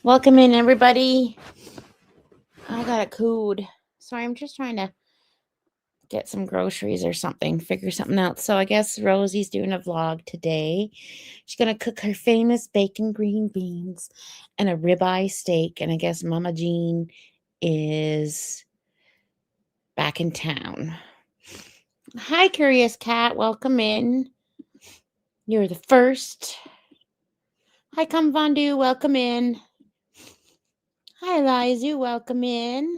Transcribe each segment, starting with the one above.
Welcome in, everybody. I got a code. Sorry, I'm just trying to get some groceries or something, figure something out. So I guess Rosie's doing a vlog today. She's going to cook her famous bacon green beans and a ribeye steak. And I guess Mama Jean is back in town. Hi, Curious Cat. Welcome in. You're the first. Hi, Come Vondu. Welcome in. Hi, Lizu. Welcome in.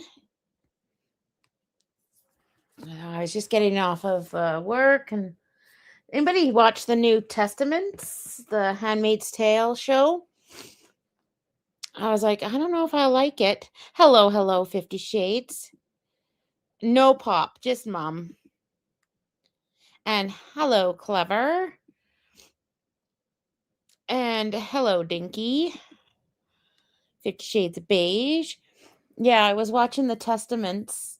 I was just getting off of work. And anybody watch the New Testaments, the Handmaid's Tale show? I was like, I don't know if I like it. Hello, 50 Shades. No pop, just mom. And hello, Clever. And hello, Dinky. 50 Shades of Beige. Yeah, I was watching the Testaments.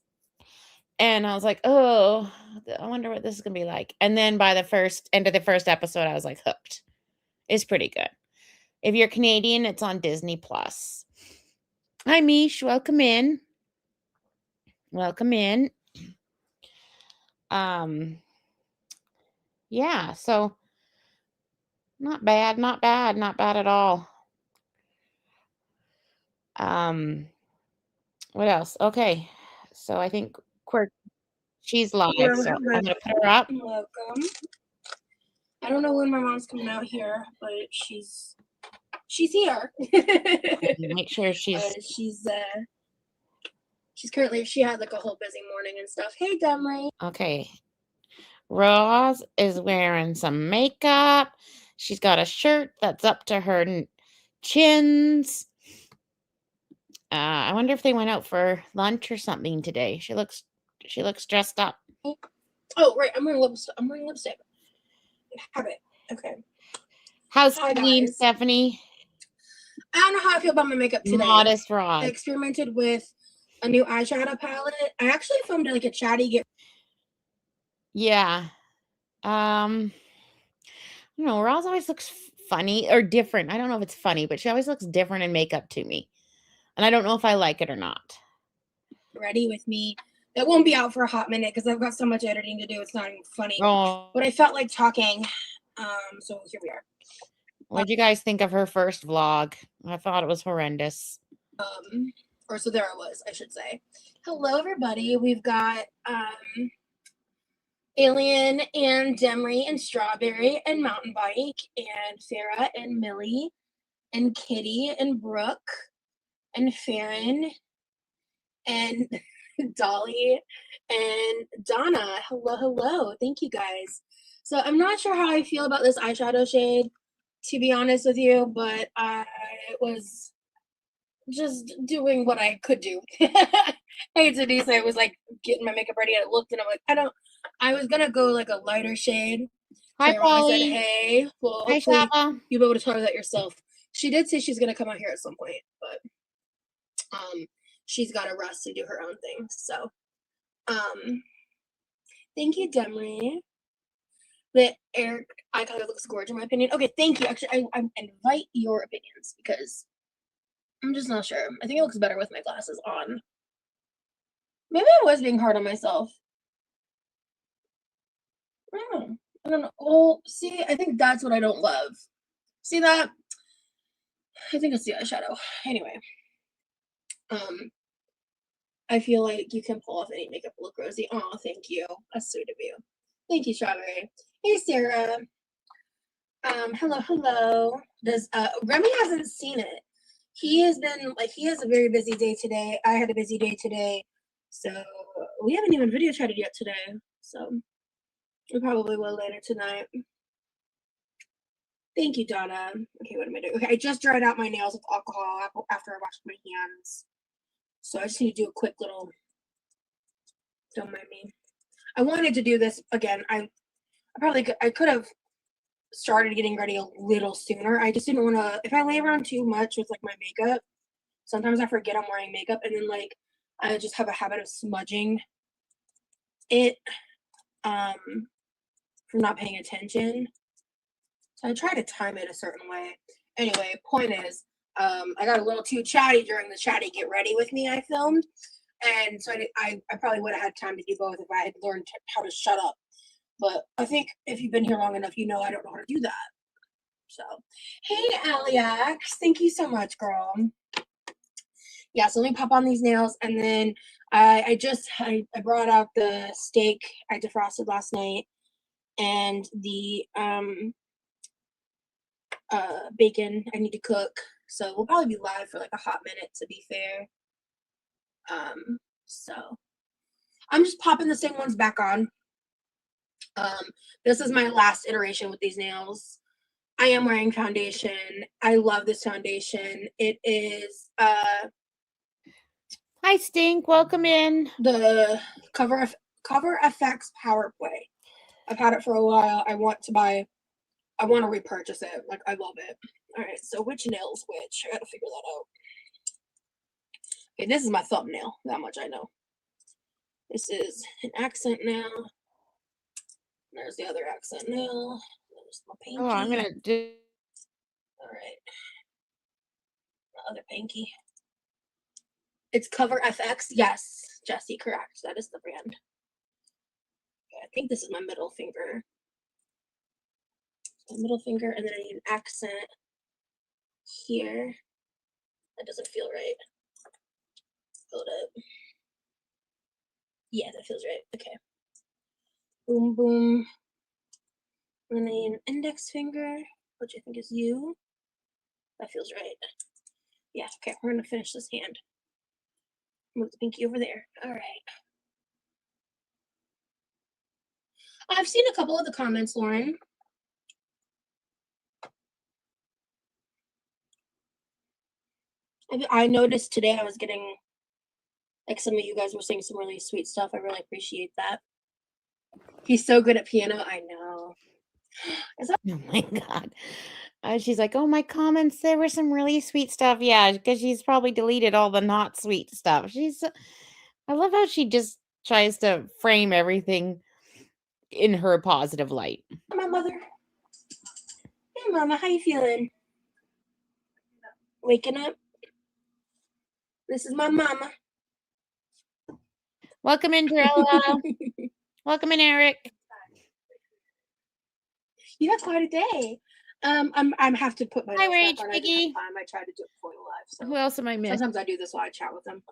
And I was like, oh, I wonder what this is going to be like. And then by the end of the first episode, I was like hooked. It's pretty good. If you're Canadian, it's on Disney Plus. Hi, Mish. Welcome in. Welcome in. Yeah, so not bad at all. What else? Okay, so I think she's live, so I'm gonna put her up. Welcome. I don't know when my mom's coming out here, but she's here. Make sure she's currently, she had like a whole busy morning and stuff. Hey, Demry. Okay. Roz is wearing some makeup. She's got a shirt that's up to her chins. I wonder if they went out for lunch or something today. She looks dressed up. Oh, right. I'm wearing lipstick. Have it. Okay. How's Stephanie? I don't know how I feel about my makeup today. Modest Roz. I experimented with a new eyeshadow palette. I actually filmed like a chatty Yeah. I don't know. Roz always looks funny or different. I don't know if it's funny, but she always looks different in makeup to me. And I don't know if I like it or not. Ready with me. That won't be out for a hot minute because I've got so much editing to do. It's not even funny. Oh. But I felt like talking. So here we are. What did you guys think of her first vlog? I thought it was horrendous. Or so there I was, I should say. Hello, everybody. We've got Alien and Demry and Strawberry and Mountain Bike and Farah and Millie and Kitty and Brooke and Farron and Dolly and Donna. Hello. Thank you, guys. So I'm not sure how I feel about this eyeshadow shade, to be honest with you, but I was just doing what I could do. Hey, Denise, I was like getting my makeup ready and I looked and I'm like, I was gonna go like a lighter shade. Hi, Polly. I said, hey, well, hi, hopefully Shaba. you'll be able to tell her that yourself. She did say she's gonna come out here at some point, but she's got to rest and do her own thing. So, thank you, Demry. The Eric eye color looks gorgeous in my opinion. Okay, thank you. Actually, I invite your opinions because I'm just not sure. I think it looks better with my glasses on. Maybe I was being hard on myself. I don't know. Oh, see, I think that's what I don't love. See that? I think it's the eyeshadow. Anyway. I feel like you can pull off any makeup look, Rosie. Oh, thank you. That's sweet of you. Thank you, Strawberry. Hey, Sarah. Hello. Does Remy hasn't seen it. He has a very busy day today. I had a busy day today. So we haven't even video chatted yet today. So we probably will later tonight. Thank you, Donna. Okay, what am I doing? Okay, I just dried out my nails with alcohol after I washed my hands. So I just need to do a quick little, don't mind me. I wanted to do this again. I could have started getting ready a little sooner. I just didn't want to, if I lay around too much with like my makeup, sometimes I forget I'm wearing makeup and then like I just have a habit of smudging it from not paying attention. So I try to time it a certain way. Anyway, point is, I got a little too chatty during the chatty get ready with me I filmed. And so I probably would have had time to do both if I had learned how to shut up. But I think if you've been here long enough, you know I don't know how to do that. So, hey, Aliax, thank you so much, girl. Yeah, so let me pop on these nails, and then I brought out the steak I defrosted last night, and the bacon I need to cook. So we'll probably be live for like a hot minute, to be fair. So I'm just popping the same ones back on. This is my last iteration with these nails. I am wearing foundation. I love this foundation. It is Hi, Stink. Welcome in. the Cover FX Power Play. I've had it for a while. I want to repurchase it. Like, I love it. All right, so which nail's which? I gotta figure that out. Okay, this is my thumbnail. That much I know. This is an accent nail. There's the other accent nail. There's my pinky. Oh, I'm gonna do. All right. The other pinky. It's Cover FX. Yes, Jesse, correct. That is the brand. Okay, I think this is my middle finger. My middle finger, and then I need an accent here. That doesn't feel right. Hold up. Yeah, that feels right. Okay. Boom, boom. And then I need an index finger, which I think is you. That feels right. Yeah, okay, we're gonna finish this hand. Move the pinky over there. All right. I've seen a couple of the comments, Lauren. I noticed today I was getting, like, some of you guys were saying some really sweet stuff. I really appreciate that. He's so good at piano. I know. Oh my God. She's like, oh, my comments, there were some really sweet stuff. Yeah, because she's probably deleted all the not sweet stuff. I love how she just tries to frame everything in her positive light. My mother. Hey, Mama, how you feeling? Waking up? This is my mama. Welcome in, Darella. Welcome in, Eric. You had quite a day. I'm have to put my Hi, notes Rage back on. Piggy. I tried to do it before the live. So Who else am I missing? sometimes I do this while I chat with them.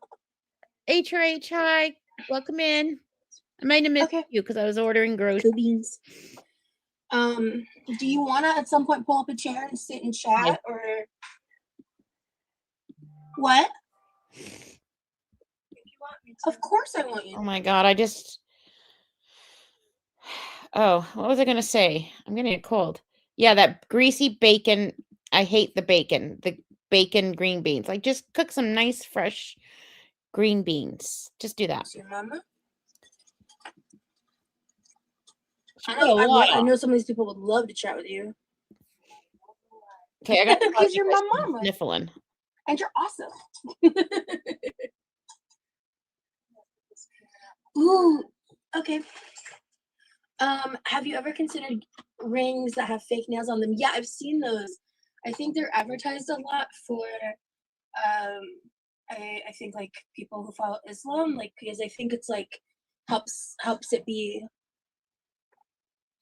HRH, hi. Welcome in. I might have missed you because I was ordering groceries. Cool beans. Do you want to at some point pull up a chair and sit and chat, or what? Of course I want you. Oh my God, oh, what was I going to say? I'm going to get cold. Yeah, that greasy bacon. I hate the bacon green beans. Like, just cook some nice, fresh green beans. Just do that. Your mama? I I know some of these people would love to chat with you. Okay, I got because you're my mama. Sniffling. And you're awesome. Ooh, okay. Have you ever considered rings that have fake nails on them? Yeah, I've seen those. I think they're advertised a lot for I think like people who follow Islam, like, because I think it's like helps it be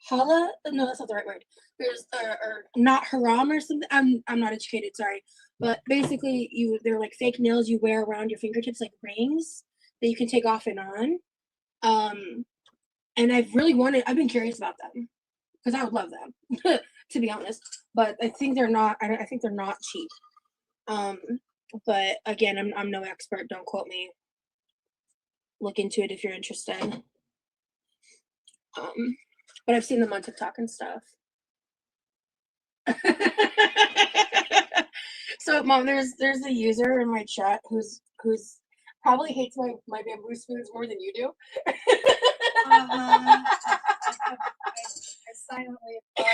hala. No, that's not the right word. There's or not haram or something. I'm not educated, sorry. But basically they're like fake nails you wear around your fingertips, like rings that you can take off and on. And I've been curious about them because I would love them, to be honest. But I think they're not. I think they're not cheap. But again, I'm no expert. Don't quote me. Look into it if you're interested. But I've seen them on TikTok and stuff. So, Mom, there's a user in my chat who's probably hates my bamboo spoons more than you do. I silently applaud.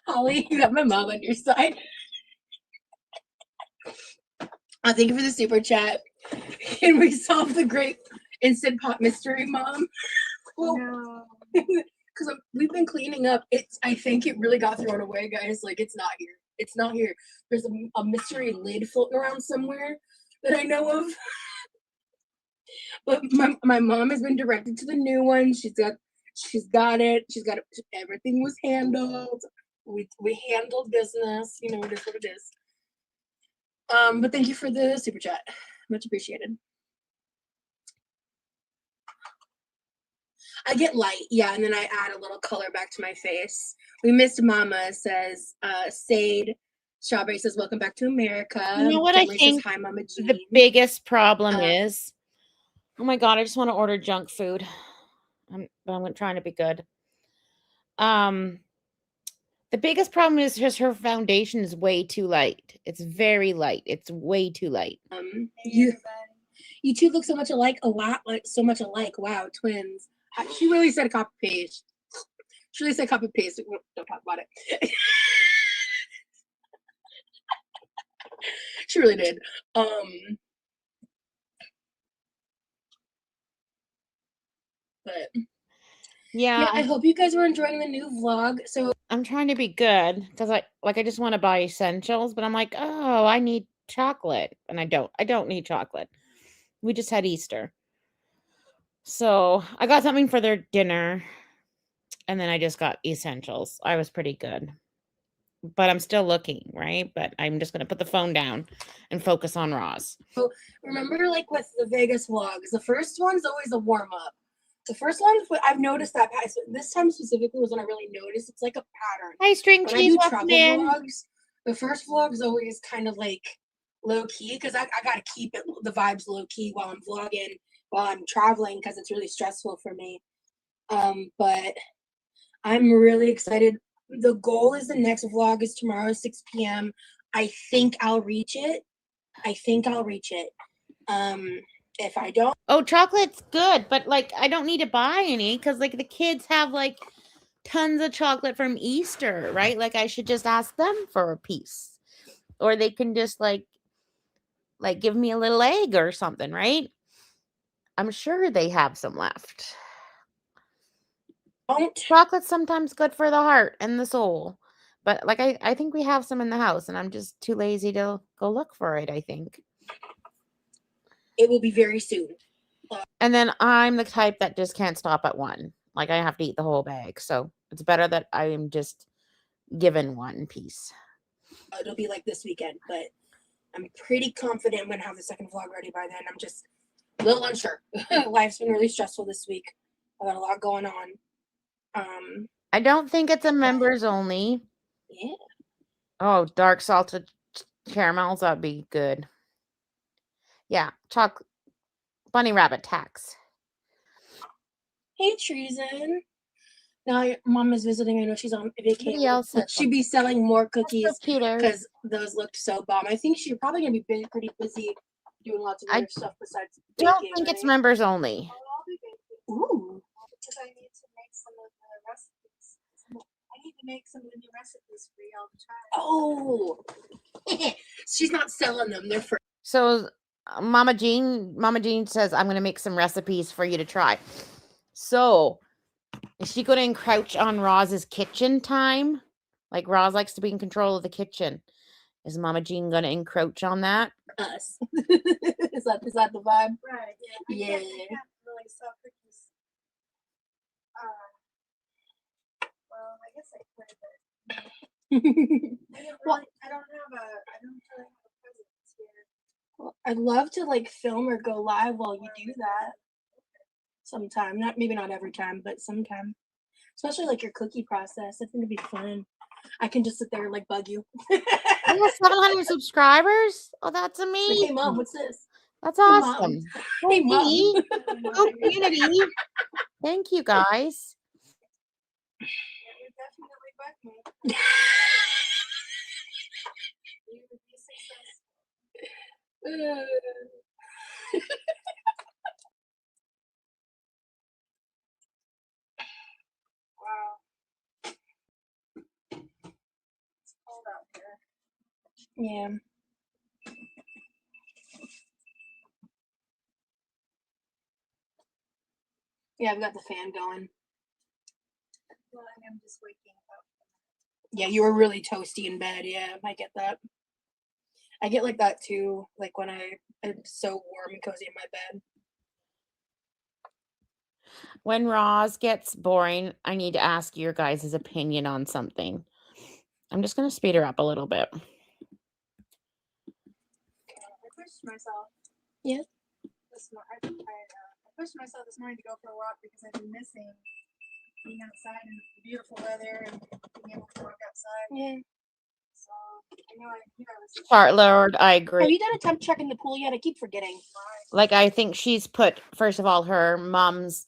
Holly, you got my mom on your side. Thank you for the super chat. Can we solve the great Instant Pot mystery, Mom? Well, no. Because we've been cleaning up. I think it really got thrown away, guys. Like, it's not here. It's not here. There's a mystery lid floating around somewhere that I know of. But my mom has been directed to the new one. She's got it. Everything was handled. We handled business. You know, it is what it is. But thank you for the super chat. Much appreciated. I get light, yeah, and then I add a little color back to my face. We missed Mama, says Sade. Strawberry says, welcome back to America. You know what Demery I think says, hi, Mama Jean. the biggest problem is? Oh my God, I just want to order junk food. I'm trying to be good. The biggest problem is just her foundation is way too light. It's very light. It's way too light. You two look so much alike, so much alike. Wow, twins. She really said copy paste. She really said copy paste. Don't talk about it. She really did. But yeah, I hope you guys were enjoying the new vlog. So I'm trying to be good because I just want to buy essentials, but I'm like, oh, I need chocolate, and I don't need chocolate. We just had Easter, so I got something for their dinner, and then I just got essentials. I was pretty good, but I'm still looking, right? But I'm just gonna put the phone down and focus on Roz. So remember, like with the Vegas vlogs, the first one's always a warm up. The first one, I've noticed that this time specifically was when I really noticed it's like a pattern. Hey, string when cheese, I do travel vlogs, the first vlog is always kind of like low key because I gotta keep it the vibes low key while I'm vlogging, while I'm traveling because it's really stressful for me. But I'm really excited. The goal is the next vlog is tomorrow 6 p.m. I think I'll reach it. If I don't, oh, chocolate's good, but like I don't need to buy any because like the kids have like tons of chocolate from Easter, right? Like I should just ask them for a piece, or they can just like give me a little egg or something, right? I'm sure they have some left. Chocolate's sometimes good for the heart and the soul, but like I think we have some in the house, and I'm just too lazy to go look for it. I think it will be very soon. And then I'm the type that just can't stop at one. Like I have to eat the whole bag. So it's better that I am just given one piece. It'll be like this weekend, but I'm pretty confident I'm gonna have the second vlog ready by then. I'm just a little unsure. Life's been really stressful this week. I got a lot going on. I don't think it's a members only. Yeah. Oh, dark salted caramels, that'd be good. Yeah, chocolate bunny rabbit tax. Hey, Treason. Now Mom is visiting. I know she's on vacation. She'd be selling more cookies because those looked so bomb. I think she's probably gonna be pretty busy doing lots of other stuff besides baking. I don't think it's members only. Ooh. Because I need to make some of the recipes. I need to make some of the new recipes for y'all to try. Oh. She's not selling them. They're for. So Mama Jean says, I'm going to make some recipes for you to try. So is she going to encroach on Roz's kitchen time? Like Roz likes to be in control of the kitchen. Is Mama Jean going to encroach on that? Us. Is that the vibe? Right. Yeah. I can't really sell cookies. Well, I guess I could, but I don't really have a presence here. Well, I'd love to like film or go live while you do that. Sometime, maybe not every time, but sometime. Especially like your cookie process. I think it'd be fun. I can just sit there and like bug you. You have 700 subscribers? Oh, that's amazing. Hey Mom, what's this? That's awesome. Hey Mom. Go community. Thank you guys. You definitely bug me. You would be successful. Wow. It's cold out here. Yeah. Yeah, I've got the fan going. Well, I'm just waking up. Yeah, you were really toasty in bed. Yeah, I get that. I get like that too, like when I'm so warm and cozy in my bed. When Roz gets boring, I need to ask your guys' opinion on something. I'm just going to speed her up a little bit. I pushed myself. Yeah. I pushed myself this morning to go for a walk because I've been missing being outside in beautiful weather and being able to walk outside. Yeah. So I knew I was. Fart Lord, I agree. Have you done a temp check in the pool yet? I keep forgetting. Like, I think she's put, first of all, her mom's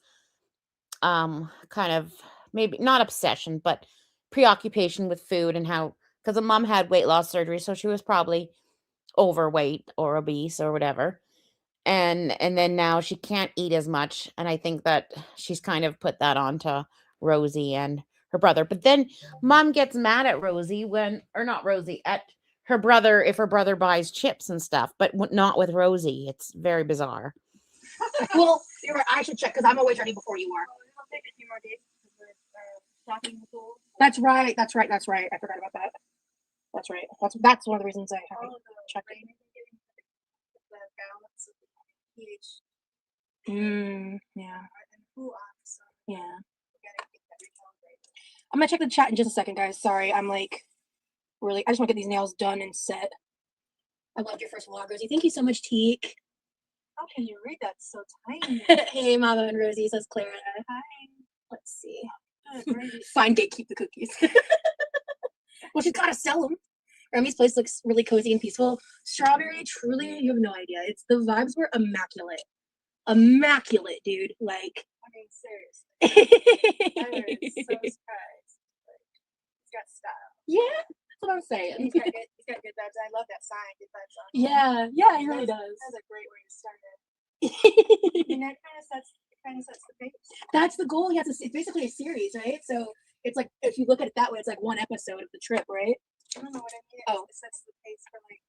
kind of, maybe not obsession, but preoccupation with food and how, because the mom had weight loss surgery, so she was probably overweight or obese or whatever. And then now she can't eat as much, and I think that she's kind of put that onto Rosie and her brother. But then mom gets mad at Rosie or not Rosie, at her brother if her brother buys chips and stuff, but not with Rosie. It's very bizarre. Well, you're right. I should check because I'm always ready before you are. It'll take a few more days because we're talking the pool. That's right. I forgot about that. That's right. That's one of the reasons I haven't checked it. The balance of the pH. Yeah. And pool off. So Yeah. we gotta get that recalibrated. I'm gonna check the chat in just a second, guys. Sorry, I'm like really. I just want to get these nails done and set. I loved your first vlog, Rosie. Thank you so much, Teak. How can you read that so tiny? Hey, Mama and Rosie, says Clara. Hi. Let's see. Good, right? Fine, gatekeep the cookies. Well, she's gotta sell them. Remy's place looks really cozy and peaceful. Strawberry, truly, you have no idea. The vibes were immaculate. Immaculate, dude. Like. I mean, seriously. I was so surprised. Like, he's got style. Yeah, that's what I'm saying. He's got good vibes. I love that sign. Good vibes on. Yeah, he really does. That's a great way to start it. And that kind of sets the pace. That's the goal. It's basically a series, right? So it's like, if you look at it that way, it's like one episode of the trip, right? I don't know what I mean. Oh. It sets the pace for like.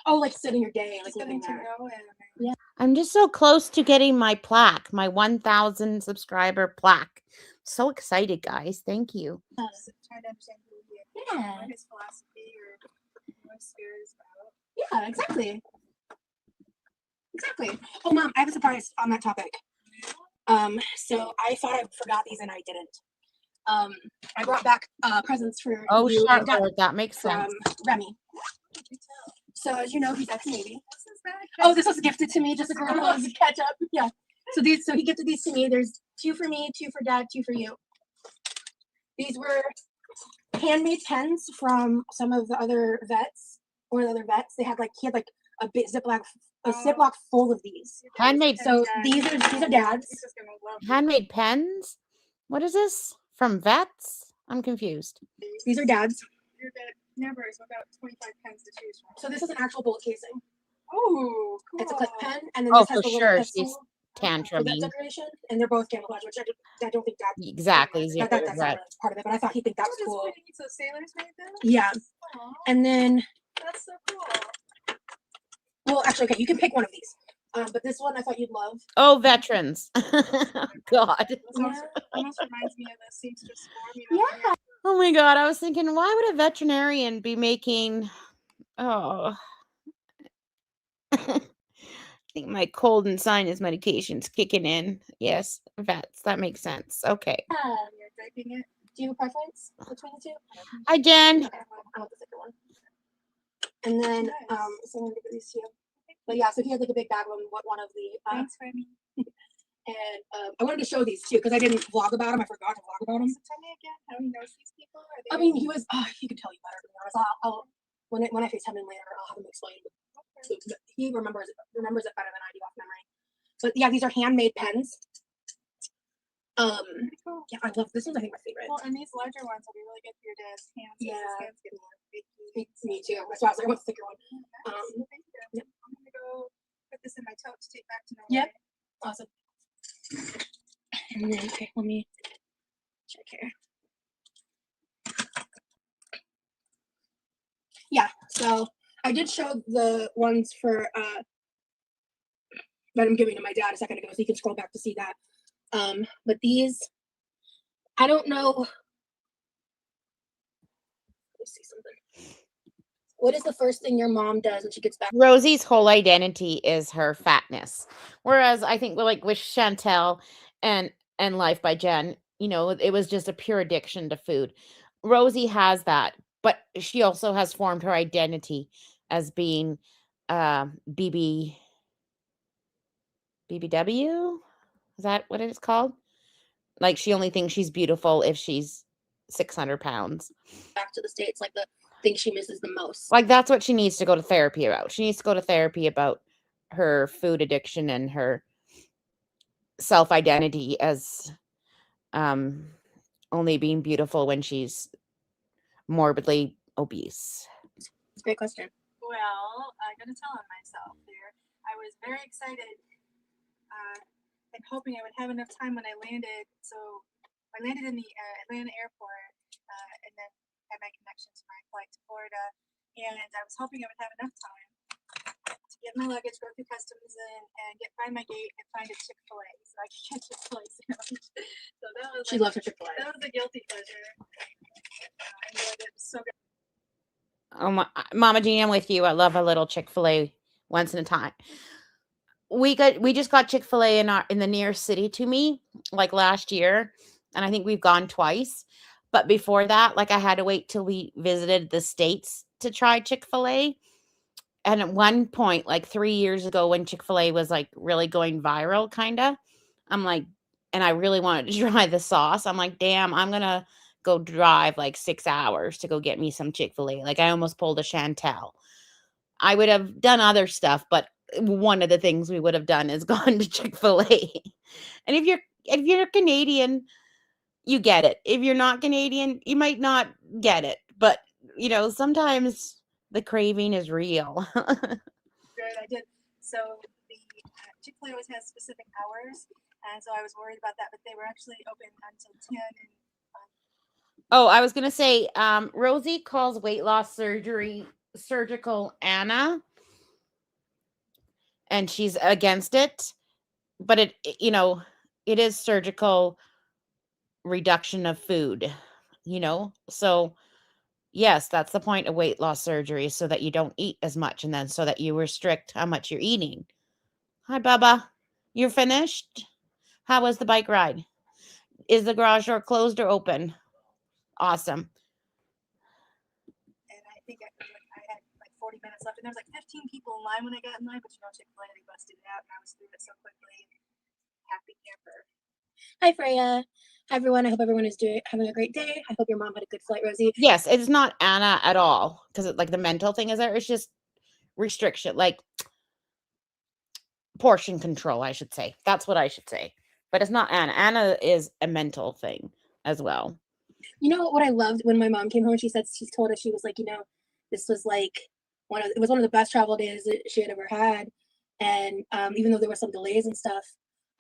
Oh, like setting your day, like Just living getting to there. know him. Yeah. I'm just so close to getting my plaque, my 1,000 subscriber plaque. So excited, guys. Thank you. Just trying to understand who he is. Yeah. What his philosophy or what his spirit is about. Yeah, exactly. Exactly. Oh, Mom, I have a surprise on that topic. So I thought I forgot these and I didn't. I brought back presents for you and Dad That makes from sense. Remy. So as you know, he's ex-Navy. Oh, this was gifted to me just a girl who wants to catch up. Yeah. So he gifted these to me. There's 2 for me, 2 for Dad, 2 for you. These were handmade pens from some of the other vets. One of the other vets. He had like a big Ziploc full of these. Handmade. So these are Dad's. Handmade pens? What is this? From vets? I'm confused. These are Dad's. Your dad never is about 25 pens to choose from. So this is an actual bullet casing. Oh, cool. It's a clip pen, and then Oh, this has for the little sure. pistol She's for that tantruming. decoration, and they're both camouflage, which I don't think Dad. Exactly. That's not really part of it, but I thought he'd think that was cool. So sailors made them? Yeah. Aww, And then, that's so cool. well, actually, okay, you can pick one of these. But this one I thought you'd love. Oh, veterans. God. This almost reminds me of the seamstress form. Yeah. Oh my God. I was thinking, why would a veterinarian be making. Oh. I think my cold and sinus medication's kicking in. Yes, vets. That makes sense. Okay. You're draping it. Do you have a preference between the two? Hi, Jen. Okay, I want the thicker one. And then, so I'm gonna give these to you. But yeah, so he had like a big bag of them. One of the. Thanks, Remy. And I wanted to show these too because I didn't vlog about them. I forgot to vlog about them. So tell me again how he knows these people. I mean, he could tell you better than I was. When I FaceTime him later, I'll have him explain. Okay. He remembers it better than I do off memory. But yeah, these are handmade pens. Cool. Yeah, I love this one's. I think my favorite. Well, and these larger ones will be really good for your dad's hands. Yeah. His hands get more big. Me too. That's why I was like, I want the thicker one. Thank you. Yep. I'm gonna go put this in my tote to take back to Norway. Yep. Awesome. And then, okay, let me check here. Yeah, so I did show the ones for that I'm giving to my dad a second ago, so you can scroll back to see that. But these, I don't know. What is the first thing your mom does when she gets back? Rosie's whole identity is her fatness. Whereas I think like with Chantel and Life by Jen, it was just a pure addiction to food. Rosie has that, but she also has formed her identity as being BBW. Is that what it is called? Like she only thinks she's beautiful if she's 600 pounds. Back to the States, like the thing she misses the most. Like that's what she needs to go to therapy about. She needs to go to therapy about her food addiction and her self-identity as only being beautiful when she's morbidly obese. Great question. Well, I gotta tell on myself there. I was very excited and hoping I would have enough time when I landed. So I landed in the Atlanta airport and then had my connection to my flight to Florida. And I was hoping I would have enough time to get my luggage, go through customs, and find my gate and find a Chick-fil-A so I could get Chick-fil-A sandwich. So that was She loves her Chick-fil-A. That was a guilty pleasure. I enjoyed it. It was so good. Oh, Mama Jean, I'm with you. I love a little Chick-fil-A once in a time. We just got Chick-fil-A in the nearest city to me, like last year, and I think we've gone twice. But before that, like I had to wait till we visited the States to try Chick-fil-A. And at one point, like 3 years ago, when Chick-fil-A was like really going viral, kinda, I'm like, and I really wanted to try the sauce. I'm like, damn, I'm gonna go drive like 6 hours to go get me some Chick-fil-A. Like I almost pulled a Chantel. I would have done other stuff, but one of the things we would have done is gone to Chick-fil-A. And if you're Canadian, you get it. If you're not Canadian, you might not get it. But, sometimes the craving is real. Good, I did. So the Chick-fil-A always has specific hours, and so I was worried about that, but they were actually open until 10. And Oh, I was gonna say, Rosie calls weight loss surgery surgical Anna, and she's against it. But it is surgical reduction of food, So yes, that's the point of weight loss surgery, so that you don't eat as much and then so that you restrict how much you're eating. Hi, Bubba. You're finished? How was the bike ride? Is the garage door closed or open? Awesome. and I think I had like 40 minutes left, and there was like 15 people in line when I got in line, but Chick-fil-A, they busted it out, and I was through it so quickly. Happy camper. Hi, Freya. Hi, everyone. I hope everyone is having a great day. I hope your mom had a good flight, Rosie. Yes, it's not Anna at all, because like the mental thing is there. It's just restriction, like portion control, I should say. That's what I should say. But it's not Anna. Anna is a mental thing as well. You know what I loved when my mom came home? She told us, she was like, this was like it was one of the best travel days that she had ever had. And even though there were some delays and stuff,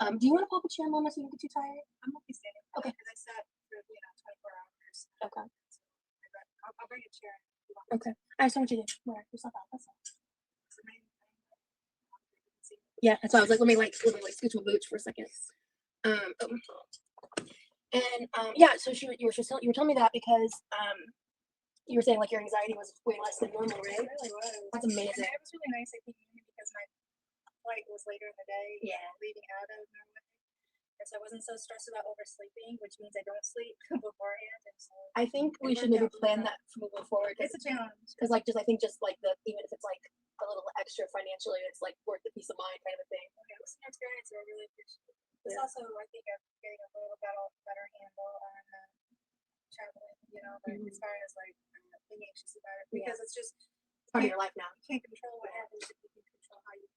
do you want to pull up a chair, Mama, so you don't get too tired? I'm okay standing. Okay. Because I sat for 24 hours. Okay. I'll bring a chair. Okay. I just want you to wear yourself out. That's all. Yeah, that's why I was like, let me scooch my boots for a second. Yeah, so you were telling me that because you were saying like your anxiety was way less than normal, right? It really was. That's amazing. And it was really nice, I think, because my flight was later in the day. Yeah. Leaving out of Norway. And so I wasn't so stressed about oversleeping, which means I don't sleep beforehand. And so I think we should maybe plan that moving forward. It's a challenge. Because I think even if it's like a little extra financially, it's like worth the peace of mind kind of a thing. Okay, it was an experience I really appreciate. It's Yeah. also, I think, I'm getting a little better handle on traveling, as far as like being anxious about it. Because it's just It's part of your life now. you can't control what happens, but you can control how you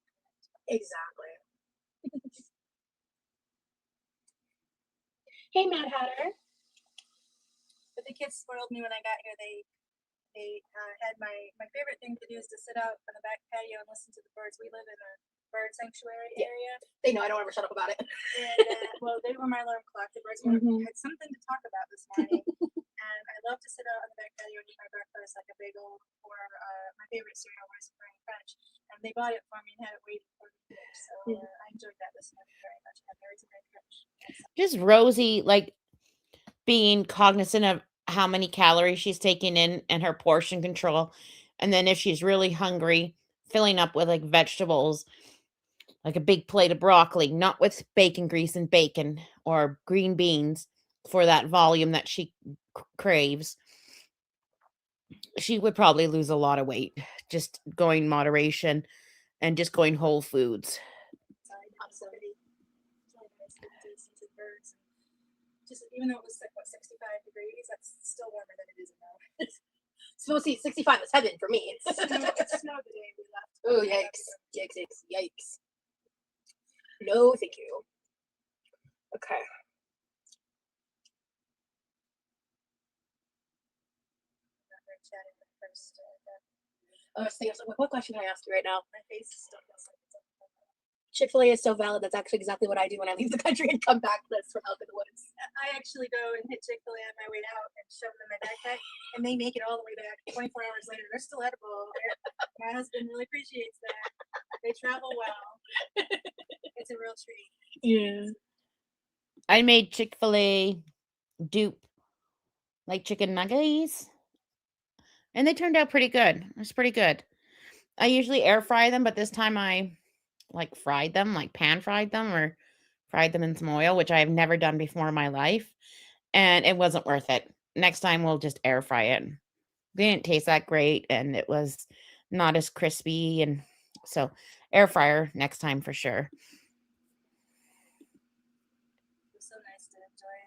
Exactly. Hey, Mad Hatter. But the kids spoiled me when I got here. They had my favorite thing to do is to sit out on the back patio and listen to the birds. We live in a bird sanctuary area. They know I don't ever shut up about it. And well, they were my alarm clock. The birds had something to talk about this morning. And I love to sit out on the back patio and eat my breakfast, like a bagel or my favorite cereal, rice and bran crunch. And they bought it for me and had it waiting for me. So I enjoyed that this morning very much. I had rice and bran crunch. Just Rosie, like being cognizant of how many calories she's taking in and her portion control And then if she's really hungry, filling up with like vegetables, like a big plate of broccoli, not with bacon grease and bacon or green beans for that volume that she craves. She would probably lose a lot of weight just going moderation and just going whole foods. Just even though it was like what 65 degrees, that's still warmer than it is now. So see, 65 is heaven for me. It snowed the day we left. Oh, yikes. No, thank you. Okay. I was thinking, what question can I ask you right now? My face still feels like it's Chick-fil-A is so valid. That's actually exactly what I do when I leave the country and come back. That's from Elk in the Woods. I actually go and hit Chick-fil-A on my way out and shove them in my backpack, and they make it all the way back 24 hours later. They're still edible. My husband really appreciates that. They travel well. It's a real treat. Yeah. I made Chick-fil-A dupe like chicken nuggets, and they turned out pretty good. It was pretty good. I usually air fry them, but this time I like fried them, like pan fried them or fried them in some oil, which I have never done before in my life, and it wasn't worth it. Next time we'll just air fry it. They didn't taste that great, and it was not as crispy, and so air fryer next time for sure. It was so nice to enjoy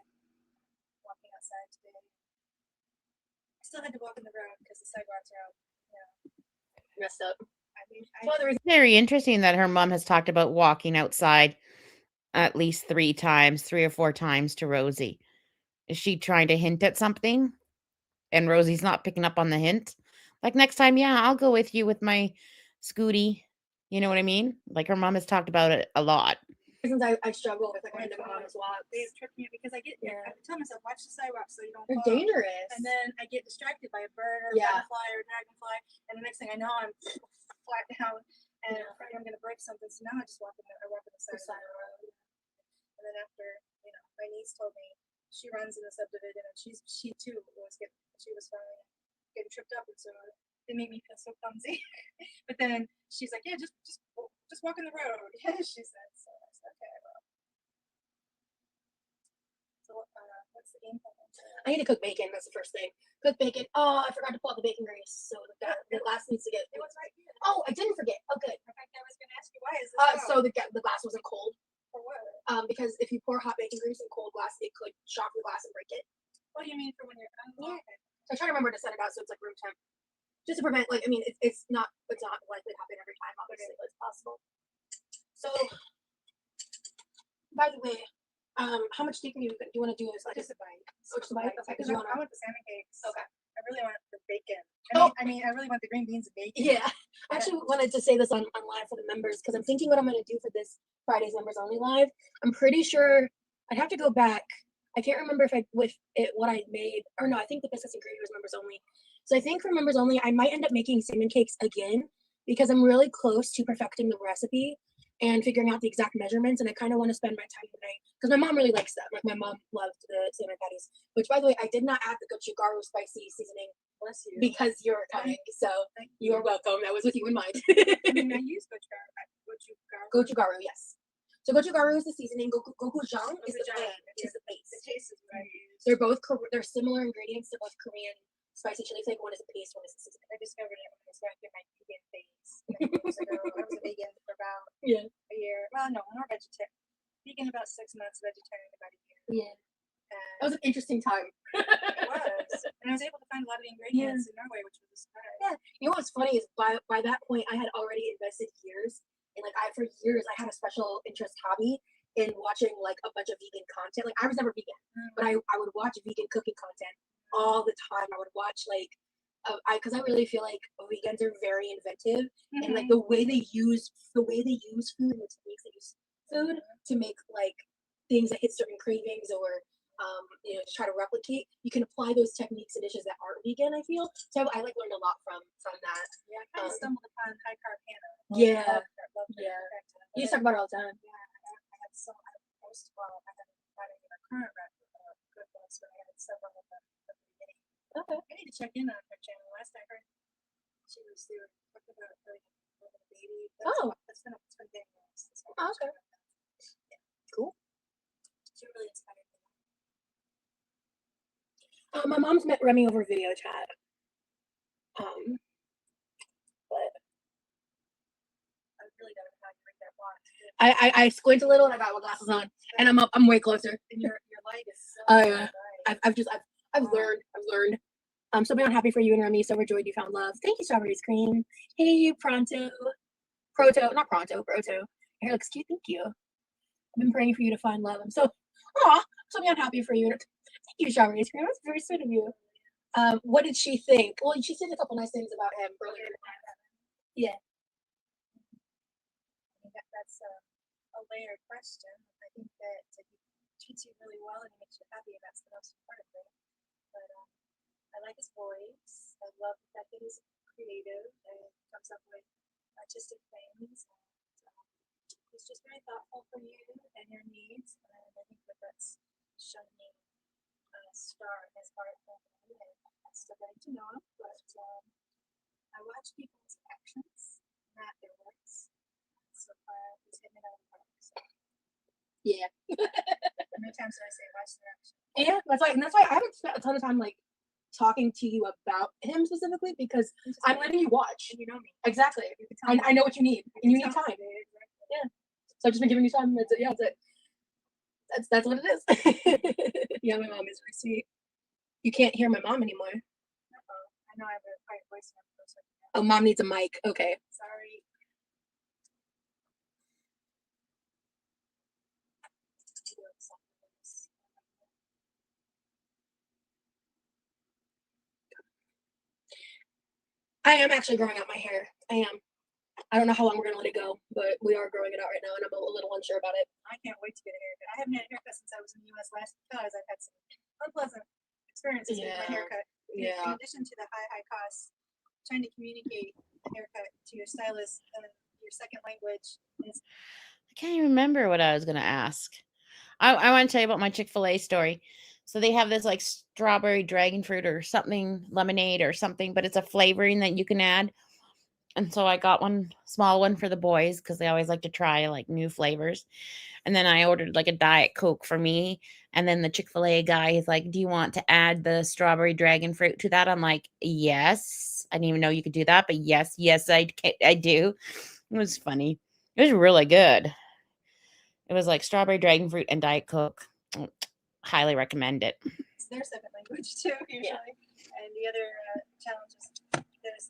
walking outside today. I still had to walk in the road because the sidewalks are out. Messed up. I mean, Very interesting that her mom has talked about walking outside at least 3 or 4 times to Rosie. Is she trying to hint at something? And Rosie's not picking up on the hint? Like next time, yeah, I'll go with you with my scooty. You know what I mean? Like her mom has talked about it a lot. Reasons I struggle with like random mom's walks. They tripped me because I tell myself watch the sidewalk so you don't They're fall. dangerous. And then I get distracted by a bird or Yeah. butterfly or dragonfly, and the next thing I know I'm flat down and I'm afraid I'm gonna break something. So now I just walk in the side of the road. And then after my niece told me she runs in the subdivision and she too was finally getting tripped up, and so it made me feel so clumsy. But then she's like, yeah, just walk in the road. Yeah, she said. So I said, okay, well. So what's the game plan? I need to cook bacon. That's the first thing. Cook bacon. Oh, I forgot to pull out the bacon grease. So the glass needs to get. It was right here. Oh, I didn't forget. Oh, good. In fact, I was going to ask you why is this? So the glass wasn't cold. For what? Because if you pour hot bacon grease in cold glass, it could shock the glass and break it. What do you mean for when you're unlocking? So I try to remember to set it out so it's like room temp, just to prevent it's not likely to happen every time, obviously, but it's possible. So, by the way, how much deeper do you want to do this? Like Just a bite. just a bite? Okay, Because I want the salmon cakes. Okay. I really want the bacon. I really want the green beans and bacon. Yeah, I actually wanted to say this on live for the members because I'm thinking what I'm going to do for this Friday's members only live. I'm pretty sure I'd have to go back. I can't remember what I made, or no, I think the biscuits and gravy was members only. So I think for members only, I might end up making salmon cakes again because I'm really close to perfecting the recipe and figuring out the exact measurements. And I kind of want to spend my time tonight because my mom really likes them. Like my mom loved the salmon patties, which by the way, I did not add the gochugaru spicy seasoning. Bless you. Because you're coming, so you're welcome. That was with you in mind. I mean, I use gochugaru. Gochugaru, yes. So gochugaru is the seasoning. Gochujang is the base. The taste is what I use. They're similar ingredients to both Korean spicy chili flake. One is a paste, one is a seasoning. I discovered it when I started my vegan phase. Years ago. I was a vegan for about a year. Well, no, more vegetarian. Vegan about 6 months, vegetarian about a year. Yeah. That was an interesting time. It was. And I was able to find a lot of the ingredients in Norway, which was a surprise. Yeah. You know what's funny is by that point I had already invested years and for years I had a special interest hobby in watching like a bunch of vegan content. Like I was never vegan, but I would watch vegan cooking content all the time. I would watch because I really feel like vegans are very inventive and like the way they use food and the techniques they use food to make like things that hit certain cravings or to try to replicate. You can apply those techniques to dishes that aren't vegan. I feel so. I learned a lot from that. Yeah, I kind of stumbled upon high carb Hannah. Yeah. You used to talk about it all the time. Yeah, I had some. I haven't had any of the current cookbooks, but I had several of them at the beginning. Okay. I need to check in on her channel. Last I heard, She was there talking about like having a baby. Oh. It's been getting nice. Oh, okay. Yeah. Cool. She really inspired me. My mom's met Remy over video chat. But I really don't know how you read that watch. I squint a little and I got my glasses on, and I'm way closer. And your light is so Yeah. bright. I've learned. I'm so beyond happy for you and Remy. So overjoyed you found love. Thank you, Strawberry Cream. Hey, Proto. Your hair looks cute. Thank you. I've been praying for you to find love. I'm so beyond happy for you. Thank you, Strawberry Cream. That's very sweet of you. What did she think? Well, she said a couple nice things about him earlier. Yeah. I think that's a layered question. I think that he treats you really well and he makes you happy, and that's the most important thing. But I like his voice. I love the fact that he's creative and comes up with artistic things. And, he's just very thoughtful for you and your needs. And I think that's shown me a star in his heart. And I'm still getting to know him, but I watch people's actions, not their words. So far, he's hitting it out of the park. So. Yeah. How many times did I say watch their actions? Yeah, that's why I haven't spent a ton of time like talking to you about him specifically, because I'm letting you watch. And you know me. Exactly. I know what you need, and you need time. Yeah. So I've just been giving you time. That's what it is. Yeah, my mom is very sweet. You can't hear my mom anymore. I know I have a quiet voice now. Oh, mom needs a mic. Okay. Sorry. I am actually growing out my hair. I am. I don't know how long we're gonna let it go, but we are growing it out right now, and I'm a little unsure about it. I can't wait to get a haircut. I haven't had a haircut since I was in the U.S. last because I've had some unpleasant experiences with my haircut. In addition to the high costs, trying to communicate a haircut to your stylist in your second language is. I can't even remember what I was going to ask. I want to tell you about my Chick-fil-A story. So they have this like strawberry dragon fruit or something, lemonade or something, but it's a flavoring that you can add. And so I got one small one for the boys because they always like to try like new flavors. And then I ordered like a Diet Coke for me. And then the Chick-fil-A guy is like, do you want to add the strawberry dragon fruit to that? I'm like, yes. I didn't even know you could do that, but yes, I do. It was funny. It was really good. It was like strawberry dragon fruit and Diet Coke. Highly recommend it. It's their second language too, usually. Yeah. And the other challenge is there's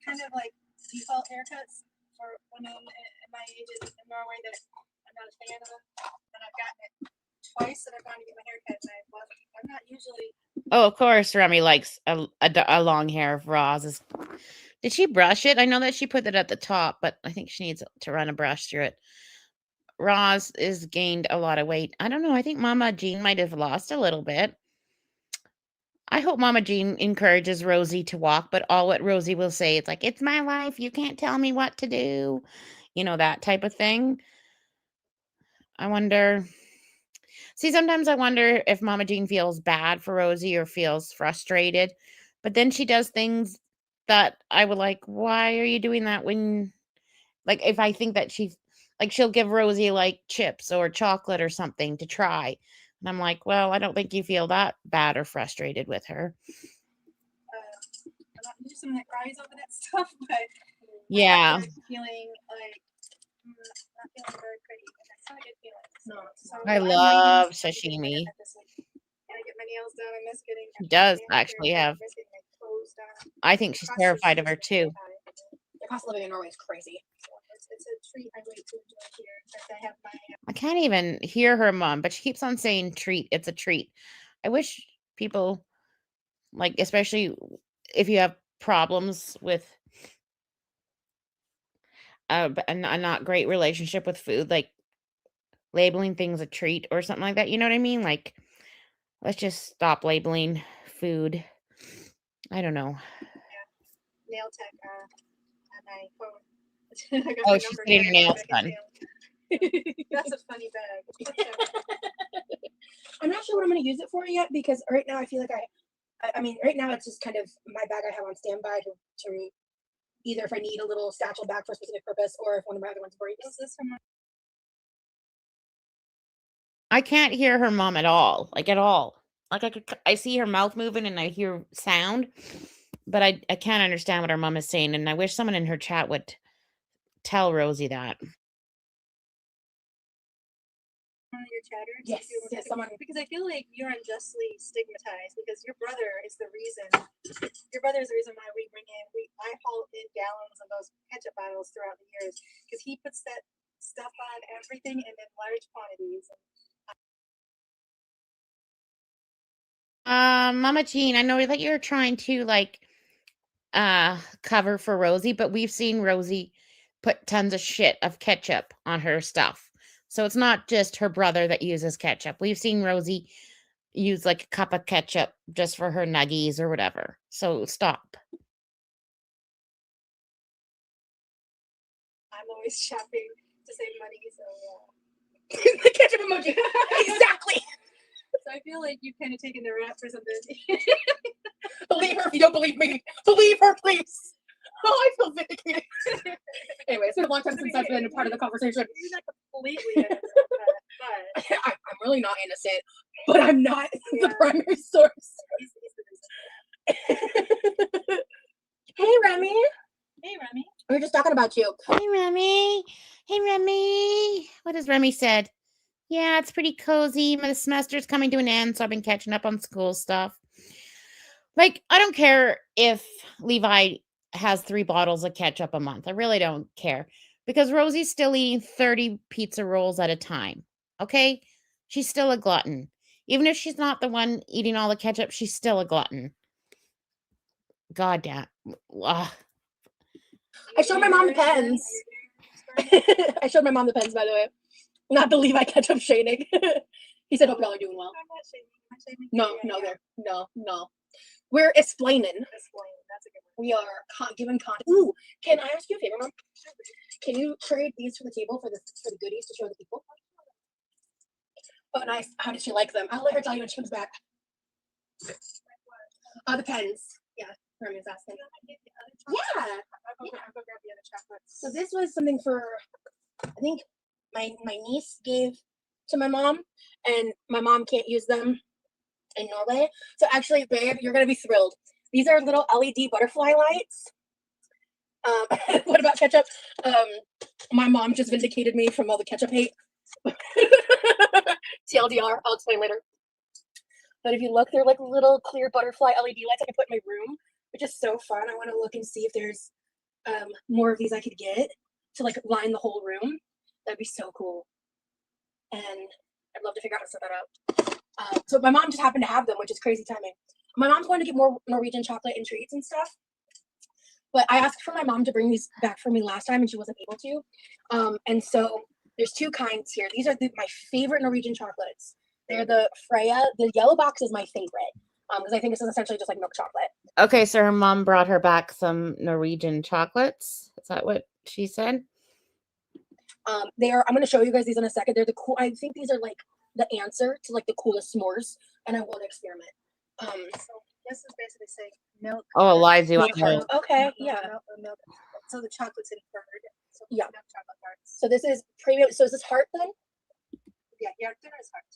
kind of like default haircuts for women in my age in Norway that I'm not a fan of. And I've gotten it twice that I've gone to get my haircut, and I'm not usually. Oh, of course, Remy likes a long hair of Roz's. Did she brush it? I know that she put it at the top, but I think she needs to run a brush through it. Roz is gained a lot of weight. I don't know. I think Mama Jean might have lost a little bit. I hope Mama Jean encourages Rosie to walk, but all what Rosie will say, it's like, it's my life. You can't tell me what to do. You know, that type of thing. I wonder. See, sometimes I wonder if Mama Jean feels bad for Rosie or feels frustrated. But then she does things that I would like, why are you doing that when, like, if I think that she's, like, she'll give Rosie, like, chips or chocolate or something to try. And I'm like, well, I don't think you feel that bad or frustrated with her. I'm not usually someone that cries over that stuff, but yeah, feeling like not feeling very pretty. And that's not a good feeling. So I love sashimi. And I get my nails done. I miss getting. She does actually have. I think she's terrified of her too. The cost of living in Norway is crazy. It's a treat I wait to enjoy here. In fact, I have my. I can't even hear her mom, but she keeps on saying treat. It's a treat. I wish people, like, especially if you have problems with a not great relationship with food, like labeling things a treat or something like that. You know what I mean? Like, let's just stop labeling food. I don't know. Yeah. Nail tech on my phone. Oh, she's getting her nails done. That's a funny bag. I'm not sure what I'm going to use it for yet, because right now I feel like I mean, right now it's just kind of my bag I have on standby to either if I need a little satchel bag for a specific purpose or if one of my other ones breaks. Is this from I can't hear her mom at all. Like at all. Like I see her mouth moving and I hear sound, but I can't understand what her mom is saying. And I wish someone in her chat would tell Rosie that. one of your chatters? Yes, yes, someone. Because I feel like you're unjustly stigmatized because your brother is the reason. Your brother is the reason why I haul in gallons of those ketchup bottles throughout the years because he puts that stuff on everything and in large quantities. Mama Jean, I know that you're trying to like cover for Rosie, but we've seen Rosie put tons of shit of ketchup on her stuff. So it's not just her brother that uses ketchup. We've seen Rosie use like a cup of ketchup just for her nuggies or whatever. So stop. I'm always shopping to save money, so The ketchup emoji. Exactly. So I feel like you've kind of taken the rap for something. Believe her if you don't believe me. Believe her, please. Oh, I feel vindicated. Anyway, it's been a long time since I've been a part of the conversation. You're not completely innocent, but I'm really not innocent, but I'm not Yeah. the primary source. he's the reason. Hey, Remy. Hey, Remy. We were just talking about you. Hey Remy. Hey Remy. What has Remy said? Yeah, it's pretty cozy. My semester's coming to an end, so I've been catching up on school stuff. Like, I don't care if Levi has 3 bottles of ketchup a month. I really don't care because Rosie's still eating 30 pizza rolls at a time. Okay? She's still a glutton. Even if she's not the one eating all the ketchup, she's still a glutton. God damn. Ugh. I showed my mom the pens. I showed my mom the pens, by the way. Not the Levi ketchup shading. He said, hope y'all are doing well. I'm not shaming. I'm not shaming. No, Yeah, no, yeah. there. No. We're explaining. Explain. That's a good one. We are giving content. Ooh, can I ask you a favor, Mom? Can you trade these for the table for the goodies to show the people? Oh, nice. How did she like them? I'll let her tell you when she comes back. The pens. Yeah, Remy's asking. Yeah. I'll go grab the other chocolates. So this was something for, I think my niece gave to my mom, and my mom can't use them in Norway. So actually, babe, you're gonna be thrilled. These are little LED butterfly lights. What about ketchup? My mom just vindicated me from all the ketchup hate. TLDR, I'll explain later. But if you look, they're like little clear butterfly LED lights I can put in my room, which is so fun. I want to look and see if there's more of these I could get to like line the whole room. That'd be so cool. And I'd love to figure out how to set that up. So my mom just happened to have them, which is crazy timing. My mom's going to get more Norwegian chocolate and treats and stuff. But I asked for my mom to bring these back for me last time and she wasn't able to. And so there's 2 kinds here. These are my favorite Norwegian chocolates. They're the Freya. The yellow box is my favorite because I think this is essentially just like milk chocolate. Okay, so her mom brought her back some Norwegian chocolates. Is that what she said? I'm going to show you guys these in a second. They're the cool. I think these are like the answer to like the coolest s'mores, and I want to experiment. So this is basically saying milk. Oh, Eliza, Milk hearts. Okay, yeah. Milk. So the chocolate's inferred. So Yeah. milk chocolate hearts. So this is premium. So is this heart then? Yeah, Yarter is heart.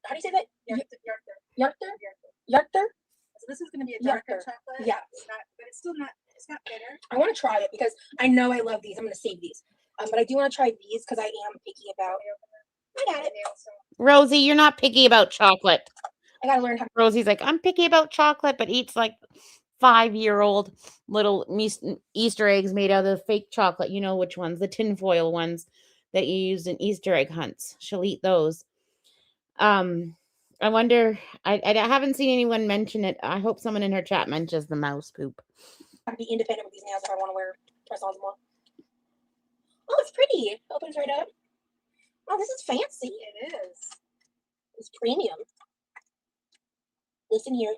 How do you say that? Yarter. Yarter? So this is going to be a darker Yarter. chocolate. Yeah. But it's still not. It's not bitter. I want to try it because I know I love these. I'm going to save these. But I do want to try these because I am picky about. I got it. Rosie, you're not picky about chocolate. I got to learn how. Rosie's like, I'm picky about chocolate, but eats like 5-year-old little Easter eggs made out of fake chocolate. You know which ones? The tinfoil ones that you use in Easter egg hunts. She'll eat those. I wonder. I haven't seen anyone mention it. I hope someone in her chat mentions the mouse poop. I can be independent with these nails if I want to wear press-ons more. Oh, it's pretty. It opens right up. Oh, this is fancy. It is. It's premium. Listen here,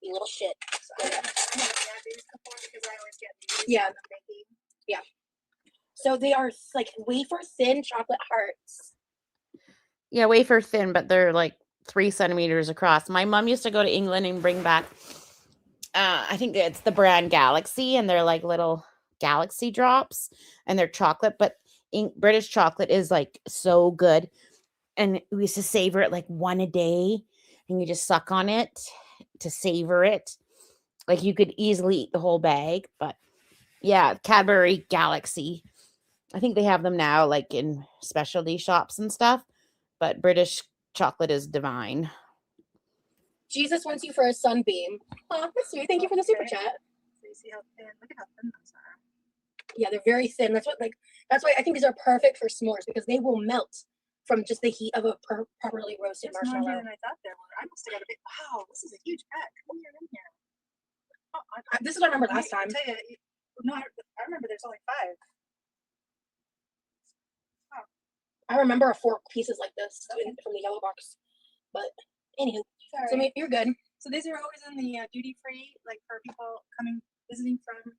you little shit. So I haven't had these before because I always get these. Yeah. when I'm baking. Yeah. So they are like wafer thin chocolate hearts. Yeah, wafer thin, but they're like 3 centimeters across. My mom used to go to England and bring back, I think it's the brand Galaxy, and they're like little Galaxy drops, and they're chocolate, but British chocolate is like so good. And we used to savor it like one a day, and you just suck on it to savor it. Like you could easily eat the whole bag, but yeah, Cadbury Galaxy. I think they have them now like in specialty shops and stuff, but British chocolate is divine. Jesus wants you for a sunbeam. Oh, that's sweet. Thank you for the super chat. So you see how thin, look at how thin those are. Yeah, they're very thin. That's why I think these are perfect for s'mores because they will melt from just the heat of a properly roasted It's larger marshmallow. than I thought there were. I must have got a big, wow, this is a huge pack. Come here, in here. Oh, This is what I remember last time. I tell you, no, I remember there's only 5. I remember 4 pieces like this from the yellow box. But anywho, so you're good. So these are always in the duty free, like for people visiting from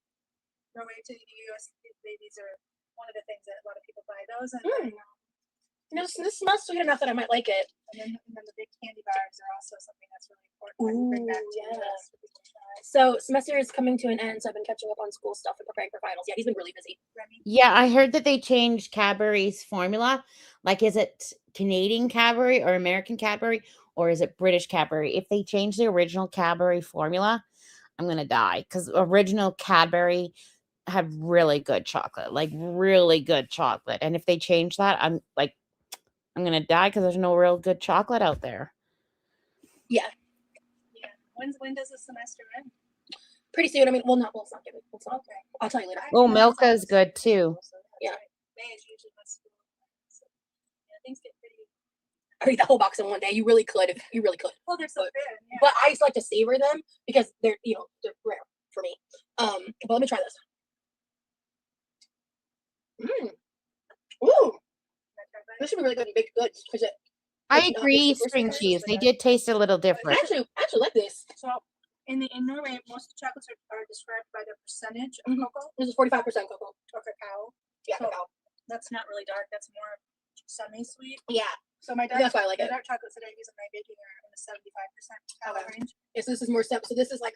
Norway to the US. These are one of the things that a lot of people buy those. And this smells sweet enough that I might like it. and then the big candy bars are also something that's really important. That we bring back to the US for people to try. So semester is coming to an end, so I've been catching up on school stuff and preparing for finals. Yeah, he's been really busy. Remy? Yeah, I heard that they changed Cadbury's formula. Like, is it Canadian Cadbury or American Cadbury, or is it British Cadbury? If they change the original Cadbury formula, I'm gonna die because original Cadbury had really good chocolate, like really good chocolate. And if they change that, I'm gonna die because there's no real good chocolate out there. Yeah. Yeah. When does the semester end? Pretty soon. I mean, well, it's not given. It's not. Okay. I'll tell you later. Oh, Milka is good too. Yeah. May is usually my school. So, yeah, things get pretty. I eat the whole box in one day. You really could if you really could. Well, they're so thin. Yeah. But I just like to savor them because they're they're rare for me. But let me try this. Ooh. This should be really good in baked goods because it. I agree, string cheese. They did taste a little I different. actually like this. So in Norway, most chocolates are described by their percentage of cocoa This is 45% cocoa. or cacao. Yeah, So cacao. that's not really dark. That's more semi-sweet. Yeah. So my That's why I like the it. dark chocolates that I use in my baking are in the 75% cacao range. Yes, this is more simple. So this is like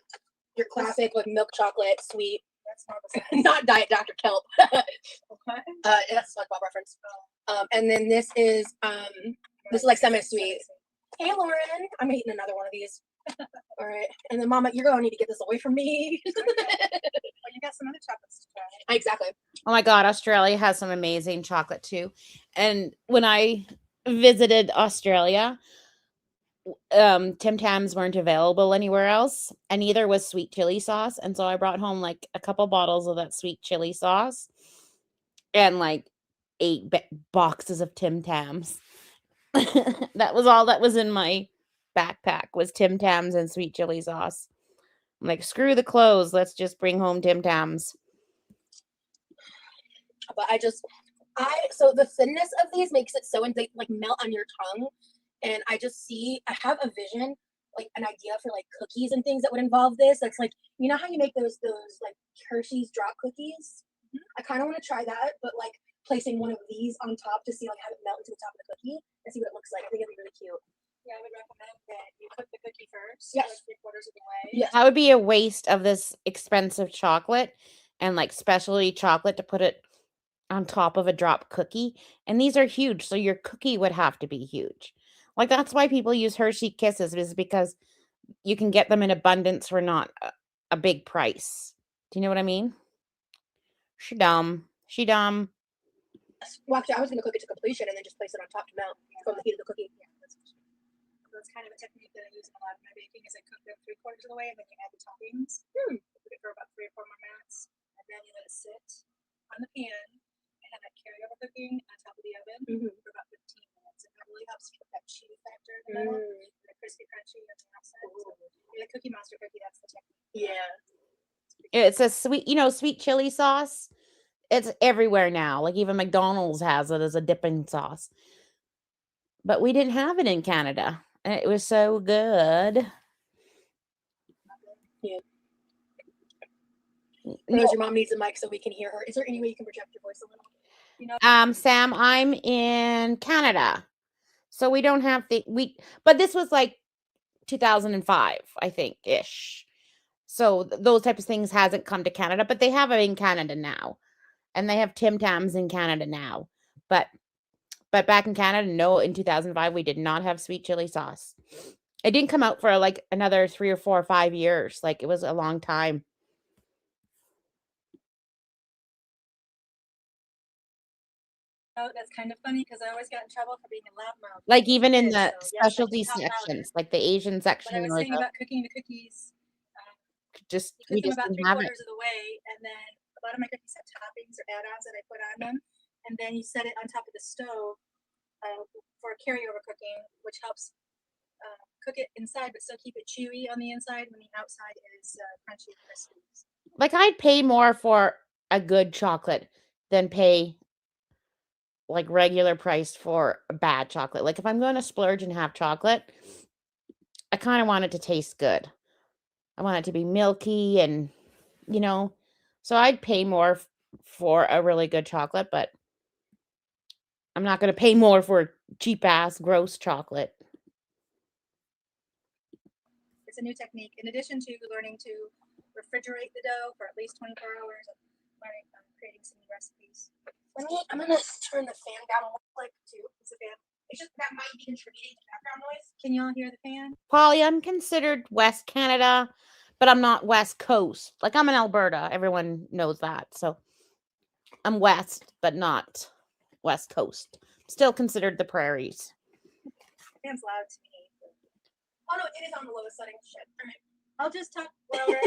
your classic like milk chocolate, sweet. That's more the Not Diet Dr. Kelp. Okay. That's a SpongeBob reference. And then this is like semi-sweet. Hey Lauren, I'm eating another one of these. All right, and then Mama, you're gonna need to get this away from me. Well, you got some other chocolates to try. Exactly. Oh my God, Australia has some amazing chocolate too. And when I visited Australia, Tim Tams weren't available anywhere else, and neither was sweet chili sauce. And so I brought home like a couple bottles of that sweet chili sauce and like 8 boxes of Tim Tams. That was all that was in my backpack was Tim Tams and sweet chili sauce. I'm like, screw the clothes. Let's just bring home Tim Tams. But so the thinness of these makes it so they like melt on your tongue. And I have a vision, like an idea for like cookies and things that would involve this. That's like, you know how you make those like Hershey's drop cookies? Mm-hmm. I kind of want to try that, but like placing one of these on top to see like how it melt into the top of the cookie and see what it looks like. I think it'd be really cute. Yeah, I would recommend that you cook the cookie first. Yes. Like 3/4 of the way. Yes. That would be a waste of this expensive chocolate and like specialty chocolate to put it on top of a drop cookie. And these are huge, so your cookie would have to be huge. Like that's why people use Hershey Kisses, is because you can get them in abundance for not a big price. Do you know what I mean? She dumb. Well, actually, I was gonna cook it to completion and then just place it on top to melt from the heat of the cookie. Yeah, that's kind of a technique that I use in a lot of my baking. Is I cook them 3/4 of the way and then you add the toppings. Cook it for about 3 or 4 more minutes, and then you let it sit on the pan and have that carryover cooking on top of the oven for about 15 minutes. And that really helps keep that chewy factor in the middle, the crispy crunchy on the outside. So, the Cookie Monster cookie, that's the technique. Yeah. It's a sweet, sweet chili sauce. It's everywhere now. Like even McDonald's has it as a dipping sauce. But we didn't have it in Canada. And it was so good. Yeah. Your mom needs a mic so we can hear her. Is there any way you can project your voice a little? Sam, I'm in Canada. So we don't have but this was like 2005, I think, ish. So those types of things hasn't come to Canada, but they have it in Canada now. And they have Tim Tams in Canada now. But back in Canada, no, in 2005 we did not have sweet chili sauce. It didn't come out for like another 3 or 4 or 5 years. Like it was a long time. Oh, that's kind of funny because I always got in trouble for being a loudmouth. Like even in Kid, the so yes, I specialty can talk louder. sections, like the Asian But section I was or saying the about cooking the cookies. just You we cook them just about didn't have it. 3/4 of the way, and then a lot of my cookies have toppings or add-ons that I put on them, and then you set it on top of the stove for carryover cooking, which helps cook it inside but still keep it chewy on the inside when the outside is crunchy and crispy. Like I'd pay more for a good chocolate than pay like regular price for a bad chocolate. Like if I'm going to splurge and have chocolate, I kind of want it to taste good. I want it to be milky and so I'd pay more for a really good chocolate, but I'm not going to pay more for cheap ass gross chocolate. It's a new technique. In addition to learning to refrigerate the dough for at least 24 hours, learning creating some new recipes. I'm gonna turn the fan down a little quick too. It's a fan. It's just that might be contributing to background noise. Can you all hear the fan? Polly, I'm considered West Canada, but I'm not West Coast. Like I'm in Alberta. Everyone knows that. So I'm West, but not West Coast. Still considered the prairies. The fan's loud to me. Oh no, it is on the lowest setting. Shit. All right. I'll just talk louder.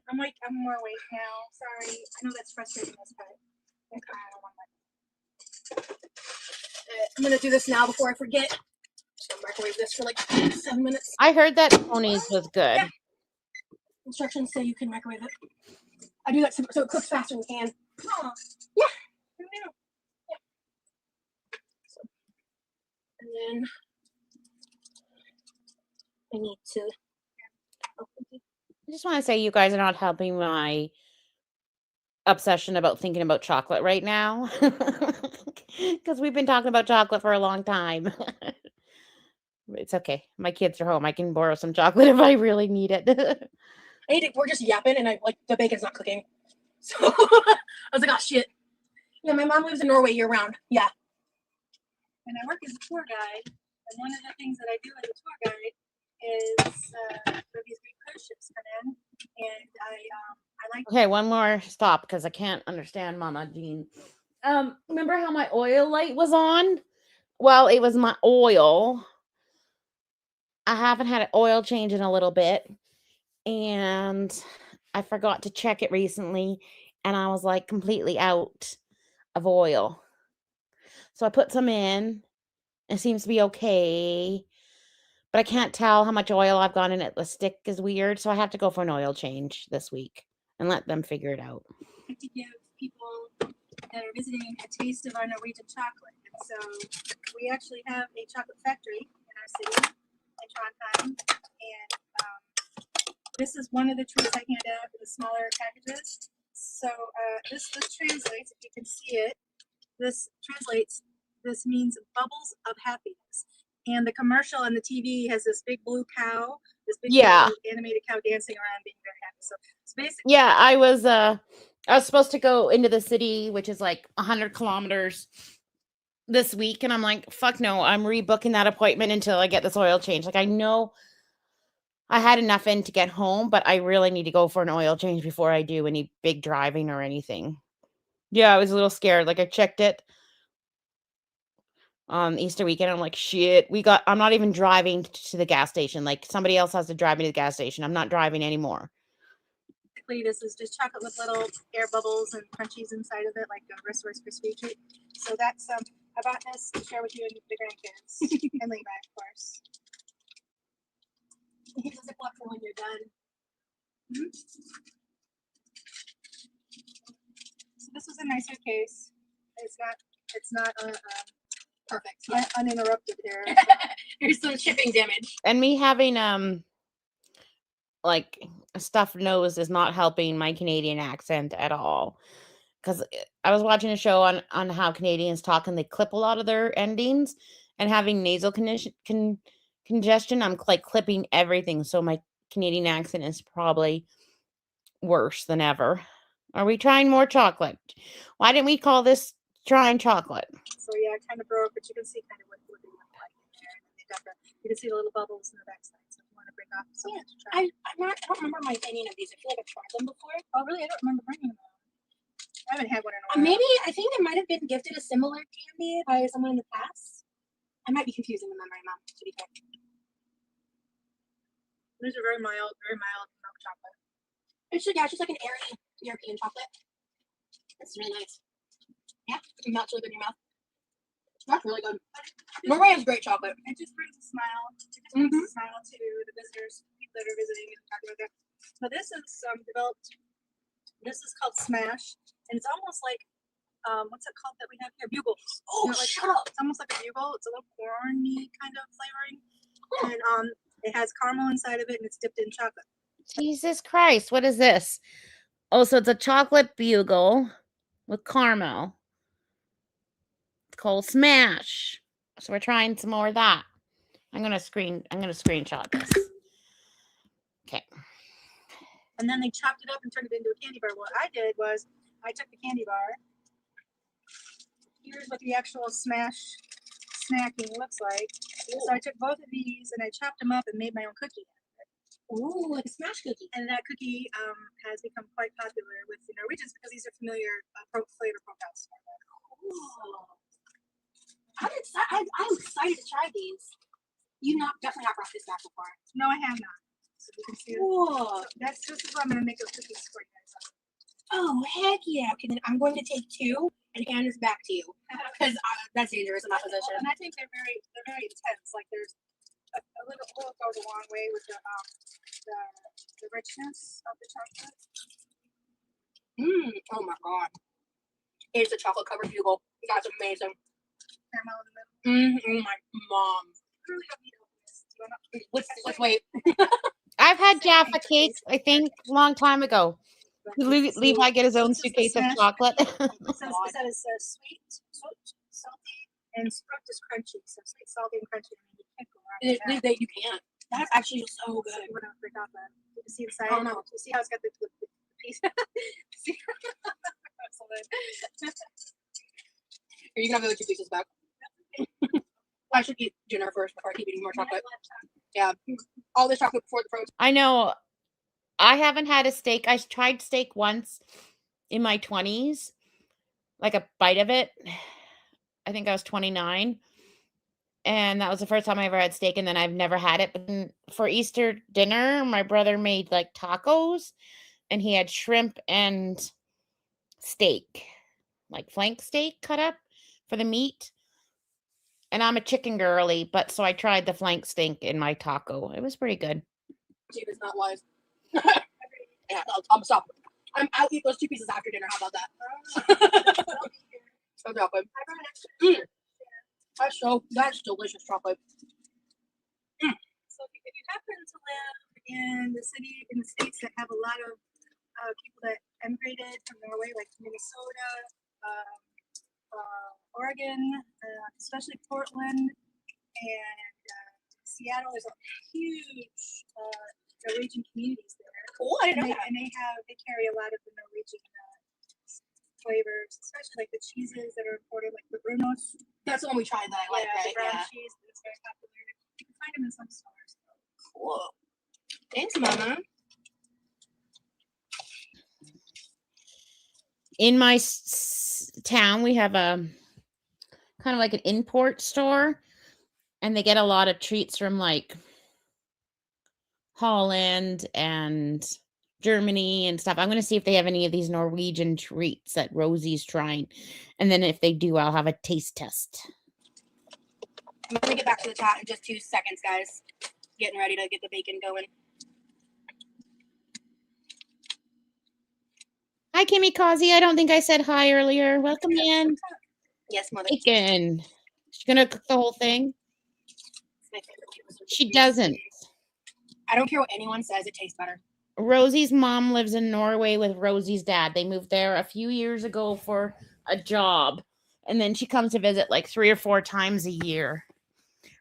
I'm more awake now. Sorry. I know that's frustrating as heck. I'm gonna do this now before I forget. Just gonna microwave this for like 7 minutes. I heard that Tony's was good. Yeah. Instructions say you can microwave it. I do that so it cooks faster than can. Oh. Yeah. Yeah. So, and then I need to. I just want to say you guys are not helping my obsession about thinking about chocolate right now. Because we've been talking about chocolate for a long time. It's okay. My kids are home. I can borrow some chocolate if I really need it. We're just yapping and the bacon's not cooking. So I was like, oh shit. Yeah, my mom lives in Norway year round. Yeah. And I work as a tour guide, and one of the things that I do as a tour guide is for these big cruise ships come in, and I like. Okay, one more stop because I can't understand Mama Jean. Remember how my oil light was on? Well, it was my oil. I haven't had an oil change in a little bit, and I forgot to check it recently, and I was like completely out of oil. So I put some in. It seems to be okay, but I can't tell how much oil I've got in it. The stick is weird, so I have to go for an oil change this week and let them figure it out. To give people that are visiting a taste of our Norwegian chocolate. And so we actually have a chocolate factory in our city in Trondheim, and this is one of the trees I hand out in the smaller packages. So this translates, if you can see it, this means bubbles of happiness. And the commercial on the TV has this big blue cow, this big blue animated cow dancing around being very happy. So it's basically I was supposed to go into the city, which is like 100 kilometers this week, and I'm like, fuck no, I'm rebooking that appointment until I get this oil change. Like I know I had enough in to get home, but I really need to go for an oil change before I do any big driving or anything. Yeah, I was a little scared. Like I checked it on Easter weekend. I'm like, shit, I'm not even driving to the gas station. Like somebody else has to drive me to the gas station. I'm not driving anymore. This is just chocolate with little air bubbles and crunchies inside of it, like a Rice Krispie treat. So that's I bought this to share with you and the grandkids and Levi, of course. Here's a Ziploc for when you're done. Mm-hmm. So this was a nicer case. It's not perfect. Uninterrupted here. Here's some shipping damage. And me having like a stuffed nose is not helping my Canadian accent at all. Because I was watching a show on how Canadians talk and they clip a lot of their endings, and having nasal congestion, I'm like clipping everything. So my Canadian accent is probably worse than ever. Are we trying more chocolate? Why didn't we call this trying chocolate? So yeah, it kind of broke, but you can see kind of what they look like in there. And they got you can see the little bubbles in the backside. So if you want to break off something to try. I don't remember my opinion of these. I feel like I've tried them before. Oh really? I don't remember bringing them. I haven't had one in a while. Maybe I think I might have been gifted a similar candy by someone in the past. I might be confusing the memory, Mom, to be fair. These are very mild milk chocolate. It's just like an airy European chocolate. It's really nice. Yeah, it melts really good in your mouth. That's really good. Norway has great chocolate. It just brings a smile. It just brings a smile to the visitors, people that are visiting and talking about that. So this is developed. This is called Smash, and it's almost like what's it called that we have here? Bugles. Oh, like, shut up! It's almost like a bugle. It's a little corny kind of flavoring, and it has caramel inside of it, and it's dipped in chocolate. Jesus Christ, what is this? Oh, so it's a chocolate bugle with caramel. It's called Smash. So we're trying some more of that. I'm gonna screenshot this. Okay. And then they chopped it up and turned it into a candy bar. What I did was I took the candy bar. Here's what the actual Smash snacking looks like. Ooh. So I took both of these and I chopped them up and made my own cookie. Ooh, like a Smash cookie. And that cookie has become quite popular with the Norwegians because these are familiar flavor profiles. I'm excited to try these. You definitely not brought this back before. No, I have not. So you can see it. Whoa. This is what I'm going to make those cookies for you guys. Oh, heck yeah. Okay, then I'm going to take 2 and hand this back to you. Because that's dangerous in that position. And I think they're very intense. Like there's a little goes a long way with the richness of the chocolate. Oh my god. It's a chocolate covered bugle. That's amazing. Caramel in the middle. My mom. Really don't need to open this. Let's wait. I've had Jaffa cakes, I think, a long time ago. Levi get his own suitcase of chocolate. It says sweet, salty, and fruit is crunchy. So sweet, salty, and crunchy. You can't go wrong with that. You can't. That's actually so good. So you want to break off that. You can see inside. Oh no. You see how it's got the piece. See? Here, you can have the other 2 pieces back. I should eat dinner first before I keep eating more chocolate. Yeah. All this chocolate before the protein. I know. I haven't had a steak. I tried steak once in my 20s, like a bite of it. I think I was 29. And that was the first time I ever had steak. And then I've never had it. But for Easter dinner, my brother made like tacos. And he had shrimp and steak, like flank steak cut up for the meat. And I'm a chicken girly, but so I tried the flank steak in my taco. It was pretty good. She is not wise. Yeah, I'm stop. I'll eat those 2 pieces after dinner. How about that? So chocolate. That's delicious chocolate. So if you happen to live in the states that have a lot of people that emigrated from Norway, like Minnesota, Oregon, especially Portland and Seattle, there's a huge Norwegian communities there. Cool, I didn't know that. And they carry a lot of the Norwegian flavors, especially like the cheeses that are imported, like the Brunos. That's the one we tried that I like, right? The brown cheese that's very popular. You can find them in some stores. Cool. Thanks, Mama. In my town, we have a kind of like an import store, and they get a lot of treats from like Holland and Germany and stuff. I'm going to see if they have any of these Norwegian treats that Rosie's trying. And then if they do, I'll have a taste test. I'm going to get back to the chat in just 2 seconds, guys. Getting ready to get the bacon going. Hi, Kimmy Kazi. I don't think I said hi earlier. Welcome in. Yes, Mother. Bacon. She's going to cook the whole thing? She doesn't. I don't care what anyone says. It tastes better. Rosie's mom lives in Norway with Rosie's dad. They moved there a few years ago for a job. And then she comes to visit like 3 or 4 times a year.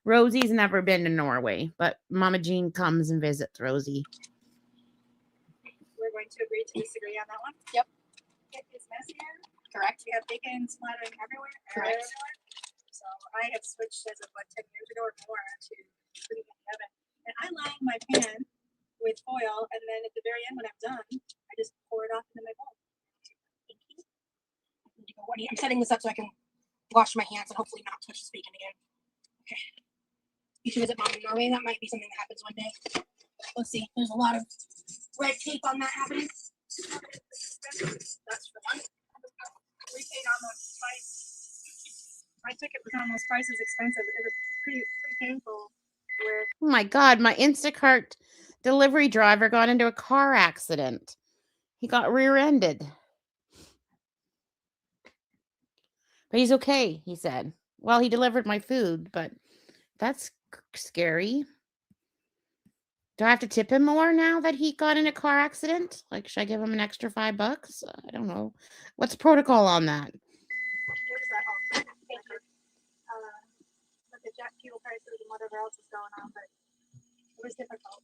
Rosie's never been to Norway, but Mama Jean comes and visits Rosie. We're going to agree agree to disagree on that one. Yep. It is messier. Correct. We have bacon splattering everywhere. Correct. Everywhere. So I have switched as of like 10 years ago or more to putting it in the oven. And I line my pan with foil, and then at the very end when I'm done, I just pour it off into my bowl. I'm setting this up so I can wash my hands and hopefully not touch this bacon again. Okay. You should visit Mom in Norway. That might be something that happens one day. Let's see. There's a lot of red tape on that happening. That's for one. We paid almost twice. My ticket was almost twice as expensive. It was pretty painful. With Oh my God, my Instacart delivery driver got into a car accident. He got rear-ended. But he's okay, he said. Well, he delivered my food, but that's scary. Do I have to tip him more now that he got in a car accident? Like, should I give him an extra $5? I don't know. What's protocol on that? where does that all? Thank you. With the jet fuel prices and whatever else is going on, but it was difficult.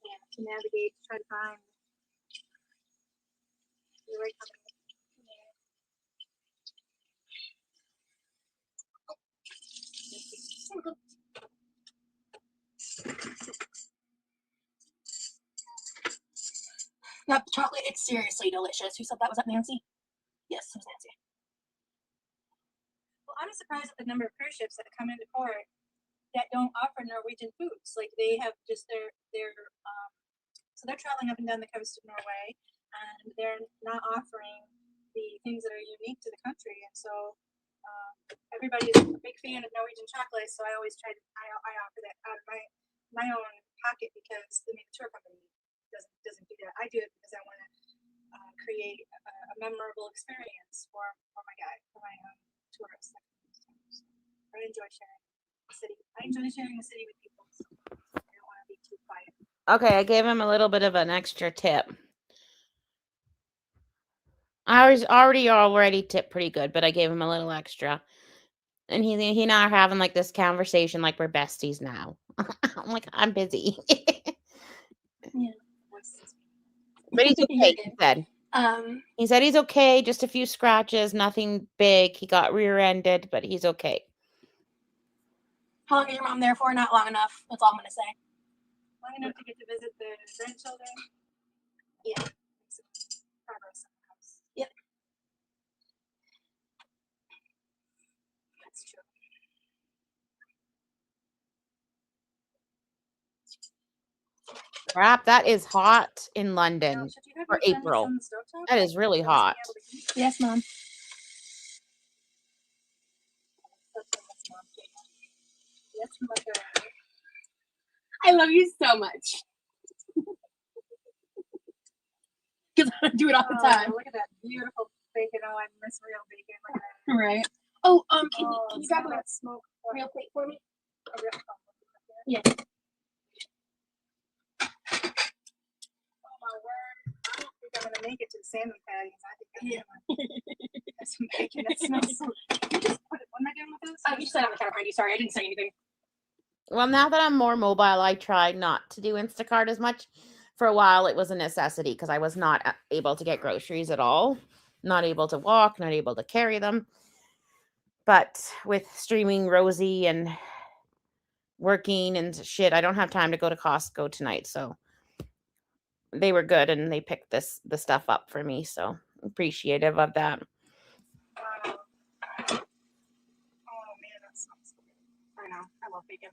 Yeah, to navigate, to try to find the right company. That chocolate, it's seriously delicious. Who said that? Was that Nancy? Yes, it was Nancy. Well, I'm surprised at the number of cruise ships that come into port that don't offer Norwegian foods. Like they have just so they're traveling up and down the coast of Norway, and they're not offering the things that are unique to the country. And so everybody's a big fan of Norwegian chocolate, so I always I offer that out of my own pocket because the tour company doesn't do that. I do it because I want to create a memorable experience for my tourists. I enjoy sharing the city. I enjoy sharing the city with people. So I don't want to be too quiet. Okay, I gave him a little bit of an extra tip. I was already tipped pretty good, but I gave him a little extra. And he and I are having like this conversation like we're besties now. I'm like, I'm busy. Yeah. But he's okay, he said. He said he's okay, just a few scratches, nothing big. He got rear-ended, but he's okay. How long is your mom there for? Not long enough. That's all I'm going to say. Long enough to get to visit the grandchildren. Yeah. Progress in the house. Yep. That's true. Crap, that is hot in London Now, should you have for your sandwich April. on the stovetop? That is really For us to be hot. able to eat? Yes, Mom. Yes, mother. I love you so much. Because I do it all the time. Look at that beautiful bacon. Oh, I miss real bacon. Look at that. Right. Oh, can you grab smell a that smoke? real plate for me? A real Yes. Oh my word. I don't think I'm gonna make it to the salmon patties. I think I'm gonna have some bacon that smells so. What am I doing with this? You said on the counter, Brandy. Sorry, I didn't say anything. Well, now that I'm more mobile, I try not to do Instacart as much. For a while, it was a necessity because I was not able to get groceries at all. Not able to walk, not able to carry them. But with streaming Rosie and working and shit, I don't have time to go to Costco tonight. So they were good and they picked the stuff up for me. So appreciative of that. Oh man, that smells so good. I know. I love bacon.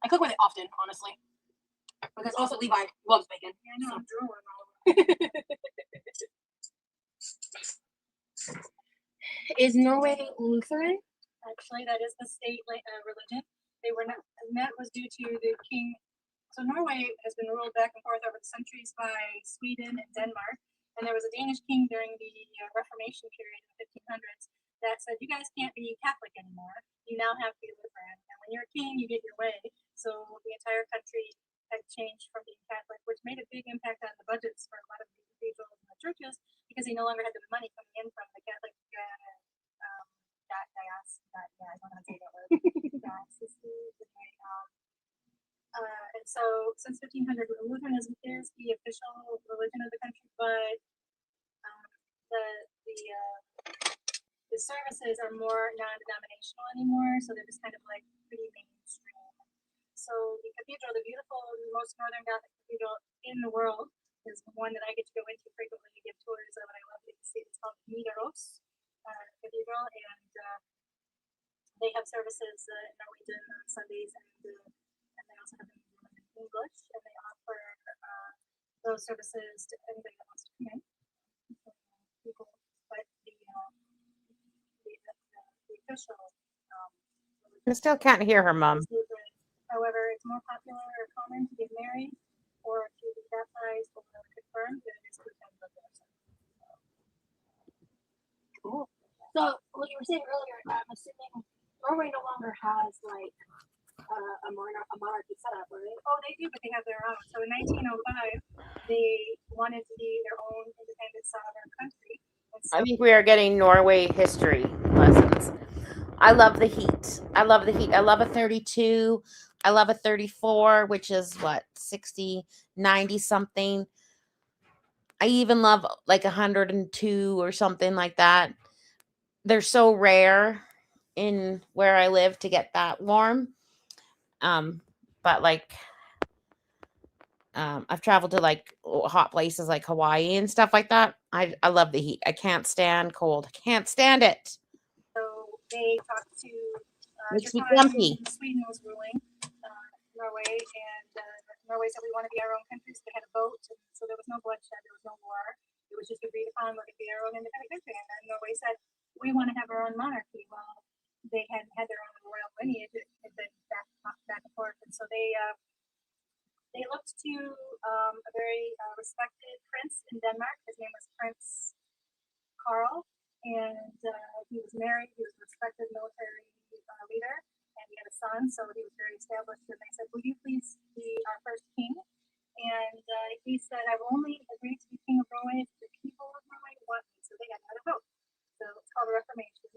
I cook with it often, honestly. Because also Levi loves bacon. Yeah, I know. So. I'm drooling all over. Is Norway Lutheran? Actually, that is the state religion. They were not, and that was due to the king. So Norway has been ruled back and forth over the centuries by Sweden and Denmark, and there was a Danish king during the Reformation period in the 1500s that said, "You guys can't be Catholic anymore. You now have to be Lutheran, and when you're a king, you get your way." So the entire country had changed from being Catholic, which made a big impact on the budgets for a lot of the cathedrals and the churches because they no longer had the money coming in from the Catholic. I don't know how to say that word. And so since 1500, Lutheranism is the official religion of the country, but um, the the uh, the services are more non-denominational anymore, so they're just kind of like pretty mainstream. So the cathedral, the beautiful, most northern Gothic cathedral in the world, is one that I get to go into frequently to give tours of, and I love to see. It's called Nidaros Cathedral, and they have services in Norwegian on Sundays, and they also have them in English, and they offer those services to anybody that wants to come in. People, but the official I still can't hear her, Mom. is Lutheran. However, it's more popular or common to get married or to be baptized or confirmed than it is to attend the baptism. Cool. So, what you were saying earlier, I'm assuming Norway no longer has like a monarchy set up, right? Oh, they do, but they have their own. So in 1905, they wanted to be their own independent sovereign country. I think we are getting Norway history lessons. I love the heat. I love the heat. I love a 32. I love a 34, which is what, 60, 90 something. I even love like 102 or something like that. They're so rare in where I live to get that warm. But like I've traveled to like hot places like Hawaii and stuff like that. I love the heat. I can't stand cold. I can't stand it. So they talked to Makes your me time grumpy. Sweden was ruling Norway, and Norway said we want to be our own country, so they had a vote, and so there was no bloodshed, there was no war. It was just agreed upon we're going to be our own independent country, and then Norway said we want to have our own monarchy. Well, they hadn't had their own royal lineage; it had been back and forth, and so they looked to a very respected prince in Denmark. His name was Prince Carl, and he was married. He was a respected military leader, and he had a son, so he was very established. And they said, "Will you please be our first king?" And he said, "I will only agree to be king of Norway if the people of Norway want me." So they had another vote. So it's called a Reformation,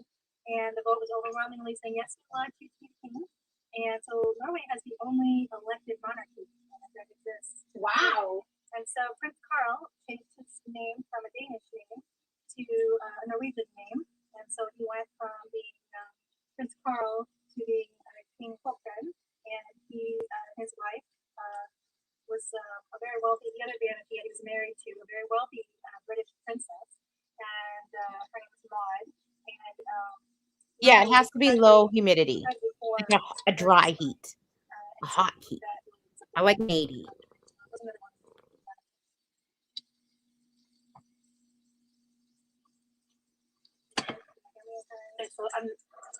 and the vote was overwhelmingly saying yes, we want you to be king. And so Norway has the only elected monarchy that exists. Wow. And so Prince Carl changed his name from a Danish name to a Norwegian name. And so he went from being Prince Carl to being King Håkon. And his wife was a very wealthy, the other vanity, he was married to a very wealthy British princess. And her name was Maud. And Yeah, it has to be low humidity. Like a dry heat. A hot heat. I like an 80. So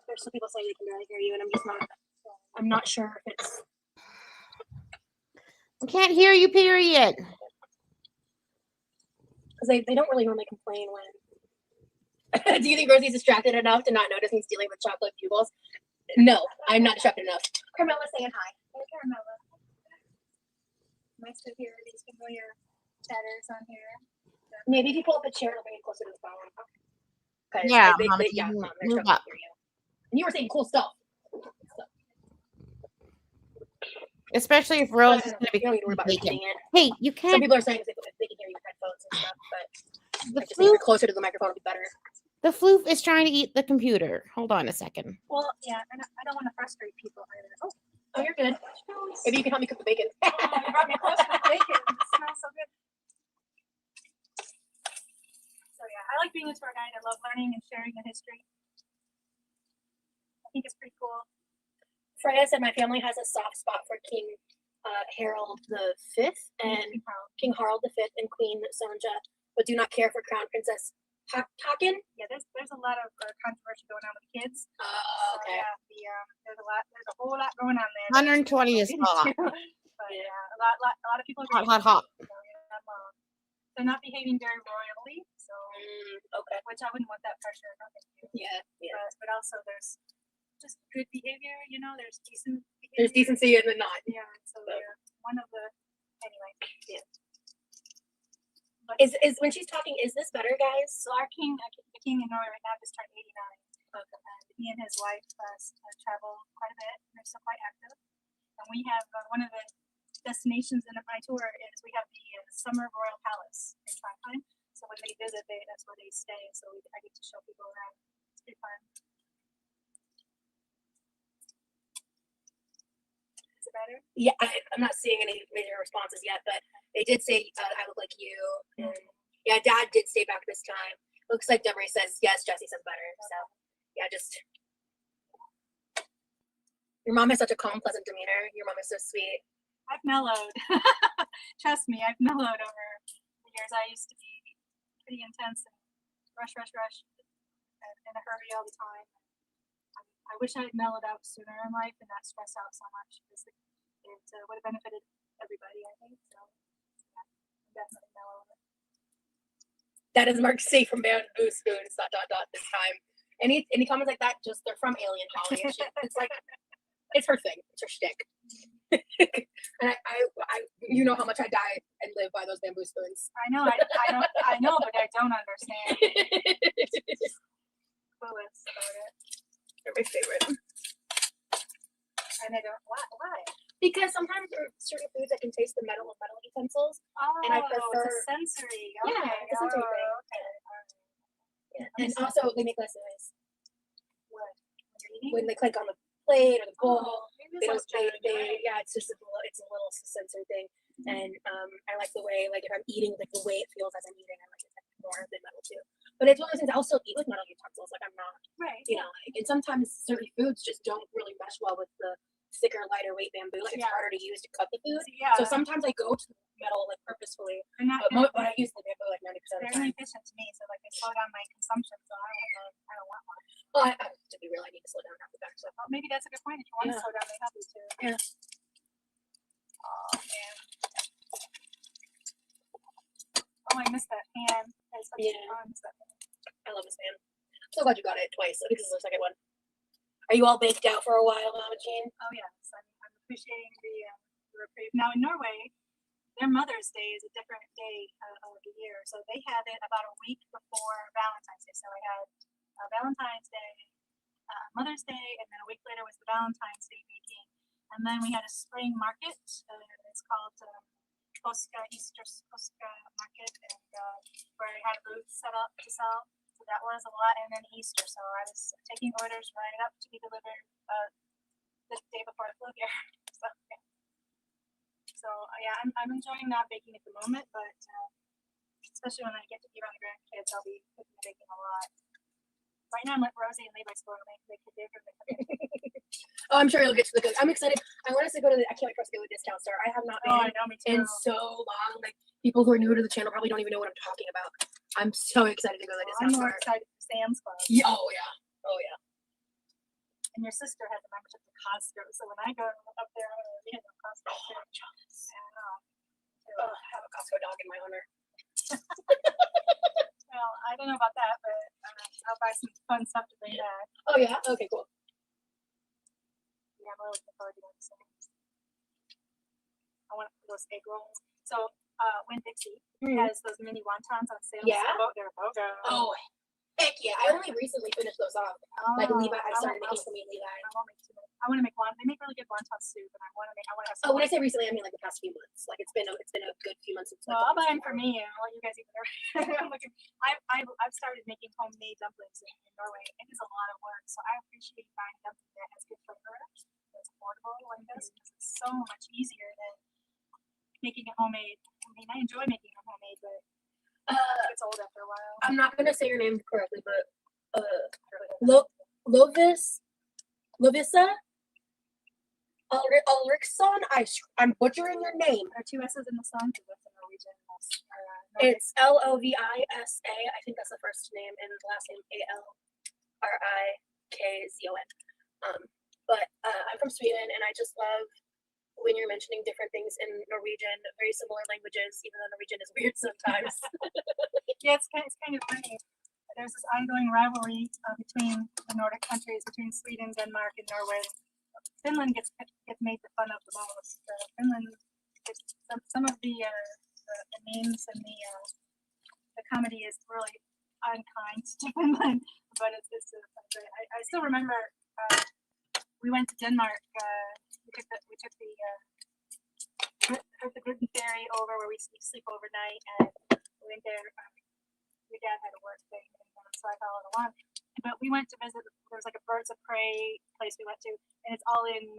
there's some people saying they can barely hear you, and I'm not sure if it's. I can't hear you, period. Because they don't really normally complain when. Do you think Rosie's distracted enough to not notice me stealing the chocolate bugles? No, I'm not distracted enough. Carmela's saying hi. Hey, Carmela. Nice to hear these familiar chatters on here. Maybe if you pull up a chair, it'll bring it closer to the phone. Yeah, they're Mama, struggling move to up. hear you. And you were saying cool stuff. Especially if Rose is going to be You don't need to worry about taken. repeating it. Hey, you Some can't. people are saying they can hear you with headphones and stuff, but The I just think floof, you're closer to the microphone will be better. the floof is trying to eat the computer. Hold on a second. Well, yeah, and I don't want to frustrate people either. Oh, you're good. Maybe you can help me cook the bacon. Oh, you brought me closer to bacon. It smells so good. So yeah, I like being a tour guide. I love learning and sharing the history. I think it's pretty cool. Freya said my family has a soft spot for King Harold V and King Harald V and Queen Sonja, but do not care for Crown Princess Haken. Yeah, there's a lot of controversy going on with kids. Okay. So, yeah, there's a whole lot going on there. 120 is hot. But yeah, a lot of people are Hot. So, yeah, they're not behaving very royally. So Okay. which I wouldn't want that pressure. Yeah. But also there's just good behavior. There's decent behavior. There's decency in the not. Yeah. So one of the anyway. Yeah. But Is when she's talking, is this better, guys? so our the king in Norway right now just turned 89. Okay. And he and his wife travel quite a bit. They're still quite active. And we have one of the destinations in my tour is we have the Summer Royal Palace in Trondheim. So when they visit, that's where they stay. So I get to show people around. It's pretty fun. Is it better? Yeah, I'm not seeing any major responses yet, but they did say I look like you. And yeah, Dad did stay back this time. Looks like Demery says yes. Jesse says better. So yeah, just your mom has such a calm, pleasant demeanor. Your mom is so sweet. I've mellowed. Trust me, I've mellowed over the years. I used to be pretty intense and rush, and in a hurry all the time. I wish I had mellowed out sooner in life and not stress out so much because it would have benefited everybody, I think. So yeah, I'm definitely mellowed. That is Mark C from Bamboo Spoons. ... This time. Any comments like that? Just they're from Alien Holly. It's like it's her thing. It's her shtick. And I, you know how much I die and live by those bamboo spoons. I know, I know, but I don't understand. Clueless about it. They're my favorite. And I don't. Why? Because sometimes there are certain foods that can taste the metal of metal utensils. Oh, and I prefer it's a sensory. Yeah, Okay. it's a sensory thing. Okay. Yeah. And also they make less noise What? When you're eating? when they clink on the plate or the bowl. Maybe They this don't. one's better, right? Yeah, it's just it's a little sensory thing. And I like the way, like if I'm eating, like the way it feels as I'm eating, I like it more than metal too. But it's one of those things I'll still eat with metal utensils. Like I'm not, Right. you know, like, and sometimes certain foods just don't really mesh well with the thicker, lighter weight bamboo. Like it's Yeah. harder to use to cut the food. Yeah. So sometimes I go to metal like purposefully, they're not but I use the bamboo like 90% of the they're time. inefficient to me, so like they slow down my consumption. So I don't want one. Well, to be real, I need to slow down after that. So Well, maybe that's a good point. If you want to Yeah. slow down, they help you too. Yeah. Oh man. Oh, I missed that hand. Yeah. Oh, I missed that hand. I love this man. I'm so glad you got it twice. I think this is the second one. Are you all baked out for a while, Mama Jean? Oh yes, I'm appreciating the reprieve. Now in Norway, their Mother's Day is a different day of the year, so they have it about a week before Valentine's Day. So I had Valentine's Day, Mother's Day, and then a week later was the Valentine's Day baking, and then we had a spring market. It's called Easter Påska Market, and where I had booths set up to sell. So that was a lot, and then Easter. So I was taking orders right up to be delivered the day before I flew here. So yeah, I'm enjoying not baking at the moment, but especially when I get to be around the grandkids, I'll be cooking and baking a lot. Right now, I'm at Rosie and Levi's store to make the different. Oh, I'm sure you'll get to the good. I'm excited. I want us to go to I can't wait for us to go to the discount store. I have not been Oh, I know, me too. in so long. Like people who are new to the channel probably don't even know what I'm talking about. I'm so excited to go to the I'm discount more store. excited for Sam's Club. Yeah, oh yeah. Oh yeah. And your sister has a membership to Costco, so when I go up there, I'm gonna be in Costco too. I'm jealous. Yeah. Oh, I have a Costco dog in my honor. Well, I don't know about that, but I'll buy some fun stuff to bring back. Oh yeah. Okay, cool. Yeah, I'm really looking forward to that. So I want those egg rolls. So when Dixie has those mini wontons on sale, Yeah? they're BOGO. Oh heck yeah! I only recently finished those off. Like Levi, I started won't- making for me Levi. I won't make too many. I want to make one. They make really good wonton soup, and I want to have some. Oh, when I say recently, I mean like the past few months. Like it's been a good few months since. Well, I'll buy them for me, and I'll let you guys eat them. I'm looking. I've started making homemade dumplings in Norway. It is a lot of work, so I appreciate buying dumpling that has good flavor, that's affordable like this, because it's so much easier than making it homemade. I mean, I enjoy making it homemade, but it gets old after a while. I'm not gonna say your name correctly, but Lovisa Ulriksson. I'm butchering your name. There are two S's in the song because that's a Norwegian. It's Lovisa. I think that's the first name, and the last name Alrikzon. But I'm from Sweden, and I just love when you're mentioning different things in Norwegian, very similar languages, even though Norwegian is weird sometimes. Yeah, it's kind of funny. There's this ongoing rivalry between the Nordic countries, between Sweden, Denmark, and Norway. Finland gets made the fun of the most. Finland, some of the memes and the comedy is really unkind to Finland, but I still remember we went to Denmark took the Gluten Ferry over where we sleep overnight, and we went there. Your dad had a work thing, so I followed along. But we went to visit. There was like a birds of prey place we went to, and it's all in and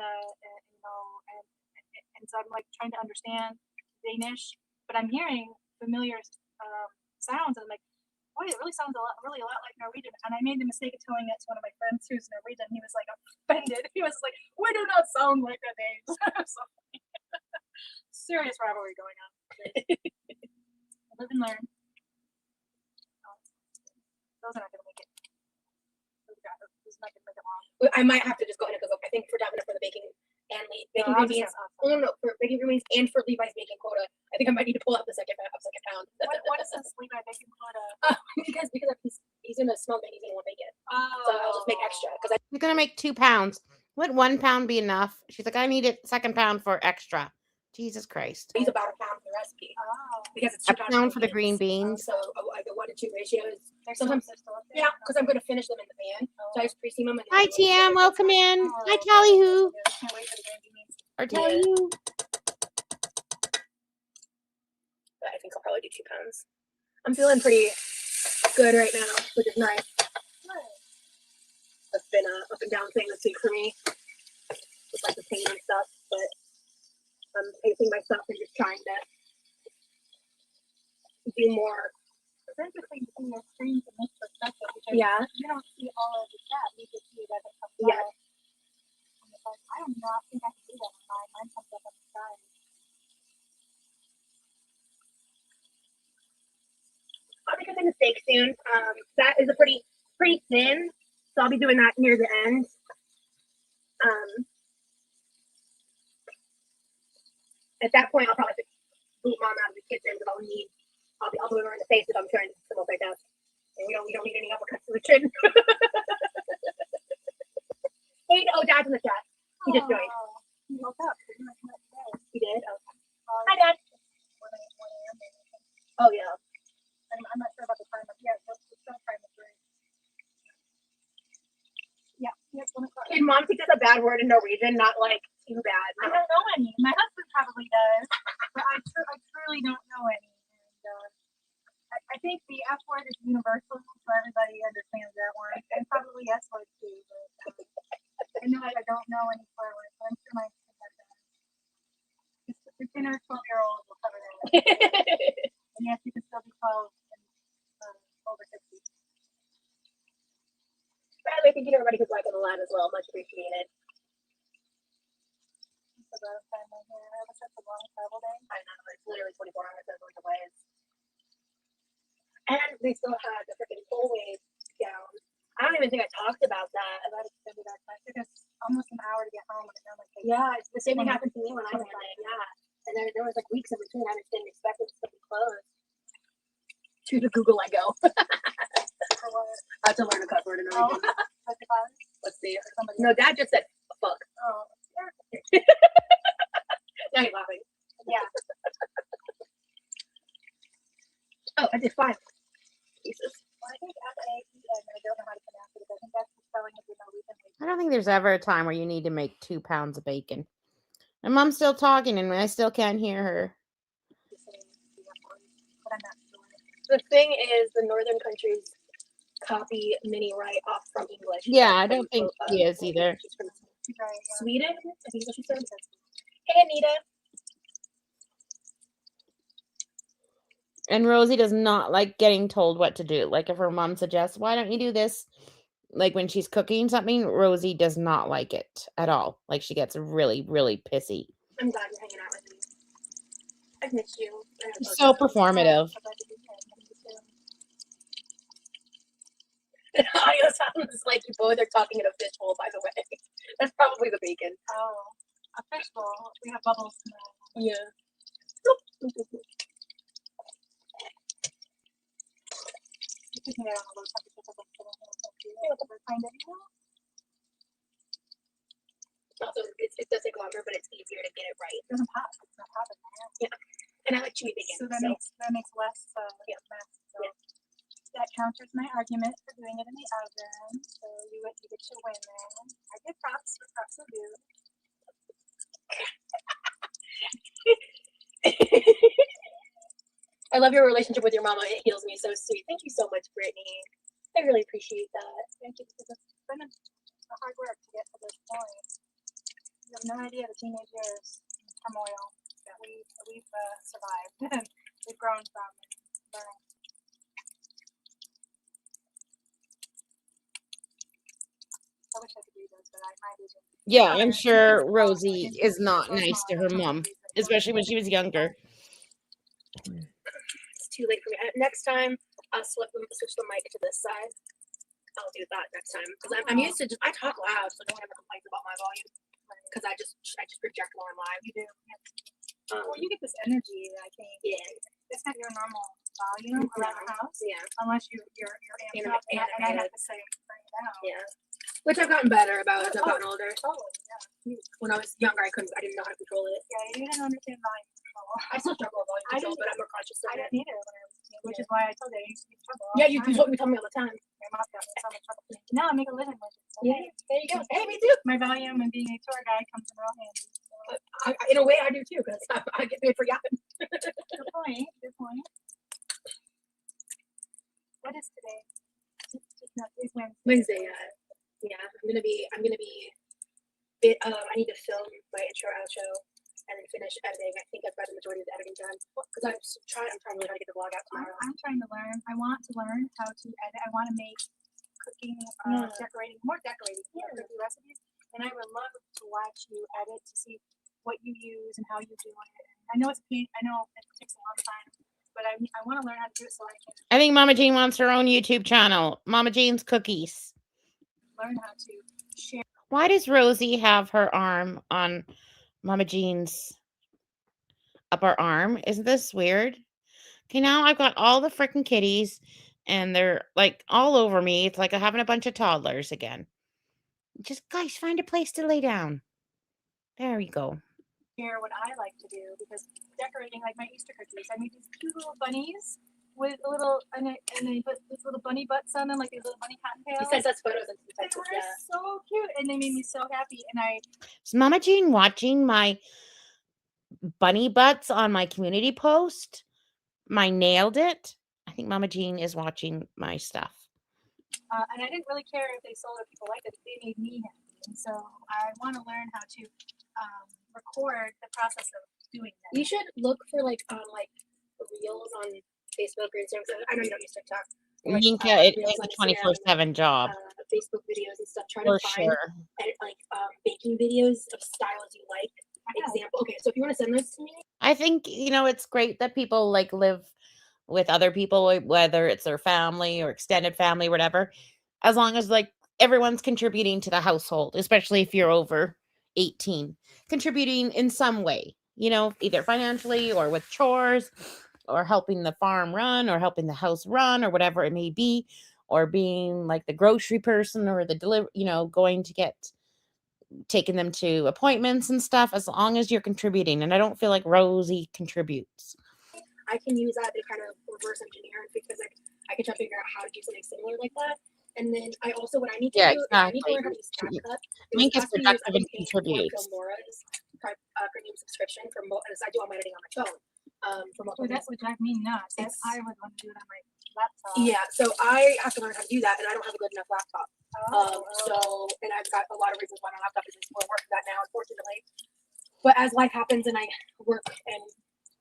so I'm like trying to understand Danish, but I'm hearing familiar sounds, and I'm like, boy, it really sounds really a lot like Norwegian. And I made the mistake of telling that to one of my friends who's Norwegian. He was like offended. He was like, we do not sound like the Danes. So serious rivalry going on. Live and learn. Those are not going to make it. This is not going to make it long. I might have to just go ahead and cook. I think for Davina for the baking and baking green beans. Oh no, for baking green beans and for Levi's baking quota. I think I might need to pull out the second pound. What is this Levi baking quota? Because he's gonna smell it, he's gonna want to make it. So I'll just make extra because You're gonna make 2 pounds. Would 1 pound be enough? She's like, I need a second pound for extra. Jesus Christ. use about a pound for the recipe. Because it's A pound for the green beans. So like a 1 to 2 ratio is Sometimes yeah, because I'm gonna finish them in the pan. So I just pre-steam them. Hi TM, welcome in. Hi Tally Who. Can't wait for the green beans. Or Tally Who. But I think I'll probably do 2 pounds. I'm feeling pretty good right now, which is nice. That's been a up and down thing this week for me. With like the pain and stuff, but I'm pacing myself and just trying to do more. It's interesting to see your screen from this perspective because you don't see all of the chat. You just see it as it comes up. I do not think I can do that on mine. Mine comes up on the side. I'll be cooking the steak soon. That is a pretty thin, so I'll be doing that near the end. At that point, I'll probably boot mom out of the kitchen because I'll do her in the face if I'm trying to multitask. And we don't need any uppercuts to the chin. Hey, Dad's in the chat. He just joined. He woke up. He did? Okay. Hi, Dad. Oh, yeah. I'm not sure about the time, but yeah, let's don't try the break. Yeah, it's 1 o'clock. Can mom teach us a bad word in Norwegian? Not like too bad. I don't know any. My husband probably does, but I truly don't know any. And I think the F word is universal, so everybody understands that one, and probably S word too. But I know I don't know any swear words, but I'm sure my kids have that. The 10 or 12-year-old will cover that. And yes, you can still be 12 and over 60. By the way, thank you to everybody who's liking the live as well. Much appreciated. It's about time right here. It was such a long travel day. I know, it's literally 24 hours of delays. And they still had the freaking tollways down. I don't even think I talked about that. About extended our time. It took us almost an hour to get home. And Yeah, it's the same thing happened to me when I went. Yeah. And there was like weeks in between. I just didn't expect it to be closed. To the Google I go. I have to learn a cuss word in Norwegian. Let's see. No, Dad just said fuck. Oh, Now you're laughing. yeah. Oh, I did 5 pieces. Well, I think F-A-E-N, I don't know how to pronounce it, but I think that's the spelling of the Norwegian. I don't think there's ever a time where you need to make 2 pounds of bacon. And mom's still talking and I still can't hear her. But I'm not sure. The thing is, the northern countries copy Minnie right off from English. Yeah, I don't think she is either. She's from She's right, yeah. Sweden, I think is what she said. Hey, Anita. And Rosie does not like getting told what to do. Like if her mom suggests, why don't you do this? Like when she's cooking something, Rosie does not like it at all. Like she gets really, really pissy. I'm glad you're hanging out with me. I've missed you. She's so performative. The audio sounds like you both are talking in a fishbowl, by the way. That's probably the bacon. Oh, a fishbowl. We have bubbles now. Yeah. You can get on a low temperature so we're kind of, Also, it does take longer, but it's easier to get it right. It doesn't pop. It's not popping. Yeah. And I like chewy bacon. So that makes less mess. So that counters my argument for doing it in the oven. So you get your win there. I give props, but props are due. I love your relationship with your mama. It heals me. So sweet. Thank you so much, Brittany. I really appreciate that. Thank you, because it's been a hard work to get to this point. You have no idea the teenage years and turmoil that we've survived and we've grown from and learned. I wish I could do this, but my vision. Yeah, I'm It's sure small, Rosie it's is so not small, nice to I her can't mom, believe it. especially when she was younger. It's too late for me. Next time, I'll switch the mic to this side. I'll do that next time because I'm used to I talk loud, so no one ever complains about my volume because I just project when I'm live. You do. Well, you get this energy. I think. Yeah. It's not your normal volume around the house. Yeah. Unless you're amped up, and I have to say, bring it down. Yeah. Which I've gotten better about as I've gotten older. Totally. Yeah. When I was younger, I didn't know how to control it. Yeah, you didn't understand volume control. I still struggle with volume control, but I'm more conscious of I it. didn't either when I was a teenager, which is why I told you I used to get in trouble. Yeah, you tell me all the time. My mom got me in so much trouble. Now I make a living with it. So Yeah, there you go. Hey, me too. My volume and being a tour guide comes in real handy. So. In a way, I do too, because I get paid for yapping. Good point. Good point. What is today? It's Wednesday. Yeah, I'm gonna be. I need to film my intro, outro, and then finish editing. I think I've got the majority of the editing done because I'm trying to learn how to get the vlog out tomorrow. I'm trying to learn. I want to learn how to edit. I want to make cooking, decorating, more decorating, cookie recipes. And I would love to watch you edit to see what you use and how you do it. I know it's pain. I know it takes a long time, but I want to learn how to do it so I can. I think Mama Jean wants her own YouTube channel, Mama Jean's Cookies. Learn how to share. Why does Rosie have her arm on Mama Jean's upper arm? Isn't this weird? Okay, now I've got all the freaking kitties and they're like all over me. It's like I'm having a bunch of toddlers again. Just guys, find a place to lay down. There you go. Share what I like to do because decorating like my Easter cookies. I made these cute little bunnies with a little and they put these little bunny butts on them, like these little bunny cottontails. He sends us photos and they were so cute and they made me so happy. And is Mama Jean watching my bunny butts on my community post? My nailed it. I think Mama Jean is watching my stuff. And I didn't really care if they sold or people liked it. They made me happy. And so I want to learn how to record the process of doing that. You should look for like reels on Facebook or Instagram. I know you don't use TikTok. Like, Minka, it is a 24/7 job. Facebook videos and stuff. Try to find baking videos of styles you like. Example. Okay, so if you want to send those to me, I think it's great that people like live with other people, whether it's their family or extended family, whatever, as long as like everyone's contributing to the household, especially if you're over 18, contributing in some way, either financially or with chores or helping the farm run or helping the house run or whatever it may be, or being like the grocery person or the going to get taking them to appointments and stuff, as long as you're contributing. And I don't feel like Rosie contributes. I can use that to kind of reverse engineer because I can try to figure out how to do something similar like that. And then I also, what I need to do, I need to learn how to use CapCut. Minka's productive and contributes. Filmora's premium subscription for as I do all my editing on my phone. That would drive me nuts. I would want to do it on my laptop. Yeah, so I have to learn how to do that, and I don't have a good enough laptop. And I've got a lot of reasons why my laptop isn't more work for that now, unfortunately. But as life happens and I work and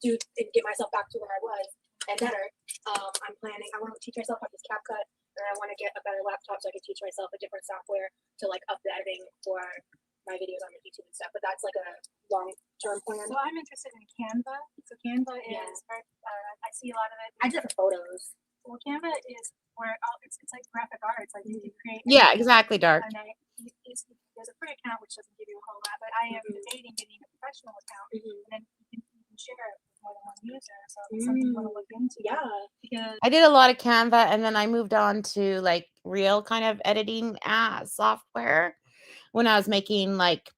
get myself back to where I was and better, I'm planning. I want to teach myself how to use CapCut, and I want to get a better laptop so I can teach myself a different software to like up the editing for my videos on YouTube and stuff. But that's like a long-term plan. So I'm interested in Canva. So Canva is, I see a lot of it. I did it for photos. Well, Canva is where it's like graphic arts. Like you can create. Yeah, exactly, Dark. And there's a free account which doesn't give you a whole lot, but I am debating getting a professional account, and then you can share it with more than one user. So it's something you want to look into. Yeah, because I did a lot of Canva, and then I moved on to like real kind of editing software when I was making like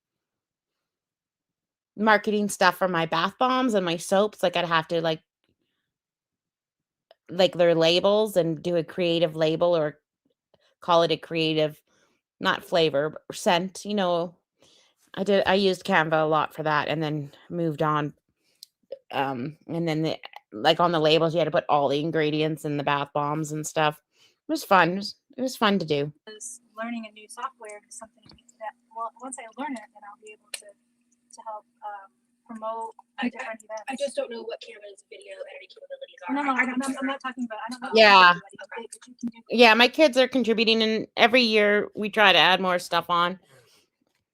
marketing stuff for my bath bombs and my soaps. Like I'd have to like their labels and do a creative label or call it a creative, not flavor, but scent. I used Canva a lot for that and then moved on And then like on the labels, you had to put all the ingredients and the bath bombs and stuff. It was fun. It was fun to do. Learning a new software is something that, well, once I learn it, then I'll be able to help promote different events. I just don't know what Cameron's video editing capabilities are. No, I'm not talking about. I don't know. Yeah. Okay. Yeah, my kids are contributing, and every year we try to add more stuff on,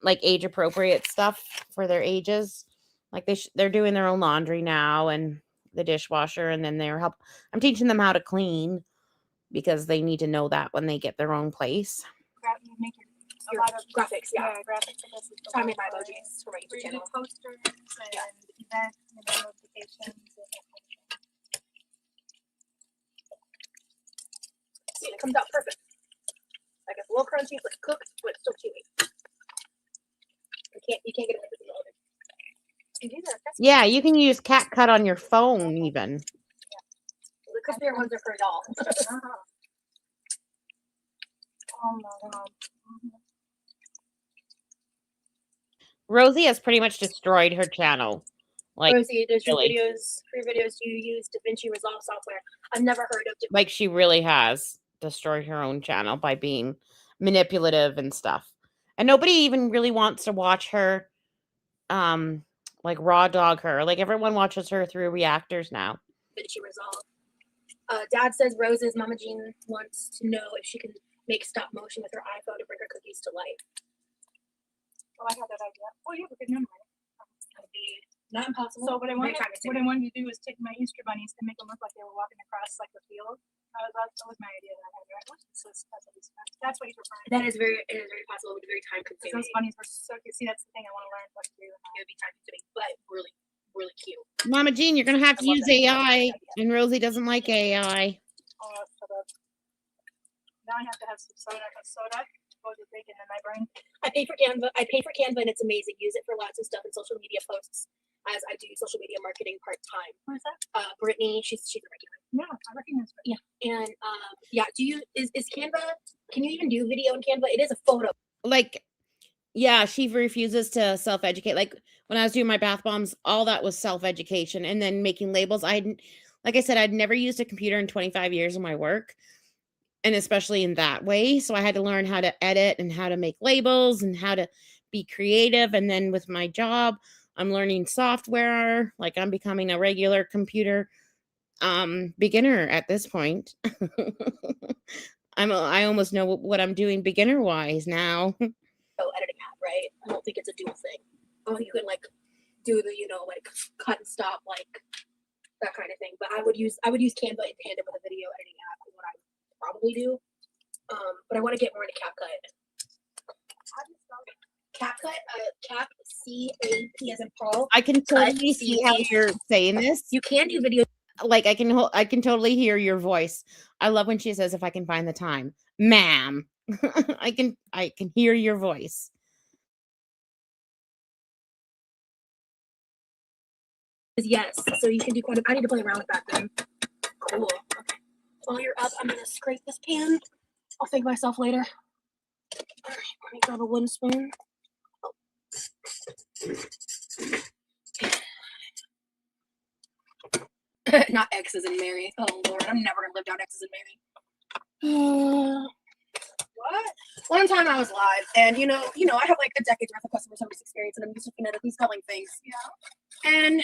like age appropriate stuff for their ages. Like they're doing their own laundry now and the dishwasher, and then I'm teaching them how to clean because they need to know that when they get their own place. You make a lot of graphics, graphics. I made my emojis for my YouTube channel. Posters and event notifications. See, it comes out perfect. Like it's a little crunchy, but cooked, but it's still chewy. You can't get it with the other. Yeah, you can use CapCut on your phone even. The crispier ones are for y'all. Oh my god. Rosie has pretty much destroyed her channel. Like, Rosie, does your really. free videos, do you use DaVinci Resolve software? I've never heard of DaVinci. Like, she really has destroyed her own channel by being manipulative and stuff. And nobody even really wants to watch her, like, raw dog her. Like, everyone watches her through reactors now. DaVinci Resolve. Dad says Rose's Mama Jean wants to know if she can make stop motion with her iPhone to bring her cookies to life. Oh, I had that idea. Oh, you have a good memory. That'd be not impossible. So what I wanted to do was take my Easter bunnies and make them look like they were walking across like the field. That was my idea that I had. Right? That's what he's referring to. It is very possible. It would be very time consuming. Those bunnies were so cute. See, that's the thing I want to learn what to do. It would be time consuming, but really, really cute. Mama Jean, you're going to have to use AI. And Rosie doesn't like AI. Oh, now I have to have some soda. With bacon in my brain. I pay for Canva and it's amazing. Use it for lots of stuff in social media posts as I do social media marketing part-time. What is that? Brittany, she's a regular. Yeah, I recognize her. Yeah. And is Canva, can you even do video in Canva? It is a photo. Like, yeah, she refuses to self-educate. Like when I was doing my bath bombs, all that was self-education. And then making labels. Like I said, I'd never used a computer in 25 years of my work. And especially in that way. So I had to learn how to edit and how to make labels and how to be creative. And then with my job, I'm learning software. Like I'm becoming a regular computer beginner at this point. I almost know what I'm doing beginner wise now. Editing app, right? I don't think it's a dual thing. Oh, you can like do the, like cut and stop, like that kind of thing. But I would use Canva in tandem with a video editing app. What I probably do, but I want to get more into CapCut. Cap C-A-P as in Paul. I can totally see how you're saying this. You can do video. Like I can totally hear your voice. I love when she says, "If I can find the time, ma'am." I can hear your voice. Yes, so you can do quite. I need to play around with that then. Cool. Okay. While you're up, I'm gonna scrape this pan. I'll thank myself later. All right, let me grab a wooden spoon. Oh. Not X's and Mary. Oh Lord, I'm never gonna live down X's and Mary. What? One time I was live, and you know, I have like a decade's worth of customer service experience, and I'm used to phonetically spelling things. Yeah. And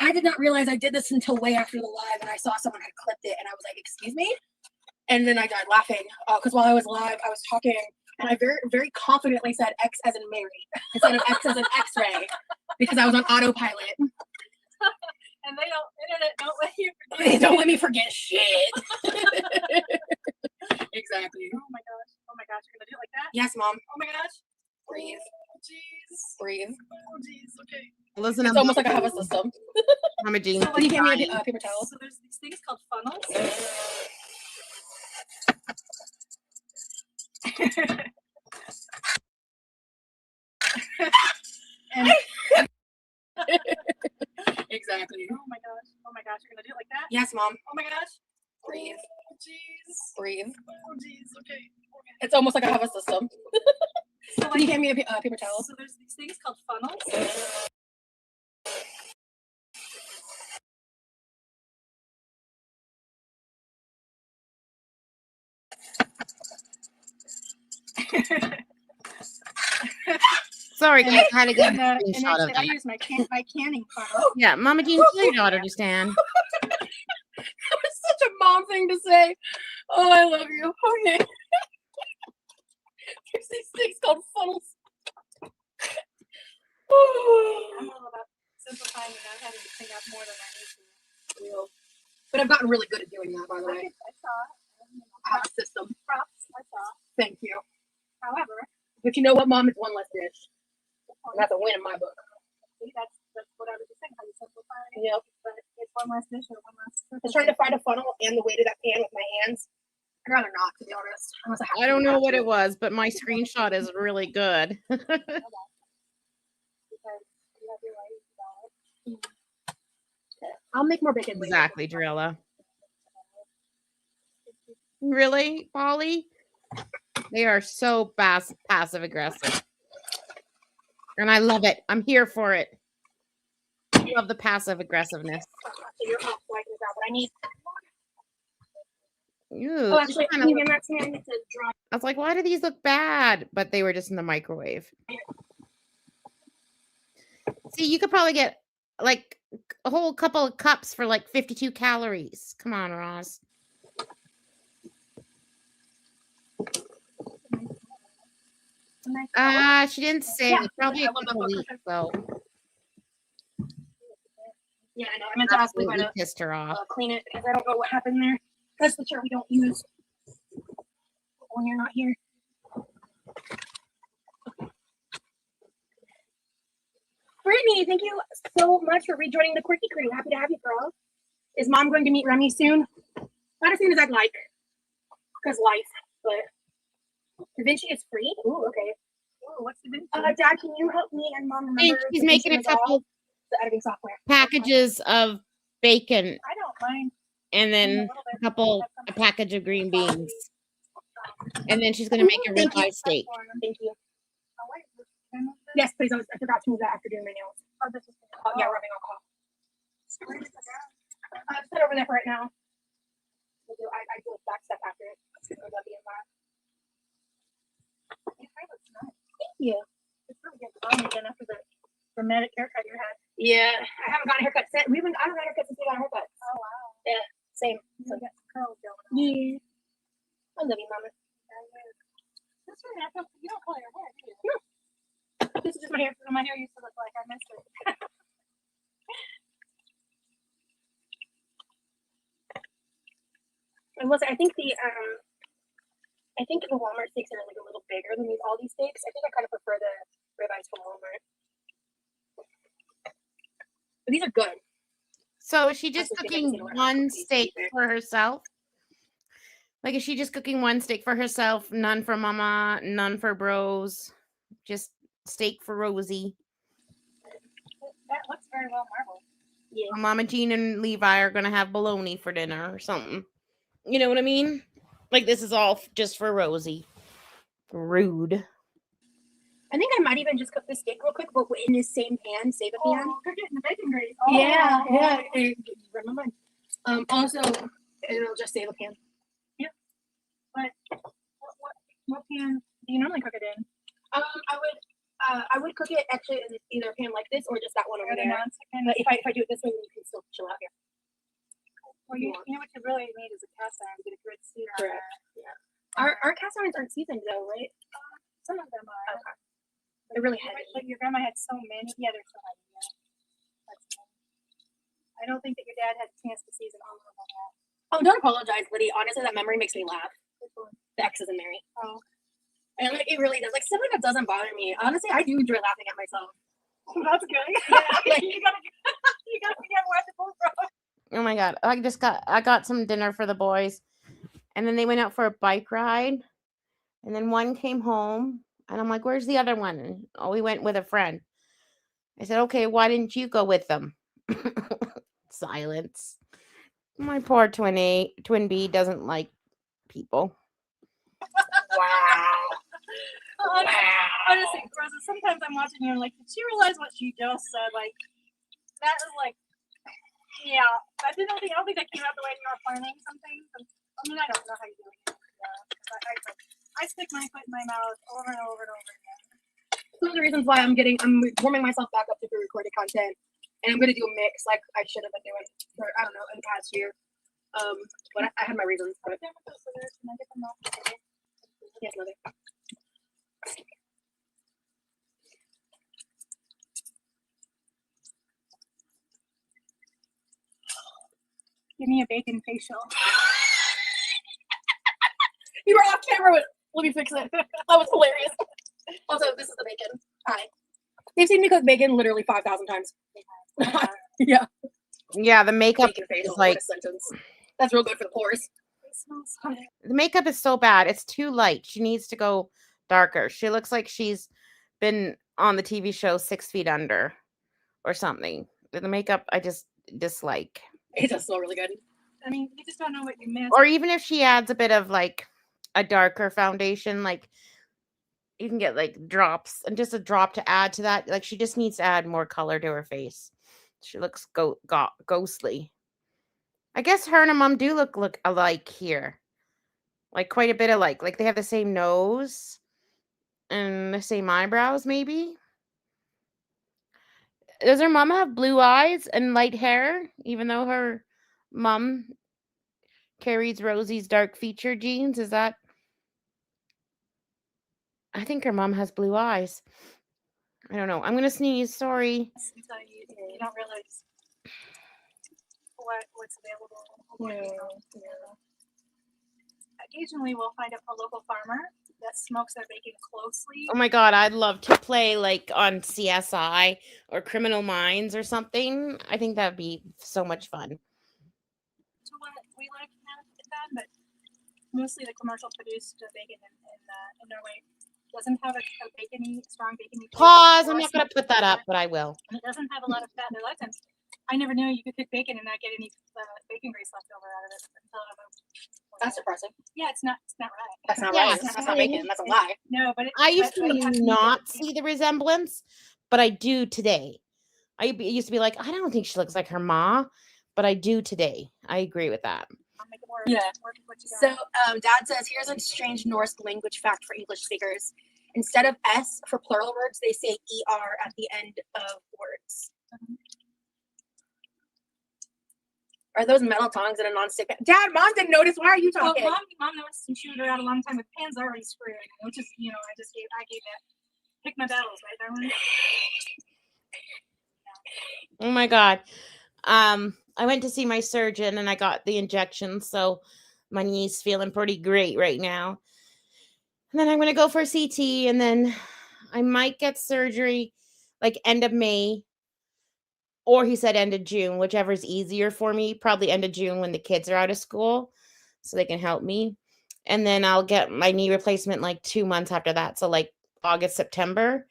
I did not realize I did this until way after the live, and I saw someone had clipped it, and I was like, "Excuse me," and then I died laughing because while I was live, I was talking, and I very, very confidently said X as in Mary instead of X as in X-ray because I was on autopilot. And internet don't let you forget. They don't let me forget shit. Exactly. Oh my gosh, you're gonna do it like that? Yes, Mom. Oh my gosh. Breathe. Oh jeez. Breathe. Oh jeez. Okay. Listen, It's almost like I have a system. I'm a Jean. So Can you give me a paper towel? So there's these things called funnels. And Exactly. oh my gosh, you're gonna do it like that? Yes, Mom. Oh my gosh. Breathe. Oh jeez. Breathe. Oh jeez. Okay. It's almost like I have a system. So Can you hand me a paper towel? So there's these things called funnels. Sorry, guys, I had to get a And screenshot they of said I that. use my canning funnel. Yeah, Mama Jean, tell your daughter to stand. That was such a mom thing to say. Oh, I love you. Okay. There's these things called funnels. I'm all about simplifying and not having to clean up more than I need to. But I've gotten really good at doing that, by the way. I saw. I have a system. Props. I saw. Thank you. However, But you know what, Mom? It's one less dish. And that's a win in my book. see, that's what I was just saying. How you simplify. Yep. But it's one less dish or one less. I was trying to find a funnel and the weight of that pan with my hands. I'd rather not, to be honest. Unless I have I don't to. know what it was, but my screenshot is really good. Because you have your way about it. I'll make more bacon later. Exactly, Drilla. Really, Polly? They are so passive aggressive. And I love it. I'm here for it. I love the passive aggressiveness. So you're up, so I can grab what I need. Ew, Oh, actually, kinda can you give that to me? I need to dry. I was like, why do these look bad? But they were just in the microwave. See, you could probably get like a whole couple of cups for like 52 calories. Come on, Ross. She didn't say. Yeah, Probably I a love that couple book. weeks. So Yeah, I know. I meant to ask Levi absolutely to pissed her off. clean it because I don't know what happened there. That's the chair we don't use when you're not here. Brittany, thank you so much for rejoining the Quirky Crew. Happy to have you, girl. Is Mom going to meet Remy soon? Not as soon as I'd like, because life. But Da Vinci is free. Ooh, okay. Ooh, what's the Vinci? Dad, can you help me and Mom remember? Hey, she's Da making a Vinci Resolve, couple the editing software. packages of bacon I don't mind. and then a package of green beans. And then she's gonna make a Thank you. ribeye steak. Thank you. Oh, wait, can I move this? Yes, please. I forgot to move that after doing my nails. Oh, this is Yeah, rubbing alcohol. Where is it at? Put it over there for right now. I do a back step after it. That'll be in that. Your hair looks nice. Thank you. It's really good on again after the dramatic haircut you had. Yeah, I haven't gotten a haircut since. I haven't got a haircut since we got a haircut. Oh, wow. Yeah, same. You got some curls going on. Yeah. I love you, Mama. That's really natural. You don't color your hair, do you? This is just my hair. My hair used to look like I missed it. I will say, I think the Walmart steaks are like a little bigger than these Aldi steaks. I think I kind of prefer the ribeyes from Walmart. But these are good. So is she just That's the cooking thing, I just need to learn how to one cook these steak either. for herself? Like, is she just cooking one steak for herself? None for Mama, none for bros, just steak for Rosie. That looks very well marbled. Yeah. Mama Jean and Levi are gonna have bologna for dinner or something. You know what I mean? Like, this is all just for Rosie. Rude. I think I might even just cook the steak real quick, but in this same pan, save a pan. Oh, you're getting the bacon grease. Yeah, yeah. Remember mine. Also, it'll just save a pan. But what pan do you normally cook it in? I would cook it actually in either a pan like this or just that one over Or the there. nonstick pan? But if I do it this way, then you can still chill out here. Well, you know what you really need is a cast iron to get a good sear on Correct. there. Yeah. Our cast irons aren't seasoned though, right? Some of them are. Okay. They're really But heavy. your grandma had so many. Yeah, they're so heavy. Yeah. That's fine. I don't think that your dad had a chance to season all of them on that. Oh, don't apologize, Liddy. Honestly, that memory makes me laugh. The X's and Mary. Oh, And like it really does. Like something that doesn't bother me. Honestly, I do enjoy laughing at myself. that's good. Yeah, like, you gotta get where to pull from. Oh my god. I got some dinner for the boys. And then they went out for a bike ride. And then one came home. And I'm like, where's the other one? And, oh, we went with a friend. I said, okay, why didn't you go with them? Silence. My poor twin B doesn't like people. wow. Honestly, Rosa, sometimes I'm watching you and like, did she realize what she just said? Like, that was like, yeah. I don't think that came out the way you were planning something. I mean, I don't know how you're doing it. Yeah. I stick my foot in my mouth over and over and over again. One of the reasons why I'm warming myself back up to pre-recorded content, and I'm gonna do a mix like I should have been doing for I don't know in the past year. But I had my reasons. But Can I get them off today? yes, mother. Give me a bacon facial. You were off camera with. Let me fix it. That was hilarious. Also, this is the bacon. Hi. They've seen me cook bacon literally 5,000 times. Yeah. Yeah, the makeup Bacon facial. is like What a sentence. That's real good for the pores. It smells good. the makeup is so bad. It's too light. She needs to go darker. She looks like she's been on the TV show 6 Feet Under or something. The makeup I just dislike. It does smell really good. I mean, you just don't know what you missed. Or even if she adds a bit of like a darker foundation, like you can get like drops and just a drop to add to that. Like she just needs to add more color to her face. She looks ghostly. I guess her and her mom do look alike here. Like quite a bit alike. Like they have the same nose and the same eyebrows, maybe. Does her mom have blue eyes and light hair, even though her mom carries Rosie's dark feature genes? Is that? I think her mom has blue eyes. I don't know. I'm gonna sneeze. Sorry. Until you don't realize what's available. Occasionally, we'll find a local farmer that smokes their bacon closely. Oh my god, I'd love to play like on CSI or Criminal Minds or something. I think that'd be so much fun. To what we like to have it done, but mostly the commercial produced bacon in Norway doesn't have a strong bacony. Pause. I'm not gonna put that up, but I will. And it doesn't have a lot of fat. And a lot of times, I never knew you could cook bacon and not get any bacon grease left over out of it until I moved. That's depressing. Yeah, it's not right. That's not Yeah, right. That's not bacon. That's a lie. No, but I used but you have to use not it. see the resemblance, but I do today. Used to be like, I don't think she looks like her ma, but I do today. I agree with that. I'll make it work. Yeah. Work with what you So, got. Dad says, here's a strange Norse language fact for English speakers. Instead of S for plural words, they say ER at the end of words. Are those metal tongs in a non-stick pan? Dad, Mom didn't notice. Why are you Well, talking? mom noticed and she was around a long time with pans already screwed, which is, I gave that. Pick my battles, right, Darwin? Oh my god. I went to see my surgeon and I got the injection, so my knee's feeling pretty great right now. And then I'm gonna go for CT, and then I might get surgery like end of May, or he said end of June, whichever's easier for me. Probably end of June when the kids are out of school, so they can help me. And then I'll get my knee replacement like 2 months after that. So like August, September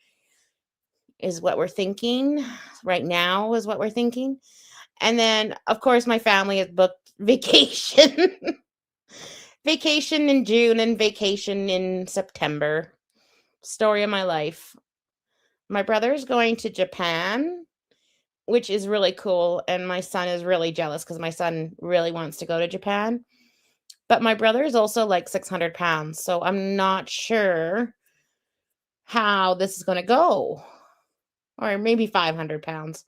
is what we're thinking. Right now is what we're thinking. And then of course my family has booked vacation. Vacation in June and vacation in September. Story of my life. My brother's going to Japan, which is really cool. And my son is really jealous because my son really wants to go to Japan. But my brother is also like 600 pounds. So I'm not sure how this is going to go. Or maybe 500 pounds.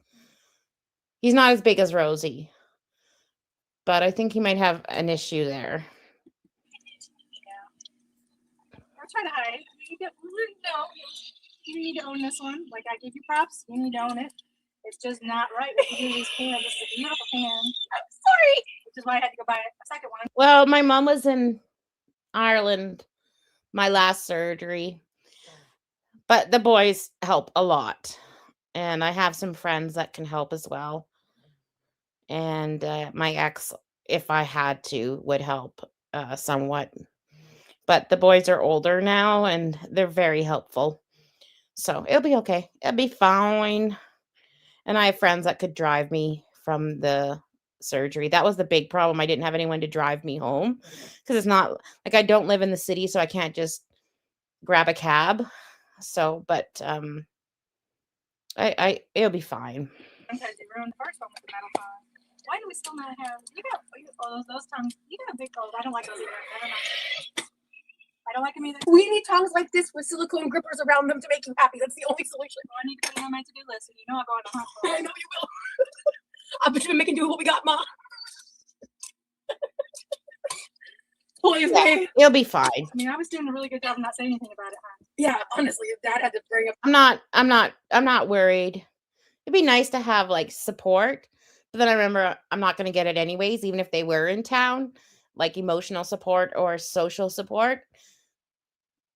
He's not as big as Rosie. But I think he might have an issue there. Don't try to hide. You need to own this one. Like I give you props, you need to own it. It's just not right what you do these cans. This is a beautiful can. I'm sorry. Which is why I had to go buy a second one. Well, my mom was in Ireland my last surgery. But the boys help a lot. And I have some friends that can help as well. And my ex, if I had to, would help somewhat. But the boys are older now and they're very helpful. So it'll be okay. It'll be fine. And I have friends that could drive me from the surgery. That was the big problem. I didn't have anyone to drive me home because it's not like I don't live in the city, so I can't just grab a cab. So, but it'll be fine. Sometimes they ruined the first one with the metal tongue. Why do we still not have? You got those tongues. You got big old. I don't like those either. I don't like them either. We need tongs like this with silicone grippers around them to make you happy. That's the only solution. Well, I need to put it on my to-do list, and you know I'll go on the hospital. I know you will. I bet you've been making do with what we got, Ma. Please, Yeah, it'll be fine. I mean, I was doing a really good job of not saying anything about it, huh? Yeah, honestly, if Dad had to bring up. I'm not worried. It'd be nice to have like support, but then I remember I'm not going to get it anyways, even if they were in town, like emotional support or social support.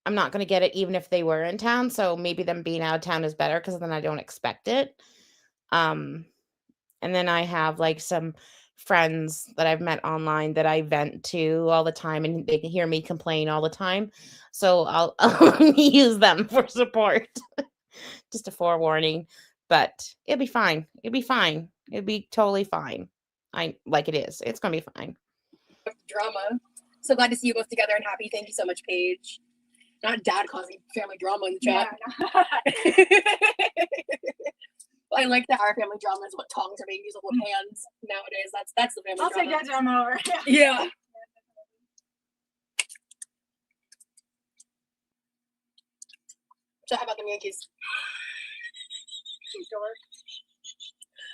I'm not going to get it even if they were in town. So maybe them being out of town is better because then I don't expect it. And then I have like some friends that I've met online that I vent to all the time and they can hear me complain all the time. So I'll use them for support. Just a forewarning, but it'll be fine. It'll be fine. It'll be totally fine. Like it is. It's going to be fine. Drama. So glad to see you both together and happy. Thank you so much, Paige. Not Dad causing family drama in the chat. Yeah, I like that our family drama is what tongs are being used with hands nowadays. That's the family I'll drama. take that drama over. Yeah. So how about the Yankees?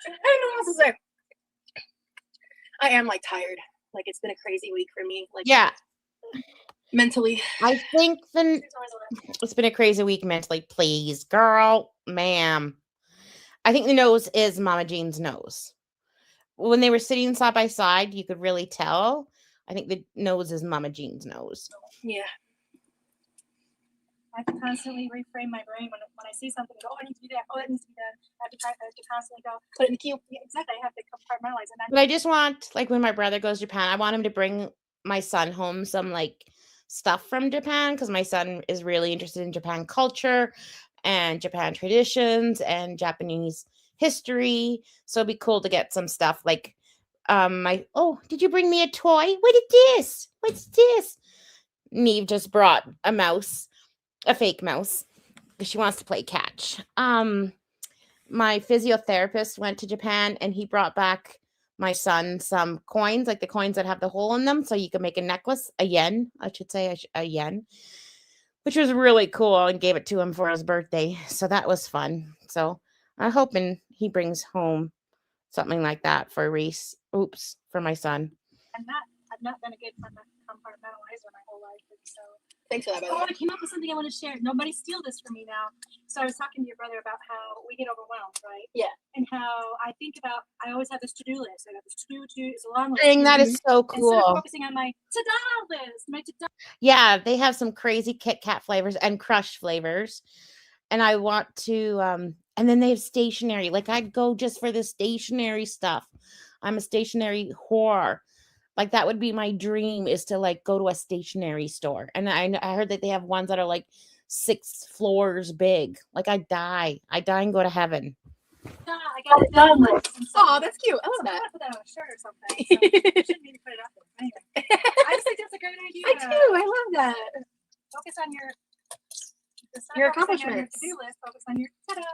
I don't know what else to say. I am like tired. Like it's been a crazy week for me. Like Yeah. Mentally. I think it's been a crazy week mentally. Please, girl, ma'am. I think the nose is Mama Jean's nose. When they were sitting side by side, you could really tell. I think the nose is Mama Jean's nose. Yeah. I have to constantly reframe my brain when I see something. Go, oh, I need to do that. Oh, that needs to be done. I have to constantly go put it in the queue. Yeah, exactly. I have to compartmentalize. But I just want, like, when my brother goes to Japan, I want him to bring my son home some like stuff from Japan because my son is really interested in Japan culture and Japan traditions and Japanese history. So it'd be cool to get some stuff like did you bring me a toy? What is this? What's this? Neve just brought a mouse, a fake mouse, because she wants to play catch. My physiotherapist went to Japan and he brought back my son some coins, like the coins that have the hole in them, so you can make a necklace, a yen, I should say, a yen, which was really cool, and gave it to him for his birthday. So that was fun. So I'm hoping he brings home something like that for Reese. Oops, for my son. I've not been a good compartmentalizer my whole life, and so. Thanks for that. Oh, I came up with something I want to share. Nobody steal this from me now. So I was talking to your brother about how we get overwhelmed, right? Yeah. And how I always have this to-do list. I got this it's a long list. Dang, that is so cool. Instead of focusing on my ta-da list, Yeah, they have some crazy Kit Kat flavors and Crush flavors. And I want to, and then they have stationery. Like I'd go just for the stationery stuff. I'm a stationery whore. Like that would be my dream, is to like go to a stationery store. And I heard that they have ones that are like 6 floors big. Like I'd die and go to heaven. I got it done. Oh, that's cute. I love I that. put that on a shirt or something. So I shouldn't need to put it up there. Anyway, I just think that's a great idea. I do. I love that. Focus on your accomplishments. To-do list. Focus on your ta-da.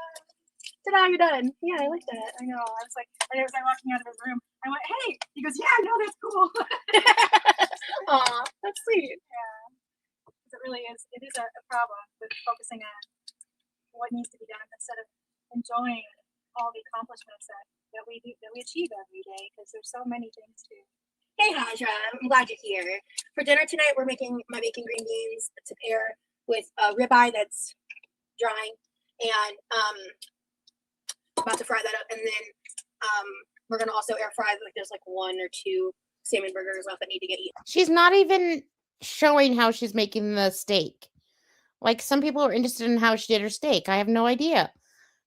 Ta-da, you're done. Yeah, I like that. I know. I was like, and as I walking out of his room, I went, "Hey!" He goes, "Yeah, no, that's cool." Aw, that's sweet. Yeah, it really is. It is a problem with focusing on what needs to be done instead of enjoying all the accomplishments that we achieve every day, because there's so many things to. Hey, Haja, I'm glad you're here. For dinner tonight, we're making green beans to pair with a ribeye that's drying, and about to fry that up, and then we're gonna also air fry, like there's like 1 or 2 salmon burgers left that need to get eaten. She's not even showing how she's making the steak. Like some people are interested in how she did her steak. I have no idea.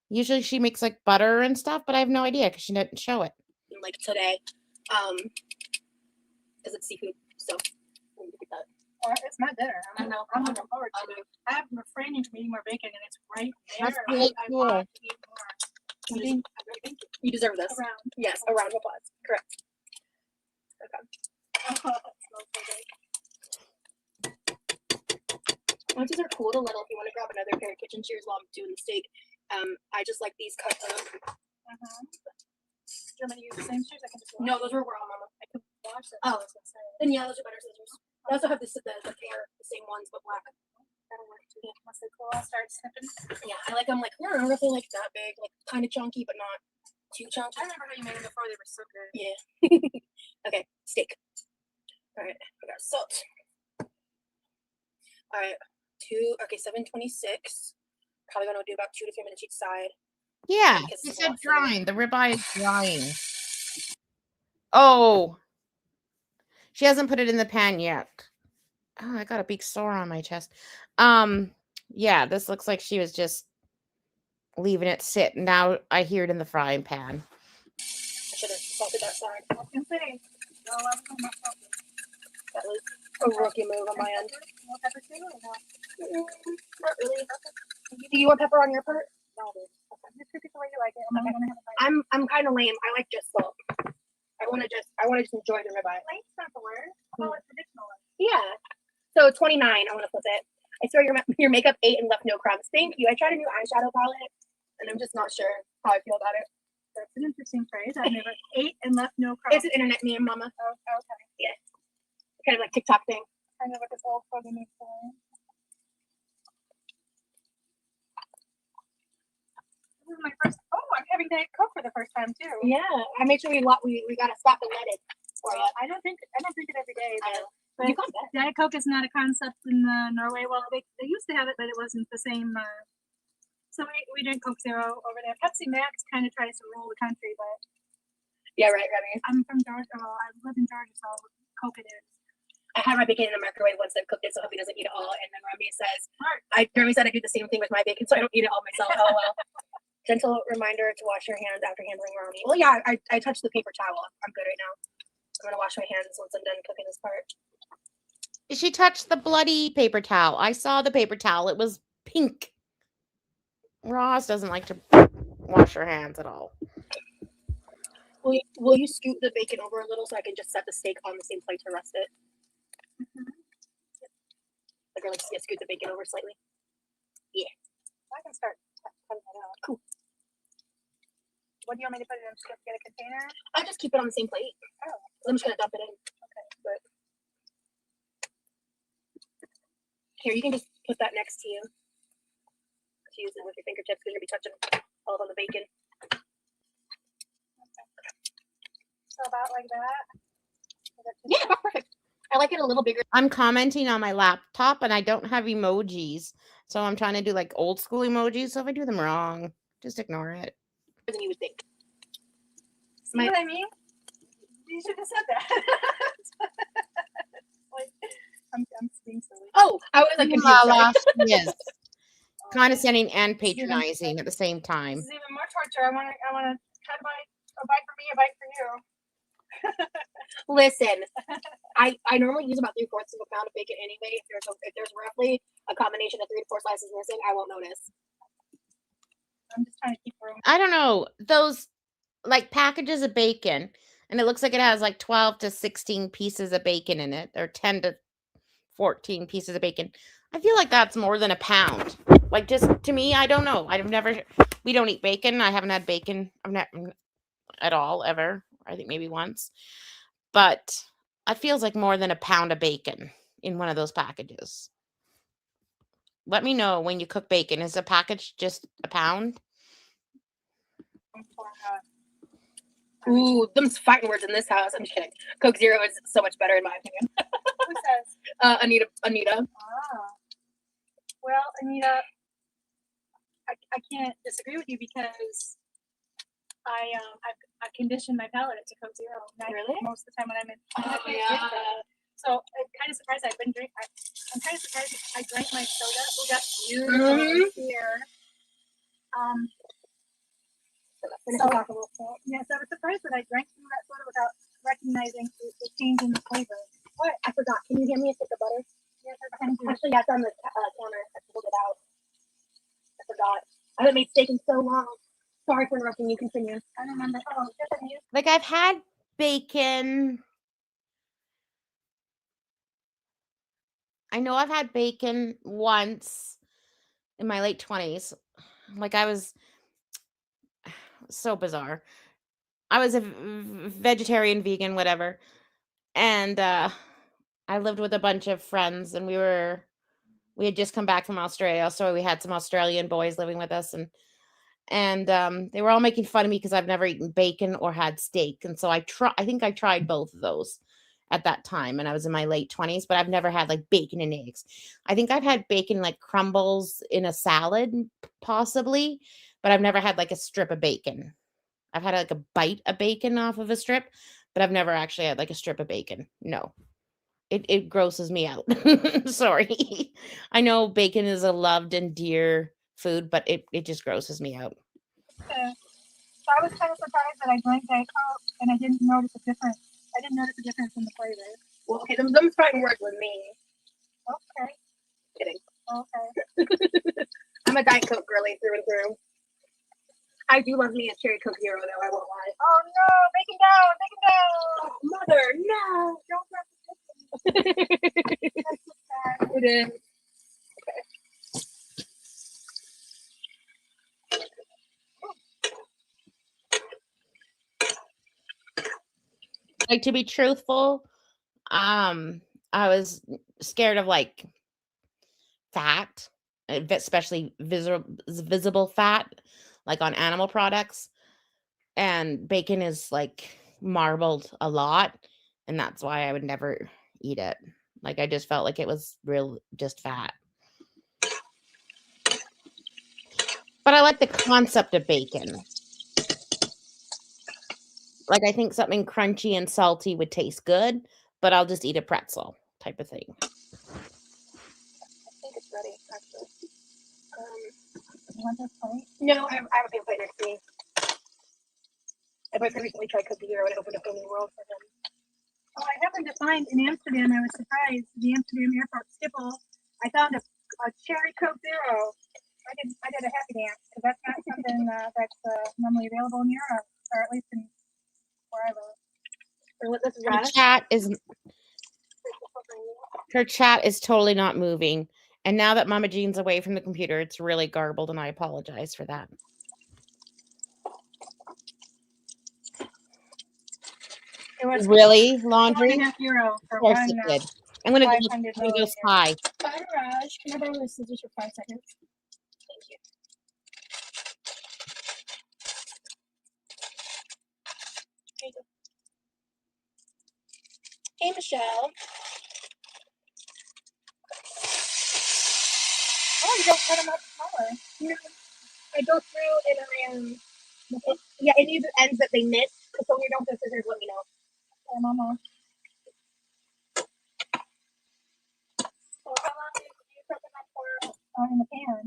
Usually she makes like butter and stuff, but I have no idea because she didn't show it. Like today, because it's seafood, so we need to get that. It's my dinner. I know. I'm looking forward to it. I'm refraining from eating more bacon, and it's right there. That's really cool. I want to eat more. Thank you. You deserve this. Yes, a round of applause. Correct. Okay. Lunches are cool to little. If you want to grab another pair of kitchen shears while I'm doing the steak, I just like these cut up. Do you want me to use the same shears? I can just No, those were raw, Mama. I can wash them. Oh, then yeah, those are better scissors. I also have the pair, the same ones but black. That'll work too. Once they cool, I'll start snipping. Yeah, I like them like I don't know if they're like that big, like kind of chunky but not too chunky. I remember how you made them before. They were so good. Yeah. Okay, steak. All right, I got salt. All right, 7:26. Probably gonna do about 2 to 3 minutes each side. Yeah, Because she it's said not finished. drying. The ribeye is drying. Oh, she hasn't put it in the pan yet. Oh, I got a big sore on my chest. Yeah, this looks like she was just leaving it sit. Now I hear it in the frying pan. I should have salted that side. I was gonna say, no, I was not salted. That was a rookie move on my end. No pepper too, or no? Not really. Do you want pepper on your part? No, dude. Okay. Just cook it the way you like it. I'm only gonna have a bite. I'm kind of lame. I like just salt. I want to just enjoy the ribeye. Plain simpler. Call it traditional. Yeah. So 29. I want to flip it. I swear your makeup ate and left no crumbs. Thank you. I tried a new eyeshadow palette, and I'm just not sure how I feel about it. That's an interesting phrase. I've never ate and left no crumbs. It's an internet meme, Mama. Oh, okay. Yeah. Kind of like TikTok thing. Kind of what this old program is for. This is my first. Oh, I'm having Diet Coke for the first time too. Yeah. I made sure we got to stop and let it. Well, I don't drink it every day. But You got that. Diet Coke is not a concept in Norway. Well, they used to have it, but it wasn't the same. So we drink Coke Zero over there. Pepsi Max kind of tries to rule the country, but Yeah, right, Remy. I'm from Georgia. Well, I live in Georgia, so Coke it is. I had my bacon in the microwave once I've cooked it, so I hope he doesn't eat it all. And then Remy says, Smart. Remy said I do the same thing with my bacon, so I don't eat it all myself. Oh well. Gentle reminder to wash your hands after handling Remy. Well, yeah, I touched the paper towel. I'm good right now. I'm gonna wash my hands once I'm done cooking this part. She touched the bloody paper towel. I saw the paper towel. It was pink. Ross doesn't like to wash her hands at all. Will you scoot the bacon over a little so I can just set the steak on the same plate to rest it? Like, or scoot the bacon over slightly. Yeah. I can start cutting it out. Cool. What do you want me to put it in? Just get a container? I'll just keep it on the same plate. Oh. I'm just gonna dump it in. Okay. But here, you can just put that next to you. Just use it with your fingertips because you'll be touching all of the bacon. So about like that. Yeah, that's perfect. I like it a little bigger. I'm commenting on my laptop and I don't have emojis. So I'm trying to do like old school emojis. So if I do them wrong, just ignore it. Than you would think. See what I mean? You should have said that. Like, I'm being silly. Oh, I was like confused. La, yes. Condescending and patronizing at the same time. This is even more torture. I want to cut a bite for me, a bite for you. Listen, I normally use about 3/4 of a pound of bacon anyway. If there's roughly a combination of 3 to 4 slices missing, I won't notice. I'm just trying to keep room. I don't know. Those like packages of bacon, and it looks like it has like 12 to 16 pieces of bacon in it, or 10 to 14 pieces of bacon. I feel like that's more than a pound. Like, just to me, I don't know. We don't eat bacon. I haven't had bacon at all, ever. I think maybe once. But it feels like more than a pound of bacon in one of those packages. Let me know when you cook bacon. Is a package just a pound? Ooh, them's fighting words in this house. I'm just kidding. Coke Zero is so much better in my opinion. Who says? Anita. Ah. Well, Anita, I can't disagree with you because I conditioned my palate to Coke Zero. Really? Most of the time when I'm in. Yeah. So I'm kind of surprised I'm kind of surprised I drank my soda. We got here. Yeah, so I was surprised that I drank some of that soda without recognizing the change in the flavor. What? I forgot. Can you hand me a stick of butter? Yes, I Actually, yeah, it's on the counter. I pulled it out. I forgot. I haven't made steak in so long. Sorry for interrupting you. Continue. I remember. Oh, Like, I've had bacon. I know I've had bacon once in my late 20s. Like, I was so bizarre. I was a vegetarian, vegan, whatever. And I lived with a bunch of friends, and we had just come back from Australia, so we had some Australian boys living with us, and they were all making fun of me because I've never eaten bacon or had steak, and so I think I tried both of those at that time, and I was in my late 20s, but I've never had like bacon and eggs. I think I've had bacon like crumbles in a salad, possibly, but I've never had like a strip of bacon. I've had like a bite of bacon off of a strip, but I've never actually had like a strip of bacon. No. It grosses me out. Sorry. I know bacon is a loved and dear food, but it just grosses me out. So I was kind of surprised that I drank Diet Coke and I didn't notice a difference. I didn't notice a difference in the flavor. Well, okay, them fighting words with me. Okay. Kidding. Okay. I'm a Diet Coke girly through and through. I do love me a Cherry Coke Zero, though. I won't lie. Oh no! Bacon down! Bacon down! Oh, mother, no! That's so sad. It is. Like, to be truthful, I was scared of like fat, especially visible fat, like on animal products. And bacon is like marbled a lot, and that's why I would never eat it. Like, I just felt like it was real just fat. But I like the concept of bacon. Like, I think something crunchy and salty would taste good, but I'll just eat a pretzel type of thing. I think it's ready, actually. You want this plate? No, I have a paper plate next to me. My boyfriend recently tried Coke Zero and it opened a whole new world for him. Oh, I happened to find in Amsterdam, I was surprised, the Amsterdam airport Schiphol, I found a Cherry Coke Zero. I did a happy dance because that's not something that's normally available in Europe, or at least in wherever. So what this is Her chat is totally not moving. And now that Mama Jean's away from the computer, it's really garbled, and I apologize for that. It was Really, laundry? €1.5 Of for course one. it did. I'm gonna go 500 milliliters. Hi. Bye, Raj. Can I borrow the scissors for 5 seconds? Thank you. There you go. Hey, Michelle. Oh, you don't cut them up smaller. No, I go through and it needs ends that they miss. So when you don't have scissors, let me know. Oh, Mama. So how long do you cook them up for? In the pan.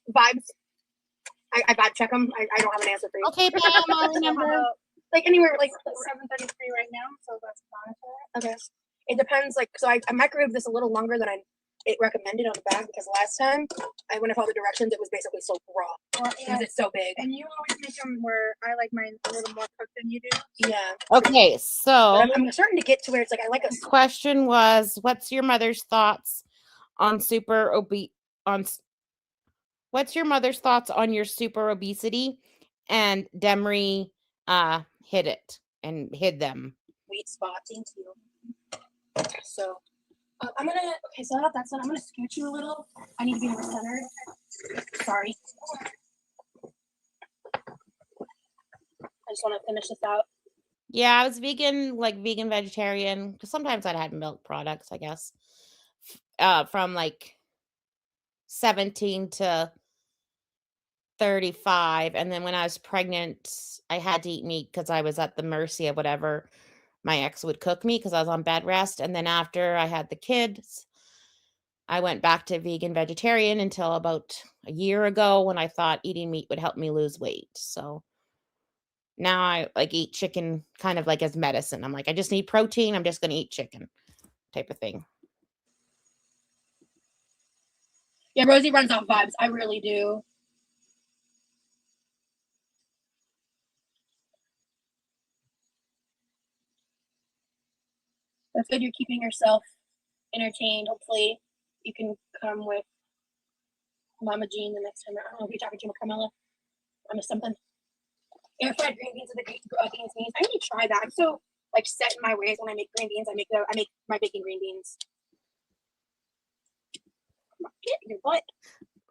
Vibes. I vibe check them. I don't have an answer for you. Okay, Pam, I'll remember. Like anywhere, like 7:33 right now, so that's monitor. okay. It depends. Like so, I microwaved this a little longer than it recommended on the bag because last time I went and followed the directions, it was basically so raw because it's so big. And you always make them where I like mine a little more cooked than you do. Yeah. Okay, so But I'm starting to get to where it's like I like a. the question was, what's your mother's thoughts on what's your mother's thoughts on your super obesity? And Demery hid it and hid them. Sweet spot. Thank you. So I'm gonna so that's done. I'm gonna scoot you a little. I need to be more centered. Sorry. I just want to finish this out. Yeah, I was vegan, like vegan vegetarian, because sometimes I'd had milk products, I guess. From like 17 to 35, and then when I was pregnant, I had to eat meat because I was at the mercy of whatever my ex would cook me because I was on bed rest. And then after I had the kids, I went back to vegan vegetarian until about a year ago when I thought eating meat would help me lose weight. So now I like eat chicken kind of like as medicine. I'm like, I just need protein. I'm just going to eat chicken type of thing. Yeah, Rosie runs off vibes. I really do. That's good. You're keeping yourself entertained. Hopefully, you can come with Mama Jean the next time. I don't know if you're talking to Carmela. I missed something. Air fried green beans with the green beans. I need to try that. I'm so like set in my ways when I make green beans. I make my baking green beans. Come on, get your butt.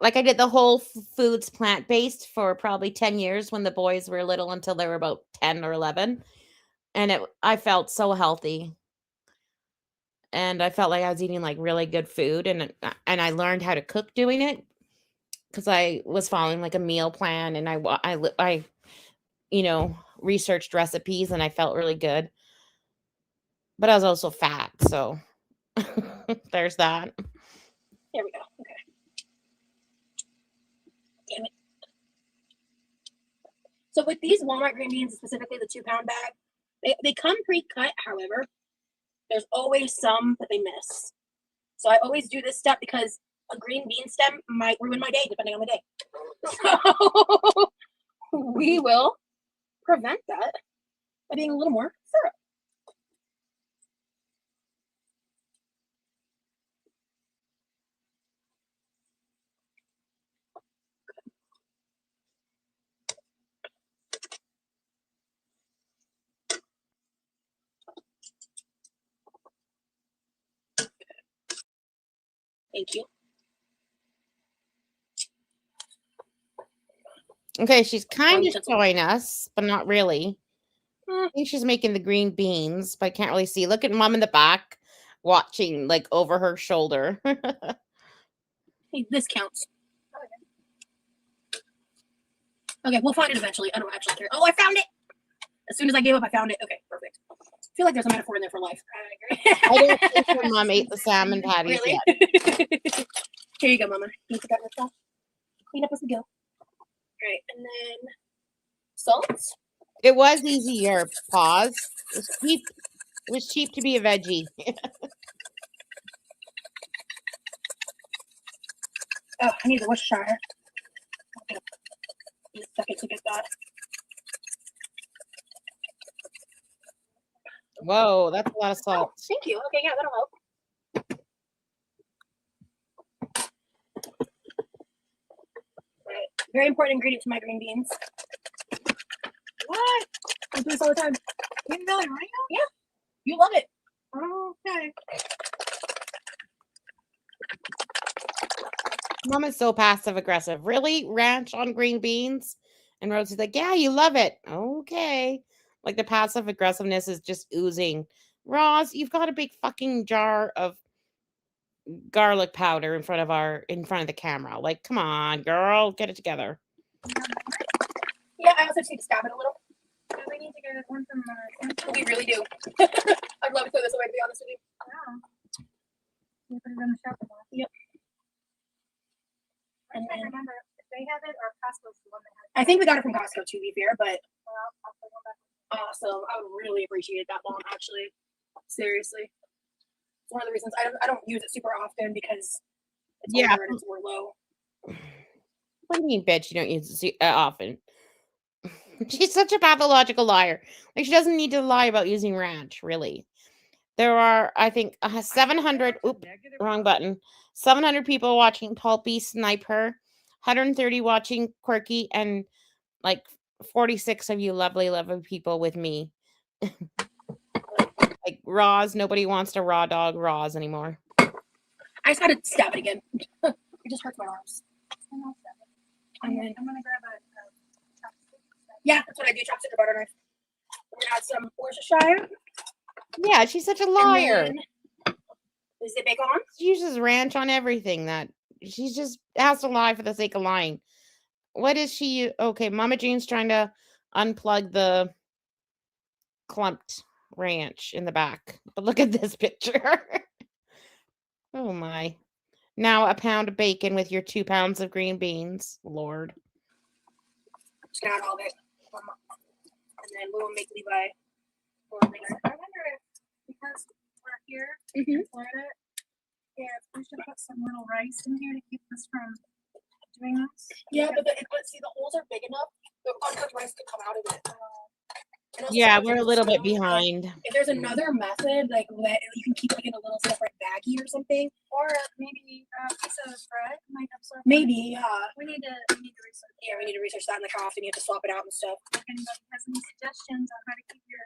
Like I did the whole foods plant-based for probably 10 years when the boys were little until they were about 10 or 11. And I felt so healthy. And I felt like I was eating like really good food, and I learned how to cook doing it because I was following like a meal plan, and I researched recipes, and I felt really good. But I was also fat, so there's that. There we go. Okay. Damn it. So with these Walmart green beans, specifically the 2-pound bag, they come pre-cut. However, there's always some that they miss. So I always do this step because a green bean stem might ruin my day depending on the day. So we will prevent that by being a little more thorough. Thank you. Okay, she's kind of showing us, but not really. I think she's making the green beans, but I can't really see. Look at Mom in the back watching, like, over her shoulder. Hey, this counts. Okay, we'll find it eventually. I don't actually care. Oh, I found it! As soon as I gave up, I found it. Okay, perfect. I feel like there's a metaphor in there for life. I don't think her mom ate the salmon patties Really? yet. Here you go, Mama. You forgot your stuff. Clean up as we go. All right, and then salt. It was easier. Pause. It was cheap. It was cheap to be a veggie. Oh, I need the Worcestershire. Okay. Need a second to get that. Whoa, that's a lot of salt. Oh, thank you. Okay, yeah, that'll help. Right. Very important ingredient to my green beans. What? I do this all the time. You really, right? Yeah. You love it. Oh, okay. Mom is so passive aggressive. Really? Ranch on green beans? And Rosie's like, yeah, you love it. Okay. Like the passive aggressiveness is just oozing. Roz, you've got a big fucking jar of garlic powder in front of the camera. Like, come on, girl, get it together. Yeah, I also just need to stab it a little. Do we need to get one from We really do. I'd love to throw this away, to be honest with you. wow. You put it in the shopping mall. Yep. I can't remember if they have it or Costco's the one that has it. I think we got it from Costco, to be fair, but Well, I'll put one back. awesome. I would really appreciate that, Mom, actually. Seriously. It's one of the reasons I don't use it super often because it's older and it's more low. What do you mean, bitch? You don't use it often. She's such a pathological liar. Like, she doesn't need to lie about using ranch, really. There are, I think, 700. Oop, wrong button. 700 people watching Pulpy snipe her, 130 watching Quirky, and like 46 of you lovely, lovely people with me. Like Roz, nobody wants to raw dog Roz anymore. I just had to stab it again. It just hurts my arms. And then I'm gonna grab a chopstick. Yeah, that's what I do. Chopstick or butter knife. We're gonna add some Worcestershire. Yeah, she's such a liar. Is it bacon? She uses ranch on everything. That she's just has to lie for the sake of lying. What is she? Okay, Mama Jean's trying to unplug the clumped ranch in the back. But look at this picture. Oh my. Now a pound of bacon with your 2 pounds of green beans. Lord. Just gonna add all of it. And then we will make Levi. I wonder if, because we're here in Florida, if we should put some little rice in here to keep us from doing this. Yeah, but see, the holes are big enough. The uncooked rice could come out of it. And also, Yeah, we're a little bit behind. If there's another method, like that, you can keep it like in a little separate baggie or something. Or maybe a piece of bread might absorb. Maybe, We need to research. Yeah, we need to research that, and like how often you have to swap it out and stuff. If anybody has any suggestions on how to keep your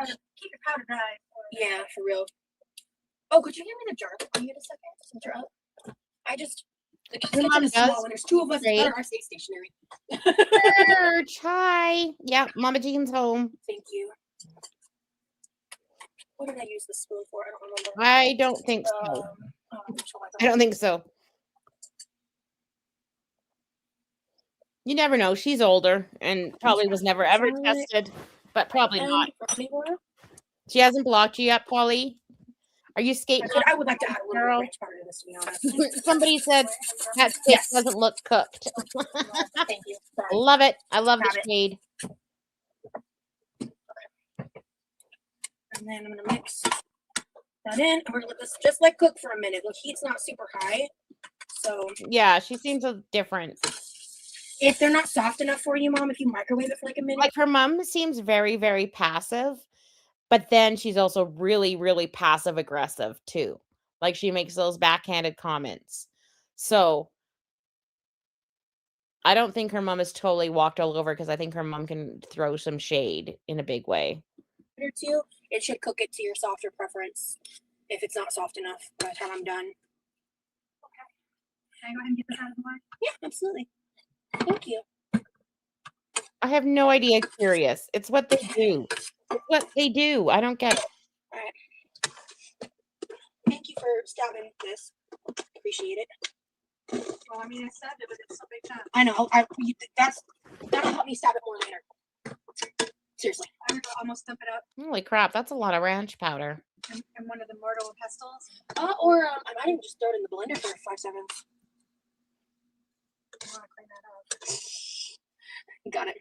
Keep your powder dry. Yeah, for real. Oh, could you give me the jar for me in a second? Since you're up. The kitchen mom is does. small and there's two of us. It's Great. better I stay stationary. Church, hi. Yeah, Mama Jean's home. Thank you. What did I use the spoon for? I don't remember. I don't think so. I don't think so. You never know. She's older and probably was never ever tested, but probably not. She hasn't blocked you yet, Polly. Are you skating? I would like to add a little ranch powder to this, to be honest. Somebody said that steak doesn't look cooked. Thank you. Love it. I love the shade. And then I'm gonna mix that in. We're gonna let this just like cook for a minute. The heat's not super high, so yeah, she seems different. If they're not soft enough for you, Mom, if you microwave it for like a minute. Like her mom seems very, very passive, but then she's also really, really passive aggressive too. Like she makes those backhanded comments. So I don't think her mom has totally walked all over because I think her mom can throw some shade in a big way. Or two, it should cook it to your softer preference. If it's not soft enough by the time I'm done. Okay. Can I go ahead and get this out of the way? Yeah, absolutely. Thank you. I have no idea. Curious. It's what they do. It's what they do. I don't get it. All right. Thank you for stabbing this. Appreciate it. Well, I mean, I stabbed it, but it's so big time. I know. That'll help me stab it more later. Seriously. I'm gonna almost dump it up Holy crap, that's a lot of ranch powder. in one of the mortar and pestles. Or I might even just throw it in the blender for 5 seconds. I want to clean that up. Got it.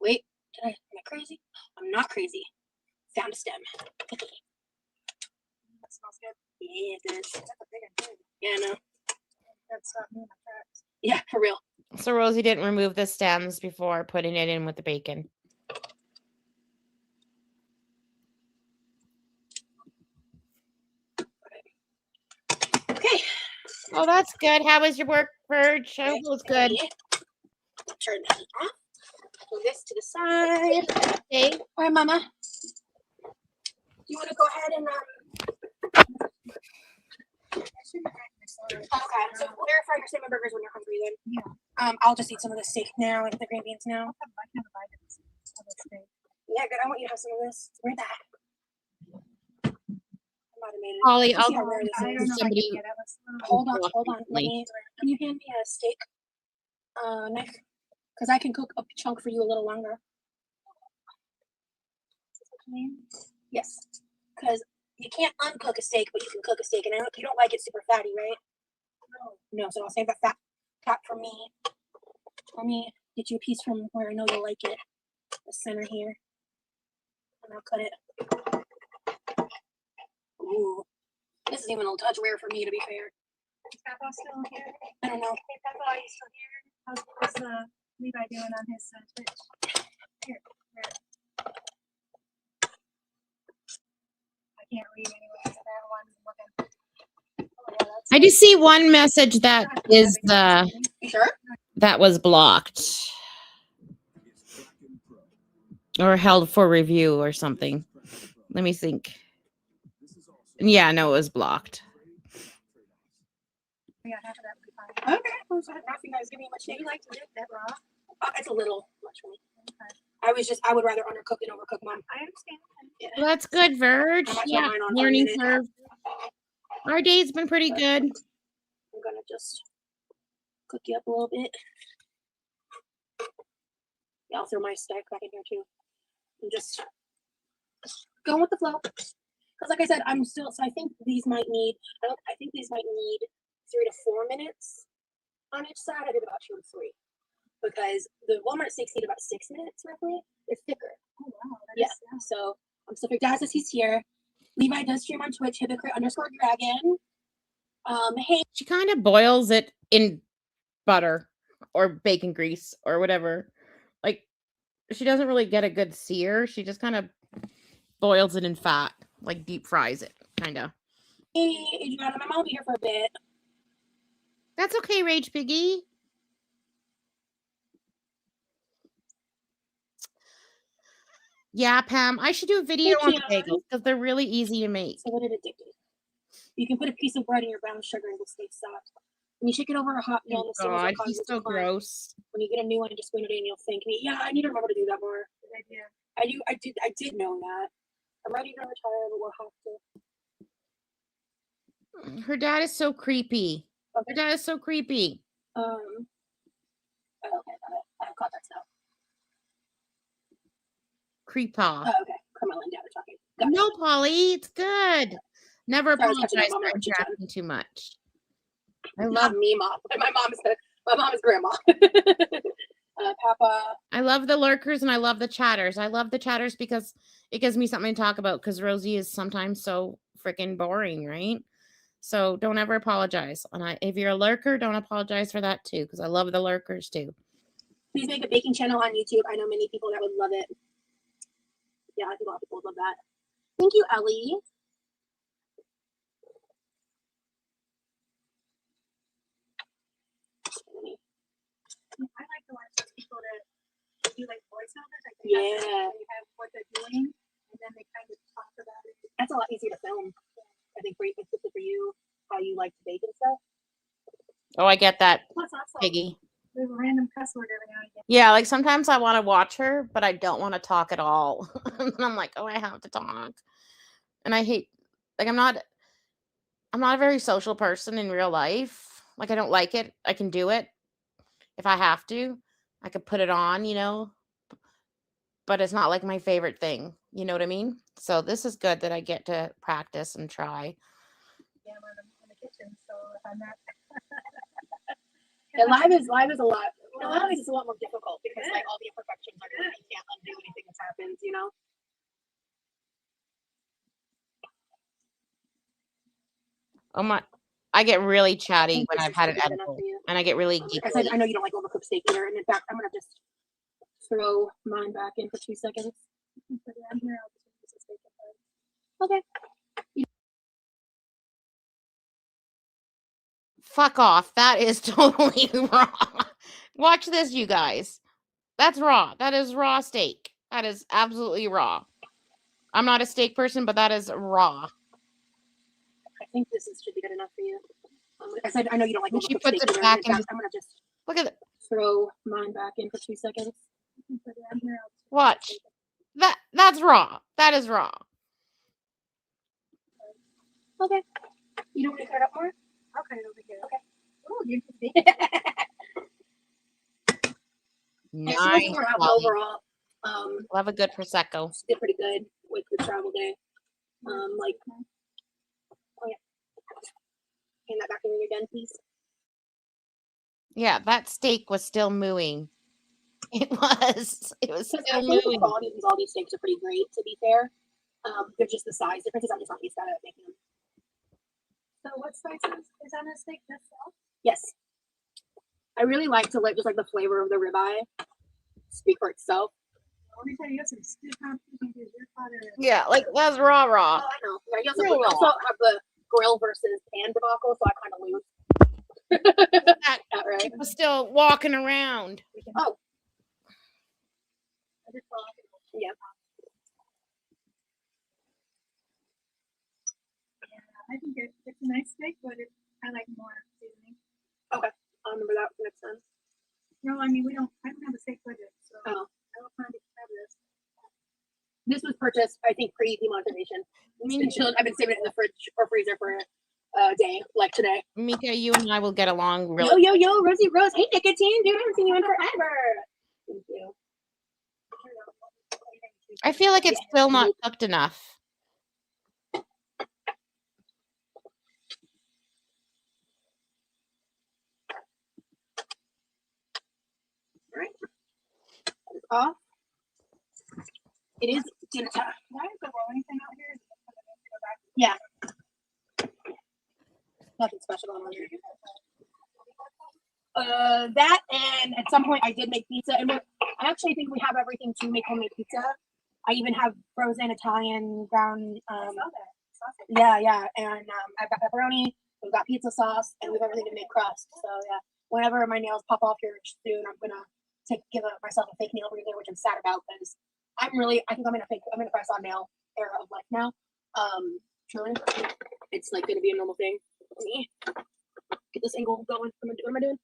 Wait, am I crazy? I'm not crazy. Found a stem. That smells good. Yeah, it does. That's a big one, too. Yeah, I know. That stopped me in my tracks. Yeah, for real. So Rosie didn't remove the stems before putting it in with the bacon. Okay. Oh, that's good. How was your work, Verge? I hope it was good. Turn that off. Move this to the side. Okay. All right, Mama. You want to go ahead and okay, so we'll air fry your salmon burgers when you're hungry then. Yeah. I'll just eat some of the steak now and the green beans now. I can have a bite of this steak. Yeah, good. I want you to have some of this. Where's that? I might have made it. Polly, Let's see I'll how rare this I don't is. know if I somebody. can get it. Let's, Hold on. Can you hand me a steak knife? Because I can cook a chunk for you a little longer. Yes. Because you can't uncook a steak, but you can cook a steak. And you don't like it super fatty, right? No, so I'll save that fat for me. Let me get you a piece from where I know you'll like it. The center here. And I'll cut it. Ooh. This is even a touch rare for me, to be fair. Is Papa still here? I don't know. Hey, Papa, are you still here? How's Levi doing on his Twitch? Here. I can't read anyway. So that one's looking. Oh, yeah, I just see one message that is You sure? that was blocked or held for review or something. Let me think. Yeah, no, it was blocked. yeah, half of that would be fine. Okay. Well, so I don't think I was giving you much Do shade. you like to dip that raw? It's a little much for me. Okay. I would rather undercook than overcook, Mom. I understand. Yeah. Well, that's good, Verge. I might Yeah, try mine on learning 1 minute. curve. Our day's been pretty good. I'm gonna just cook you up a little bit. Yeah, I'll throw my steak back in here too. And just going with the flow. Because like I said, so I think these might need, I think these might need 3 to 4 minutes on each side. I did about 2 to 3. Because the Walmart steaks need about 6 minutes roughly. It's thicker. Oh, wow. Yeah. So I'm so big. Dad says he's here. Levi does stream on Twitch, hypocrite_dragon. Hey. She kind of boils it in butter or bacon grease or whatever. Like, she doesn't really get a good sear. She just kind of boils it in fat, like deep fries it, kind of. Hey, Adriana, my mom will be here for a bit. That's okay, Rage Piggy. Yeah, Pam, I should do a video on the Jan. bagels because they're really easy to make. So what it addicted. You can put a piece of bread in your brown sugar and it'll stay soft. When you shake it over a hot pan, Oh as soon as God, it causes he's it to so clump, gross. when you get a new one and just spoon it in, you'll thank me. Yeah, I need to remember to do that more. Good idea. I did know that. I'm ready to retire, but we'll have to. Her dad is so creepy. Her Okay. dad is so creepy. Oh, okay, got it. I have context now. Creepaw. Oh, okay. Carmela and Dad are talking. Gotcha. No, Polly, it's good. Never Sorry, I was catching apologize up. Mom, for I'm chit-chatting. interacting too much. I Not love me, Mom. My mom is grandma. Papa. I love the lurkers and I love the chatters. I love the chatters because it gives me something to talk about because Rosie is sometimes so freaking boring, right? So don't ever apologize. And if you're a lurker, don't apologize for that too because I love the lurkers too. Please make a baking channel on YouTube. I know many people that would love it. Yeah, I think a lot of people would love that. Thank you, Ellie. I like to watch those people that do like voiceovers. Like Yeah. They have what they're doing, and then they kind of talk about it. That's a lot easier to film. I think especially for you, how you like to bake and stuff. Oh, I get that, Plus, also, Piggy. there's a random cuss word every now and again. Yeah, like sometimes I want to watch her, but I don't want to talk at all. And I'm like, oh, I have to talk. And I hate, like, I'm not a very social person in real life. Like, I don't like it. I can do it if I have to. I could put it on, but it's not like my favorite thing. You know what I mean? So this is good that I get to practice and try. Yeah, when I'm in the kitchen, so if I'm not. Yeah, live is a lot. A lot of it is a lot more difficult because like all the imperfections are there. You can't undo anything that's happened, you know. Oh my! I get really chatty when This I've is had an good enough edible, for you. and I get really Like I said, giggly. I know you don't like overcooked steak either, and in fact, I'm gonna just throw mine back in for 2 seconds. I'm here. I'll just use this bacon part. Okay. Fuck off! That is totally raw. Watch this, you guys. That's raw. That is raw steak. That is absolutely raw. I'm not a steak person, but that is raw. I think should be good enough for you. Like I said, I know you don't like And she overcooked puts steak it either, back and in in. fact, I'm gonna just Look at it. throw mine back in for 2 seconds. I'm here. Watch. That's raw. That is raw. Okay. You don't want to cut it up more? I'll cut it over here. Okay. Oh, you can see. Nice. What happened overall? Love a good prosecco. Did pretty good with the travel day. Like, oh yeah. Hand that back when you're done, please. Yeah, that steak was still mooing. It was. It was I still think the mooing. quality of all these steaks are pretty great, to be fair. They're just the size differences. I'm just not used to making them. So what spices is on this steak? This sauce? Yes. I really like to let just like the flavor of the ribeye speak for itself. Let me tell you, you have some stew competition because your father. Yeah, like that's raw. Oh, I know. Yeah, you Real also raw. have the grill versus pan debacle, so I kind of lose. That right? it was still walking around. Oh. I just thought, Yeah. I think it's a nice steak, but I like more seasoning. Okay. I'll remember that for next time. No, I mean I don't have a steak budget, so Oh. I don't plan to have this. This was purchased, I think, pre-demonetization. I've been saving it in the fridge or freezer for a day, like today. Mika, you and I will get along really. Yo, Rosie Rose. Hey, Nicotine, dude, I haven't seen you in forever. Thank you. I feel like it's still not cooked enough. All right. Off. It is dinner time. Why is the rolling thing out here? Yeah. Nothing special on here. That and at some point I did make pizza, and I actually think we have everything to make homemade pizza. I even have frozen Italian ground. Yeah, and I've got pepperoni. We've got pizza sauce, and we've everything to make crust. So yeah, whenever my nails pop off here soon, I'm gonna give myself a fake nail breather, which I'm sad about because I think I'm in a press on nail era of life now. Truly, it's like gonna be a normal thing for me. Get this angle going. What am I doing?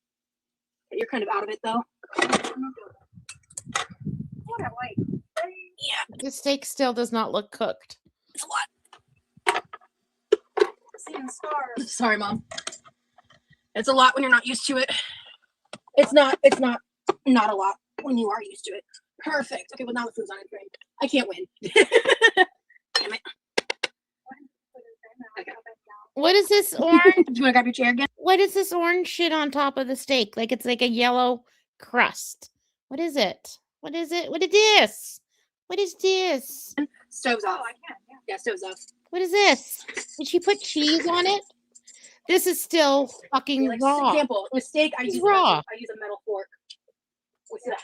Okay, you're kind of out of it though. Yeah, The steak still does not look cooked. it's a lot. Seeing stars. Sorry, Mom. It's a lot when you're not used to it. It's not a lot when you are used to it. Perfect. Okay, well now the food's on its way. I can't win. Damn it. Okay. What is this orange? Do you want to grab your chair again? What is this orange shit on top of the steak? Like it's like a yellow crust. What is it? What is it? What is this? What is this? Stove's off. Oh, I can. Yeah. Yeah, stove's off. What is this? Did she put cheese on it? This is still fucking Like, raw. example, with steak, I It's use raw. I use a metal fork. What's that?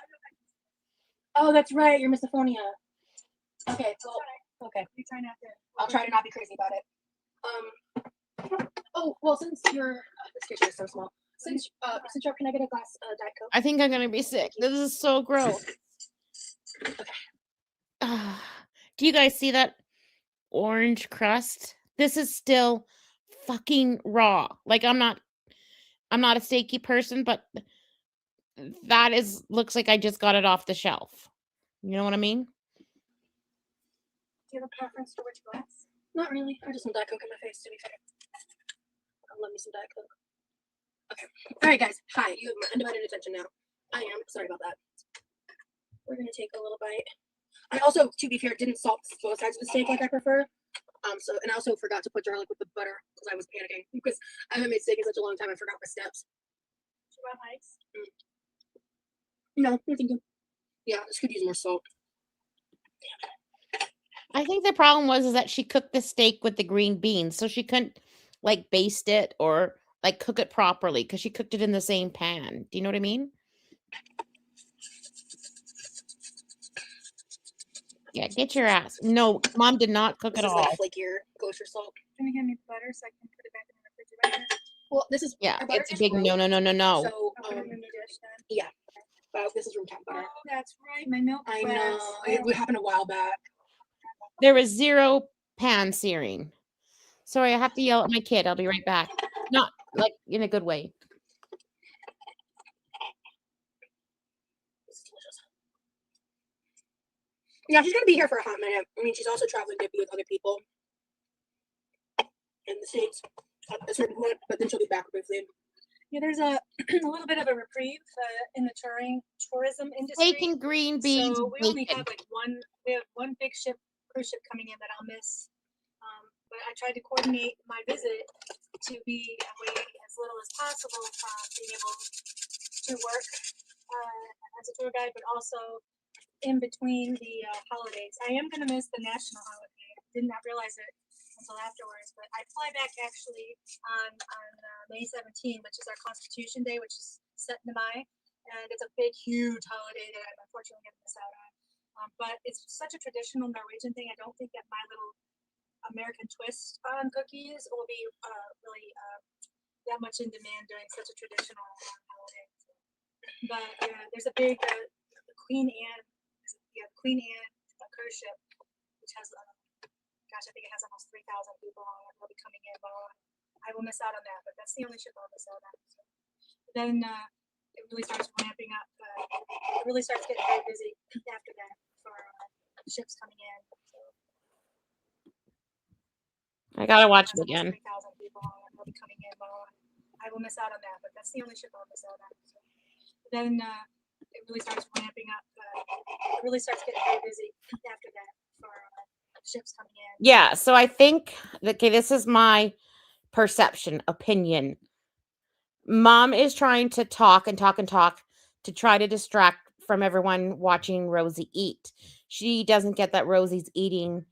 Oh, that's right. You're misophonia. Okay, well, okay. You try not to. I'll try to not be crazy about it. Oh well, since you're this kitchen is so small. Since you're, can I get a glass Diet Coke? I think I'm gonna be sick. This is so gross. Do you guys see that orange crust? This is still fucking raw. Like I'm not a steaky person, but that looks like I just got it off the shelf. You know what I mean? Do you have a preference for which glass? Not really. I just want Diet Coke in my face, to be fair. I love me some Diet Coke. Okay. All right, guys. Hi. You have my undivided attention now. I am. Sorry about that. We're going to take a little bite. I also, to be fair, didn't salt both sides of the steak like I prefer. And I also forgot to put garlic with the butter because I was panicking because I haven't made steak in such a long time. I forgot my steps. Do you want ice? No, I'm thinking. Yeah, this could use more salt. I think the problem was that she cooked the steak with the green beans, so she couldn't like baste it or like cook it properly because she cooked it in the same pan. Do you know what I mean? Yeah, get your ass. No, Mom did not cook This it is all. like flakier kosher salt. Can you hand me butter so I can put it back in the refrigerator? Well, this is Yeah, our butter it's a is big gross, no. So, I'll put it in the dish then. this is room temp butter. Oh, that's right. My milk. I glass. know. It happened a while back. There was 0 pan searing. Sorry, I have to yell at my kid. I'll be right back. Not like in a good way. This is delicious. Yeah, she's gonna be here for a hot minute. I mean, she's also traveling to be with other people in the States at a certain point, but then she'll be back briefly. Yeah, there's a little bit of a reprieve in the tourism industry. Steak and green beans. So and we only bacon. have we have one big cruise ship coming in that I'll miss. But I tried to coordinate my visit to be away as little as possible from being able to work as a tour guide, but also in between the holidays. I am going to miss the national holiday. Did not realize it until afterwards, but I fly back actually on May 17, which is our Constitution Day, which is set in May, and it's a big, huge holiday that I'm unfortunately going to miss out on. But it's such a traditional Norwegian thing. I don't think that my little American twist on cookies will be really that much in demand during such a traditional holiday. But there's a big Queen Anne cruise ship, which has I think it has almost 3,000 people on it. Will be coming in. Well, I will miss out on that, but that's the only ship I'll miss out on. So then it really starts ramping up. It really starts getting very busy after that for ships coming in. So, I gotta watch it again. 3,000 people on it. Will be coming in. Well, I will miss out on that, but that's the only ship I'll miss out on. So then it really starts ramping up. It really starts getting very busy after that for ships coming in. Yeah, so I think this is my perception, opinion. Mom is trying to talk to try to distract from everyone watching Rosie eat. She doesn't get that Rosie's eating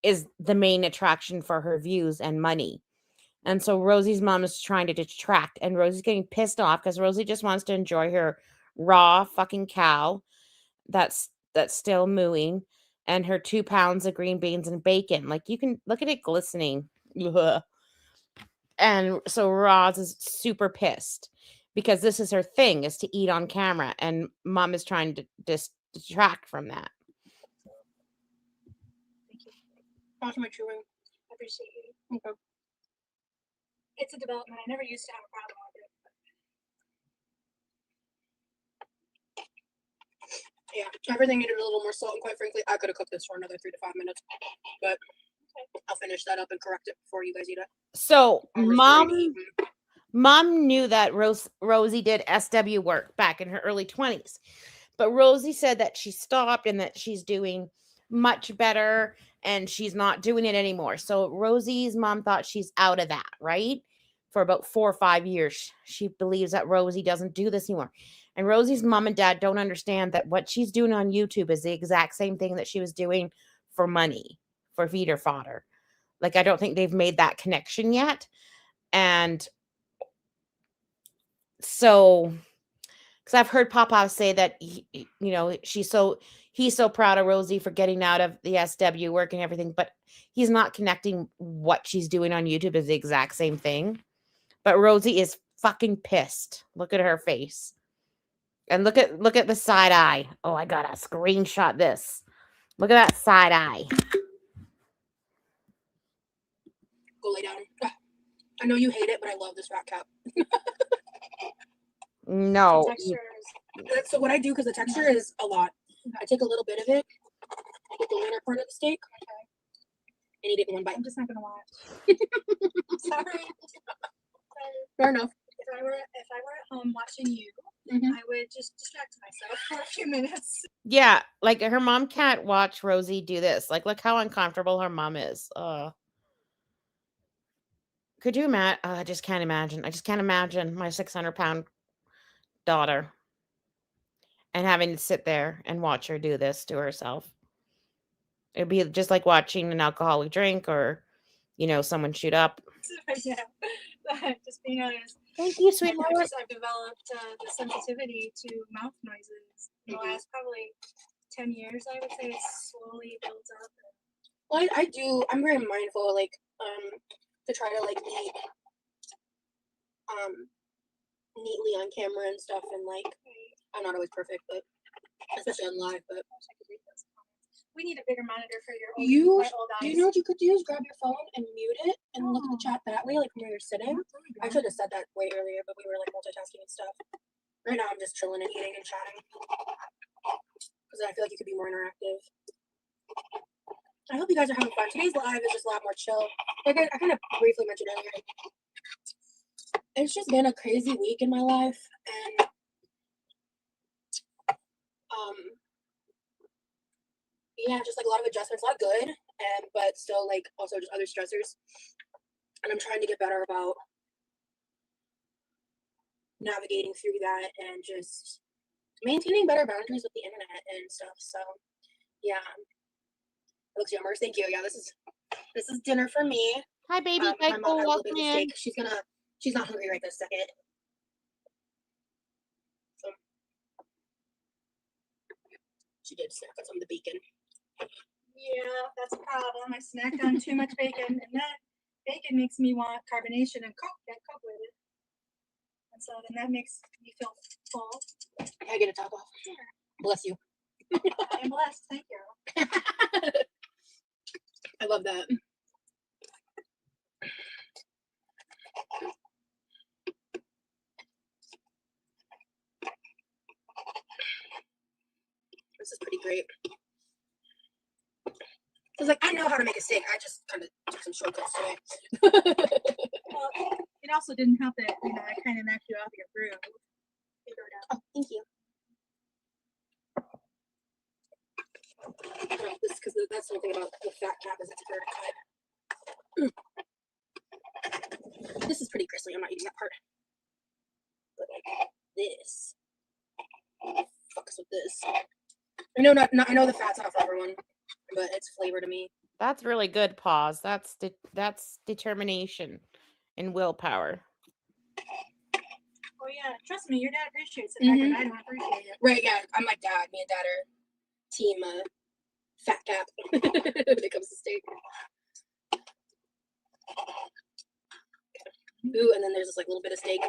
is the main attraction for her views and money. And so Rosie's mom is trying to distract, and Rosie's getting pissed off because Rosie just wants to enjoy her raw fucking cow that's still mooing and her 2 pounds of green beans and bacon. Like, you can look at it glistening. Ugh. And so Roz is super pissed because this is her thing, is to eat on camera, and Mom is trying to distract from that. How's my chewing? I appreciate you. Okay. It's a development. I never used to have a problem with it. Yeah, everything needed a little more salt, and quite frankly, I could have cooked this for another 3 to 5 minutes, but I'll finish that up and correct it before you guys eat it. So Almost ready to eat. mom knew that Rosie did SW work back in her early 20s. But Rosie said that she stopped and that she's doing much better and she's not doing it anymore. So Rosie's mom thought she's out of that, right? For about 4 or 5 years. She believes that Rosie doesn't do this anymore. And Rosie's mom and dad don't understand that what she's doing on YouTube is the exact same thing that she was doing for money, for feeder fodder. Like, I don't think they've made that connection yet. And so, because I've heard Papa say that he's so proud of Rosie for getting out of the SW work and everything, but he's not connecting what she's doing on YouTube is the exact same thing. But Rosie is fucking pissed. Look at her face. And look at the side eye. Oh, I gotta screenshot this. Look at that side eye. Go lay down. I know you hate it, but I love this rat cap. No. So what I do, because the texture is a lot, I take a little bit of it, get the winner part of the steak, and eat it in one bite. I'm just not gonna watch. Sorry. Fair enough. If I were at home watching you, I would just distract myself for a few minutes. Yeah, like her mom can't watch Rosie do this. Like, look how uncomfortable her mom is. Could you imagine? I just can't imagine. I just can't imagine my 600-pound daughter and having to sit there and watch her do this to herself. It'd be just like watching an alcoholic drink or, someone shoot up. Yeah, just being honest. Thank you, sweetheart. I've developed the sensitivity to mouth noises in the last probably 10 years. I would say it's slowly built up. Well, I do. I'm very mindful, like, to try to like eat neatly on camera and stuff, and like, I'm not always perfect, but especially on live. But we need a bigger monitor for your old, you eyes. You know what you could do is grab your phone and mute it and look at the chat that way, like when you're sitting. I should have said that way earlier, but we were like multitasking and stuff. Right now, I'm just chilling and eating and chatting because I feel like you could be more interactive. I hope you guys are having fun. Today's live is just a lot more chill. Like I kind of briefly mentioned earlier, it's just been a crazy week in my life, and yeah, just like a lot of adjustments, a lot good, but still like also just other stressors. And I'm trying to get better about navigating through that and just maintaining better boundaries with the internet and stuff. So yeah, it looks yummers. Thank you. Yeah, this is dinner for me. Hi, baby. My mom had a little bit of steak. She's not hungry right this second. So she did snack on some of the bacon. Yeah, that's a problem. I snacked on too much bacon, and that bacon makes me want carbonation and get Coke with it. And so then that makes me feel full. Can I get a top off? Sure. Bless you. I am blessed. Thank you. I love that. This is pretty great. I was like, I know how to make a steak. I just kind of took some shortcuts today. Well, it also didn't help that, I kind of knocked you off your groove. Oh, thank you. Because that's something about the fat cap is it's hard to cut. This is pretty gristly. I'm not eating that part. But like this. Fucks with this. I know the fat's not for everyone, but it's flavor to me. That's really good, Pause. That's determination and willpower. Oh yeah, trust me, your dad appreciates it. Mm-hmm. I don't appreciate it. Right? Yeah, I'm like dad. Me and dad are team fat cap when it comes to steak. Ooh, and then there's this like little bit of steak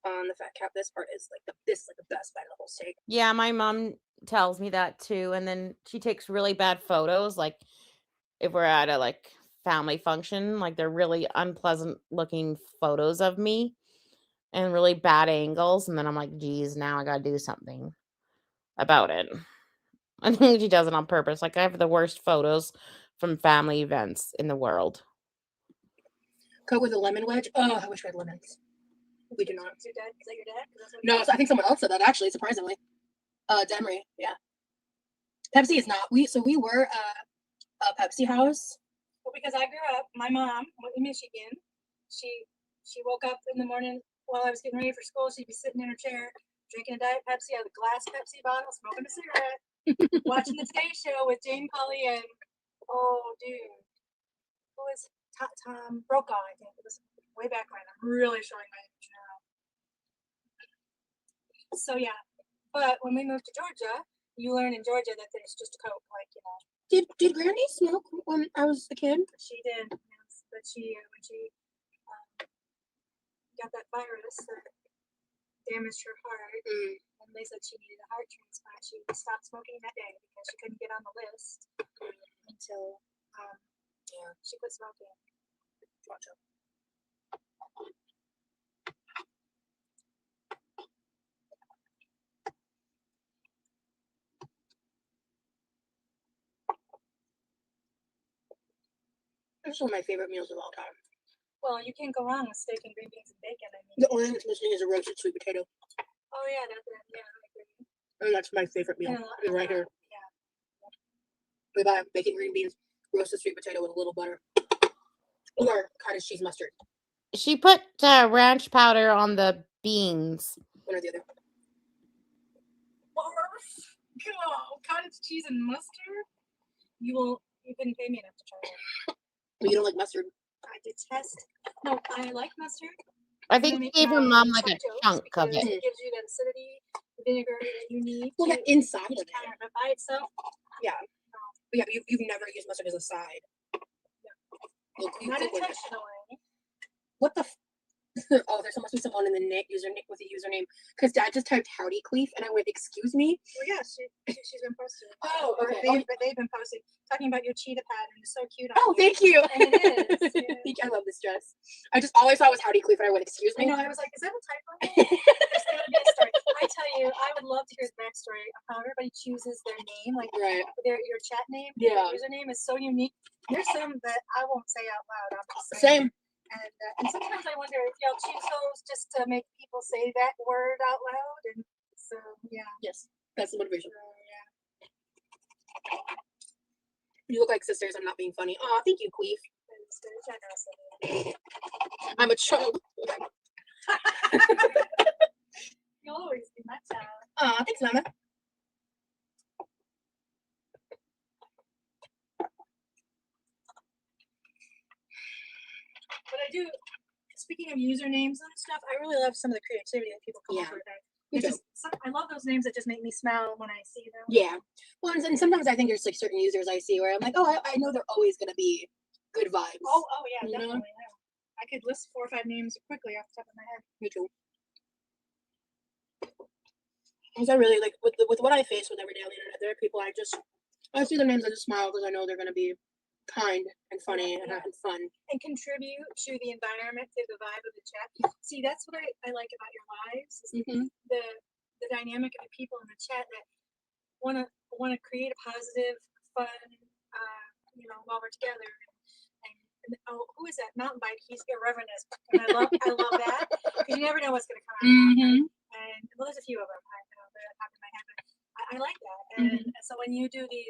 on the fat cap. This part is like the best bite of the whole steak. Yeah, my mom tells me that too, and then she takes really bad photos. Like if we're at a like family function. Like they're really unpleasant looking photos of me and really bad angles. And then I'm like, geez, now I gotta do something about it. I think she does it on purpose. Like I have the worst photos from family events in the world. Coke with a lemon wedge. Oh, I wish we had lemons. We do not. Is your dad? Is that your dad? No, I think someone else said that actually, surprisingly. Demery, yeah. Pepsi is not. We were a Pepsi house. Well, because I grew up, my mom in Michigan, she woke up in the morning while I was getting ready for school. She'd be sitting in her chair, drinking a Diet Pepsi out of a glass Pepsi bottle, smoking a cigarette, watching the Today Show with Jane Pauley and who was Tom Brokaw? I think it was way back when. I'm really showing my age now. So yeah, but when we moved to Georgia, you learn in Georgia that there's just Coke, like Did Granny smoke when I was a kid? She did, yes, but when she got that virus that damaged her heart, and they said she needed a heart transplant, she stopped smoking that day because she couldn't get on the list until she quit smoking. Gotcha. This is one of my favorite meals of all time. Well, you can't go wrong with steak and green beans and bacon. I mean, The only thing that's missing is a roasted sweet potato. oh yeah, I agree. And that's my favorite meal. It's right here. Yeah. We buy bacon, green beans, roasted sweet potato with a little butter, or cottage cheese mustard. She put ranch powder on the beans. One or the other. Barf. Go. Cottage cheese and mustard. You couldn't pay me enough to try that. Well, you don't like mustard. I detest. No, I like mustard. I think she gave her mom like a chunk of it. It gives you that acidity, the vinegar that you need. Well, the inside of it. But by itself, yeah. But yeah, you've never used mustard as a side. No. Not intentionally. What the? Oh, there must be someone in the username with a username because Dad just typed "howdy Cleef" and I went, "Excuse me." Well, yeah, she's been posting. Oh, okay. They've been posting, talking about your cheetah pattern. It's so cute. Oh, thank you. And it is. Yeah. I love this dress. I just always thought it was "howdy Cleef" and I went, "Excuse me." I know. I was like, is that a typo? I tell you, I would love to hear the backstory of how everybody chooses their name, like your chat name. Yeah. Your username is so unique. There's some that I won't say out loud. I'm just Same. saying. And sometimes I wonder if y'all choose those just to make people say that word out loud. And so, yeah. Yes, that's the motivation. Yeah. You look like sisters. I'm not being funny. Oh, thank you, Queef. I'm a child. You'll always be my child. Oh, thanks, Mama. But I do, speaking of usernames and stuff, I really love some of the creativity that people come up with. I love those names that just make me smile when I see them. Yeah. Well, and sometimes I think there's like certain users I see where I'm like, oh, I know they're always going to be good vibes. Oh yeah, definitely. Yeah. I could list 4 or 5 names quickly off the top of my head. Me too. Because I really like with what I face with every day on the internet, there are people I see their names, I just smile because I know they're going to be kind and funny and having fun and contribute to the environment, to the vibe of the chat. See, that's what I like about your lives. The dynamic of the people in the chat that want to create a positive, fun, while we're together. And who is that mountain bike? He's irreverent as, and I love that because you never know what's going to come out. And well, there's a few of them I know that are top of my head, but I like that. And so when you do the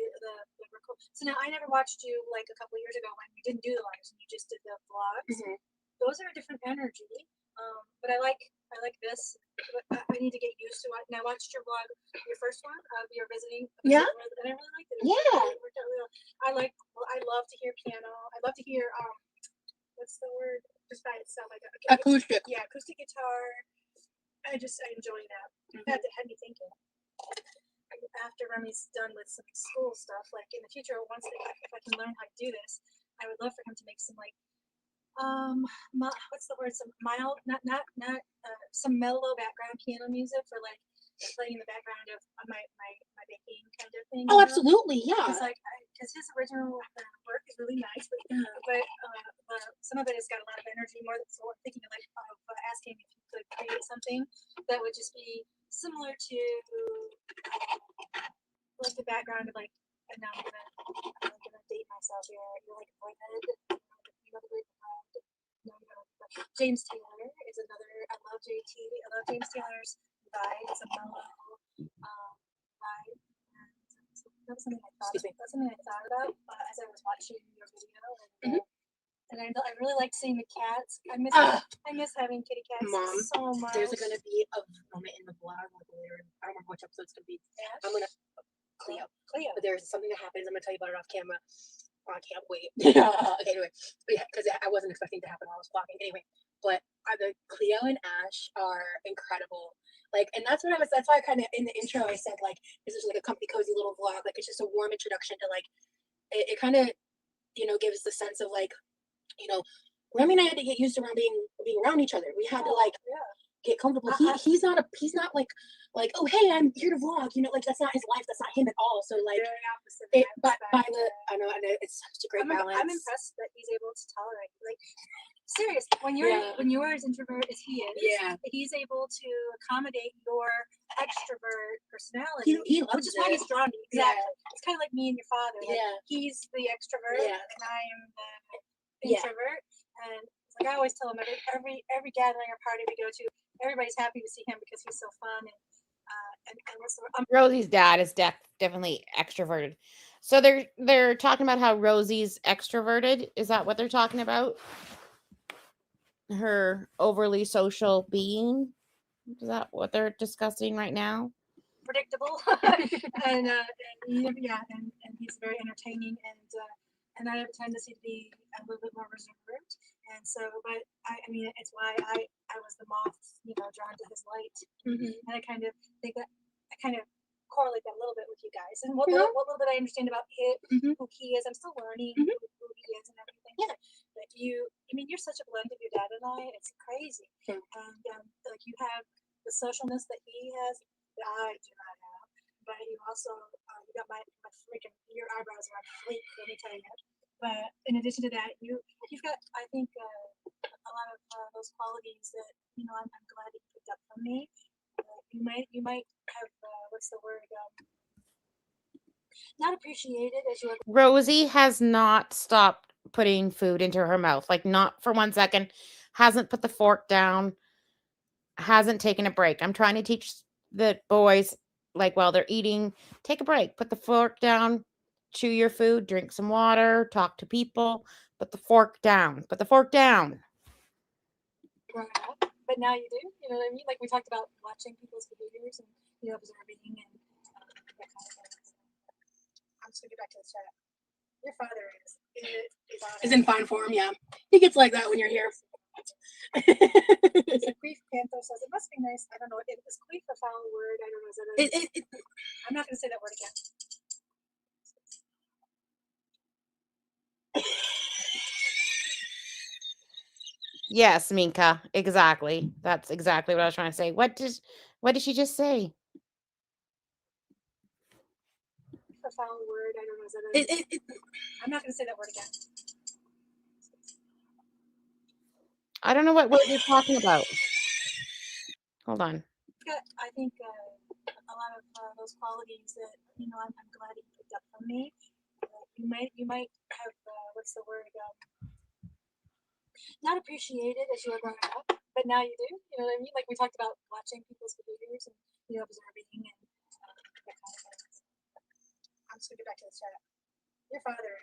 record, so now I never watched you like a couple of years ago when you didn't do the lives and you just did the vlogs. Those are a different energy. But I like this. But I need to get used to it. And I watched your vlog, your first one of your visiting. Yeah. And I really liked it. Yeah. I love to hear piano. I love to hear what's the word? Just by itself, like acoustic. Yeah, acoustic guitar. I enjoy that. That had me thinking. After Remy's done with some school stuff, like in the future, if I can learn how to do this, I would love for him to make some like what's the word? Some mild, not some mellow background piano music for like playing in the background of my baking kind of thing. Oh, absolutely, yeah. Because his original work is really nice. But some of it has got a lot of energy. More so I'm thinking of asking if you could create something that would just be similar to like the background of like. And now I'm gonna date myself here. You're like redhead. You know the red. No, you know, James Taylor is another. I love JT. I love James Taylor's vibe. It's a mellow vibe. So that was something I thought. That's something I thought about as I was watching your video. And I really like seeing the cats. I miss having kitty cats Mom, so much. there's gonna be a moment in the vlog like later. I don't remember which episode it's gonna be. Ash? I'm gonna Cleo. But there's something that happens. I'm gonna tell you about it off camera. Oh, I can't wait. Okay, anyway, because I wasn't expecting to happen while I was vlogging. Anyway, but the Cleo and Ash are incredible. Like, and that's what I was. That's why I kind of in the intro I said like this is like a comfy, cozy little vlog. Like it's just a warm introduction to like it kind of gives the sense of like Remy and I had to get used to being around each other. We had to like get comfortable. He's not like oh hey I'm here to vlog. Like that's not his life. That's not him at all. So like very opposite. I know it's such a great balance. I'm impressed that he's able to tolerate like serious when you're as introvert as he is. Yeah, he's able to accommodate your extrovert personality. He loves which is why he's drawn to you. Exactly. Yeah. It's kind of like me and your father. Like, he's the extrovert and I am the introvert. And like I always tell him, every gathering or party we go to, everybody's happy to see him because he's so fun and Rosie's dad is definitely extroverted. So they're talking about how Rosie's extroverted. Is that what they're talking about? Her overly social being? Is that what they're discussing right now? Predictable. and he's very entertaining and I have a tendency to be a little bit more reserved. And so, but I mean, it's why I was the moth, drawn to his light. Mm-hmm. And I kind of think that I kind of correlate that a little bit with you guys. And what little bit I understand about who he is, I'm still learning who he is and everything. Yeah. But you're such a blend of your dad and I. It's crazy. And like you have the socialness that he has that I do not have. But you also you got my freaking your eyebrows are on fleek. Let me tell you. But in addition to that, you've got I think a lot of those qualities that I'm glad that you picked up from me. You might have what's the word? Not appreciated as you. Rosie has not stopped putting food into her mouth, like not for 1 second. Hasn't put the fork down. Hasn't taken a break. I'm trying to teach the boys, like while they're eating, take a break, put the fork down, chew your food, drink some water, talk to people, put the fork down, put the fork down. Growing up, but now you do, you know what I mean? Like we talked about watching people's behaviors and observing and that kind of thing. I'm just gonna get back to the chat. Your father is in fine form, yeah. He gets like that when you're here. Queef Panther says it must be nice. I don't know. Is queef a foul word? I don't know. Is it? I'm not going to say that word again. Yes, Minka, exactly. That's exactly what I was trying to say. What did she just say? A foul word. I don't know. Is it? I'm not going to say that word again. I don't know what word you're talking about. Hold on. I think a lot of those qualities that I'm glad that you picked up from me. You might have what's the word? Not appreciated as you were growing up, but now you do. You know what I mean? Like we talked about watching people's behaviors and observing and that kind of thing. I'm just gonna get back to the chat. Your father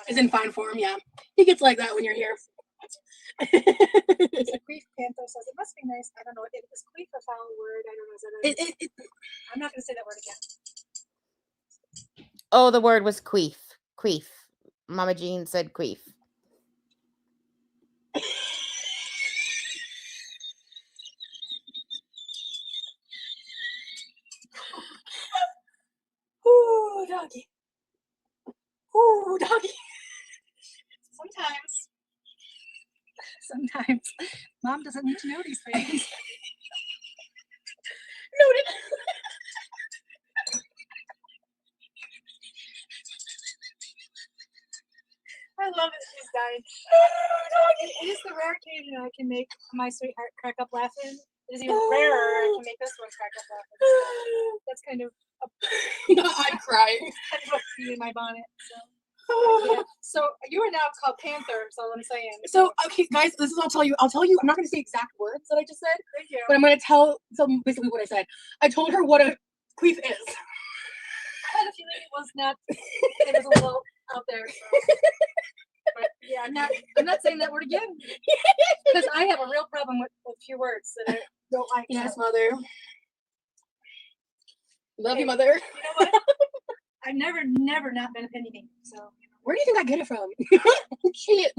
is in fine form, yeah. He gets like that when you're here. Queef Panther says it must be nice. I don't know. Is queef a foul word? I don't know. Is it? I'm not going to say that word again. Oh, the word was queef. Queef. Mama Jean said queef. Ooh, doggy. Ooh, doggy. Sometimes mom doesn't need to know these things. Noted. fine. It is the rare occasion I can make my sweetheart crack up laughing. It is even rarer I can make this one crack up laughing. So that's kind of I'm crying. kind of a bee in my bonnet. Yeah. So you are now called Panther. So I'm saying. So okay, guys, this is I'll tell you. I'm not going to say exact words that I just said, Thank you. but I'm going to tell some basically what I said. I told her what a queef is. I had a feeling it was not. It was a little out there. So. But yeah, I'm not saying that word again because I have a real problem with few words that I don't like. Yes, so. mother. Love you, Hey, mother. You know what? I've never not been opinionated. So. Where do you think I get it from? Shit.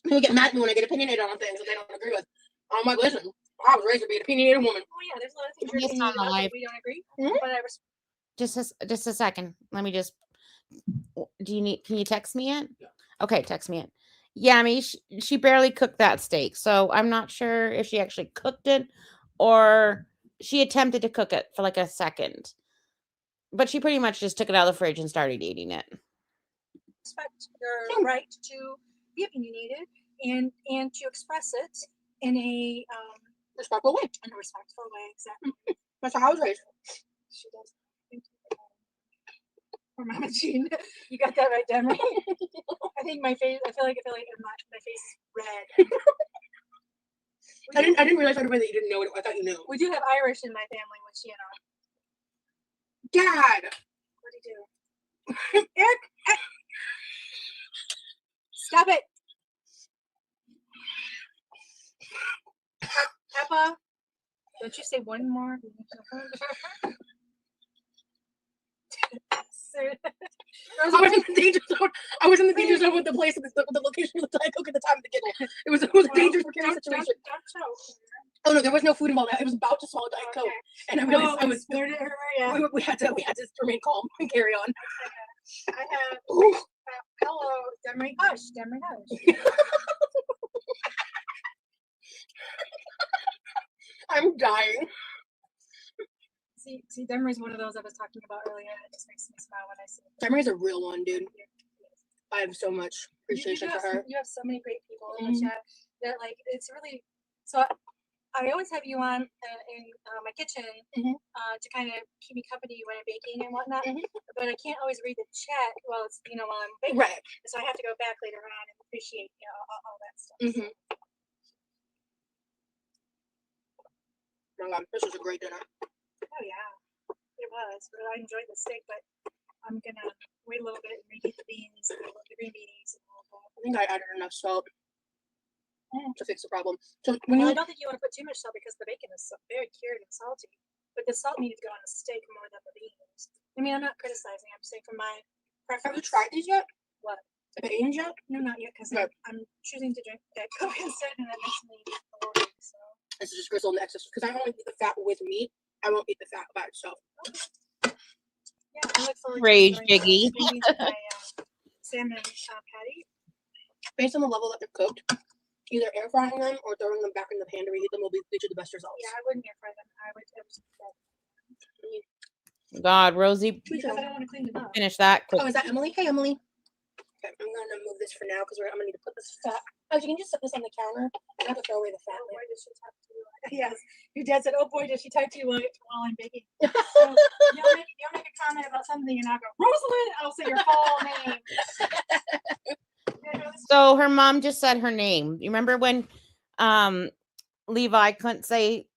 People get mad at me when I get opinionated on things that they don't agree with. I'm like, listen, I was raised to be an opinionated woman. Oh yeah, there's a lot of things Yes, you're opinionated on the about that live. we don't agree. Mhm. But I respect. Just a second. Let me just. Can you text me it? Yeah. Okay, text me it. Yeah, I mean, she barely cooked that steak, so I'm not sure if she actually cooked it or she attempted to cook it for like a second. But she pretty much just took it out of the fridge and started eating it. Respect your right to be opinionated and to express it in a Respectful way. respectful way. Exactly. That's how I was raised. She does. Thank you. Or Mama Jean, you got that right, Demery. I think my face. I feel like my face is red. I didn't realize right away that you didn't know it. I thought you knew. We do have Irish in my family, which Dad. what do you do? Eric, stop it. Peppa, don't you say one more? I was in the danger zone. I was in the danger zone with the place, with the location of the Diet Coke at the time of the kidney. It was a dangerous situation. Oh no, there was no food involved. I was about to swallow Diet Coke, and I realized I was. Yeah. We had to remain calm and carry on. I have. Ooh. Hello, Demery. Hush, Demery. Hush. I'm dying. See, Demery's one of those I was talking about earlier. That just makes me smile when I see it. Demery's a real one, dude. I have so much appreciation for her. You have so many great people in the chat that like it's really. So I always have you on in my kitchen to kind of keep me company when I'm baking and whatnot. But I can't always read the chat while it's while I'm baking. Right. So I have to go back later on and appreciate all that stuff. So. Oh my God, this was a great dinner. Oh yeah, it was. But I enjoyed the steak, but I'm gonna wait a little bit and reheat the beans, the green beans, and all that. I think I added enough salt to fix the problem. So I don't think you want to put too much salt because the bacon is very cured and salty. But the salt needed to go on the steak more than the beans. I mean, I'm not criticizing. I'm saying from my preference. have you tried these yet? What? The beans yet? No, not yet, because No. I'm choosing to drink that Coke instead, and that makes me bloated. So. This is just gristle and excess because I only eat the fat with meat. I won't eat the fat by itself. Yeah, I look forward Rage to Jiggy. my salmon patty. Based on the level that they're cooked, either air frying them or throwing them back in the pan to reheat them will lead to the best results. Yeah, I wouldn't air fry them. I would God, Rosie, because I don't want to clean them up. finish that quick. Oh, is that Emily? Hey, Emily. Okay, I'm gonna move this for now because I'm gonna need to put this fat. Oh, you can just set this on the counter. I have to throw away the fat. Oh, boy, does she talk to you? Yes, your dad said, "Oh boy, does she type to you while I'm baking." So, you'll make a comment about something, and I'll go, "Rosalind." I'll say your full name. So her mom just said her name. You remember when Levi couldn't say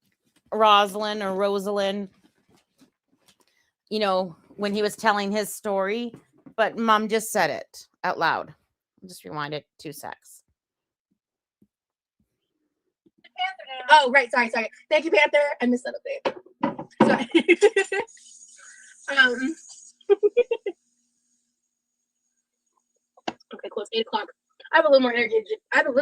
Rosalind or Rosalind? You know, when he was telling his story, but mom just said it out loud. I'll just rewind it 2 secs. Oh, right. Sorry. Thank you, Panther. I missed that update. Sorry. Okay, close. 8 o'clock. I have a little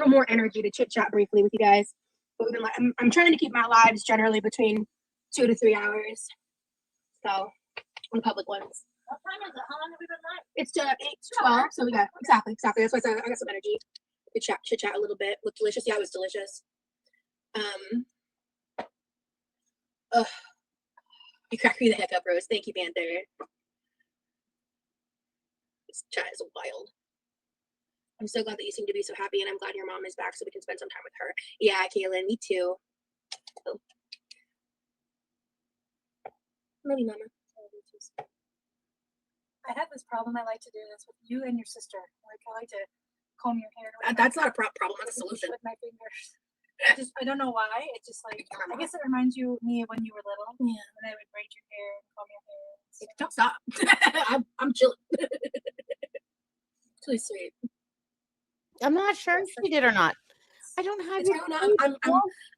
more energy to chit chat briefly with you guys. But we've been like, I'm trying to keep my lives generally between 2 to 3 hours. So on the public ones. What time is it? How long have we been live? It's 8:12. So we got exactly. That's why I said I got some energy. We chit chat a little bit. Looked delicious. Yeah, it was delicious. You cracked me the heck up, Rose. Thank you, Panther. This chat is wild. I'm so glad that you seem to be so happy, and I'm glad your mom is back so we can spend some time with her. Yeah, Kaylin, me too. Oh. Love you, Mama. I have this problem. I like to do this with you and your sister. Like I like to comb your hair. That's not a problem. That's a solution. With my fingers. I don't know why. It's just like I guess it reminds you me of when you were little. Yeah. When I would braid your hair and comb your hair. Don't stop. I'm chilling. It's really sweet. I'm not sure if she did or not. I don't have It's your grown up.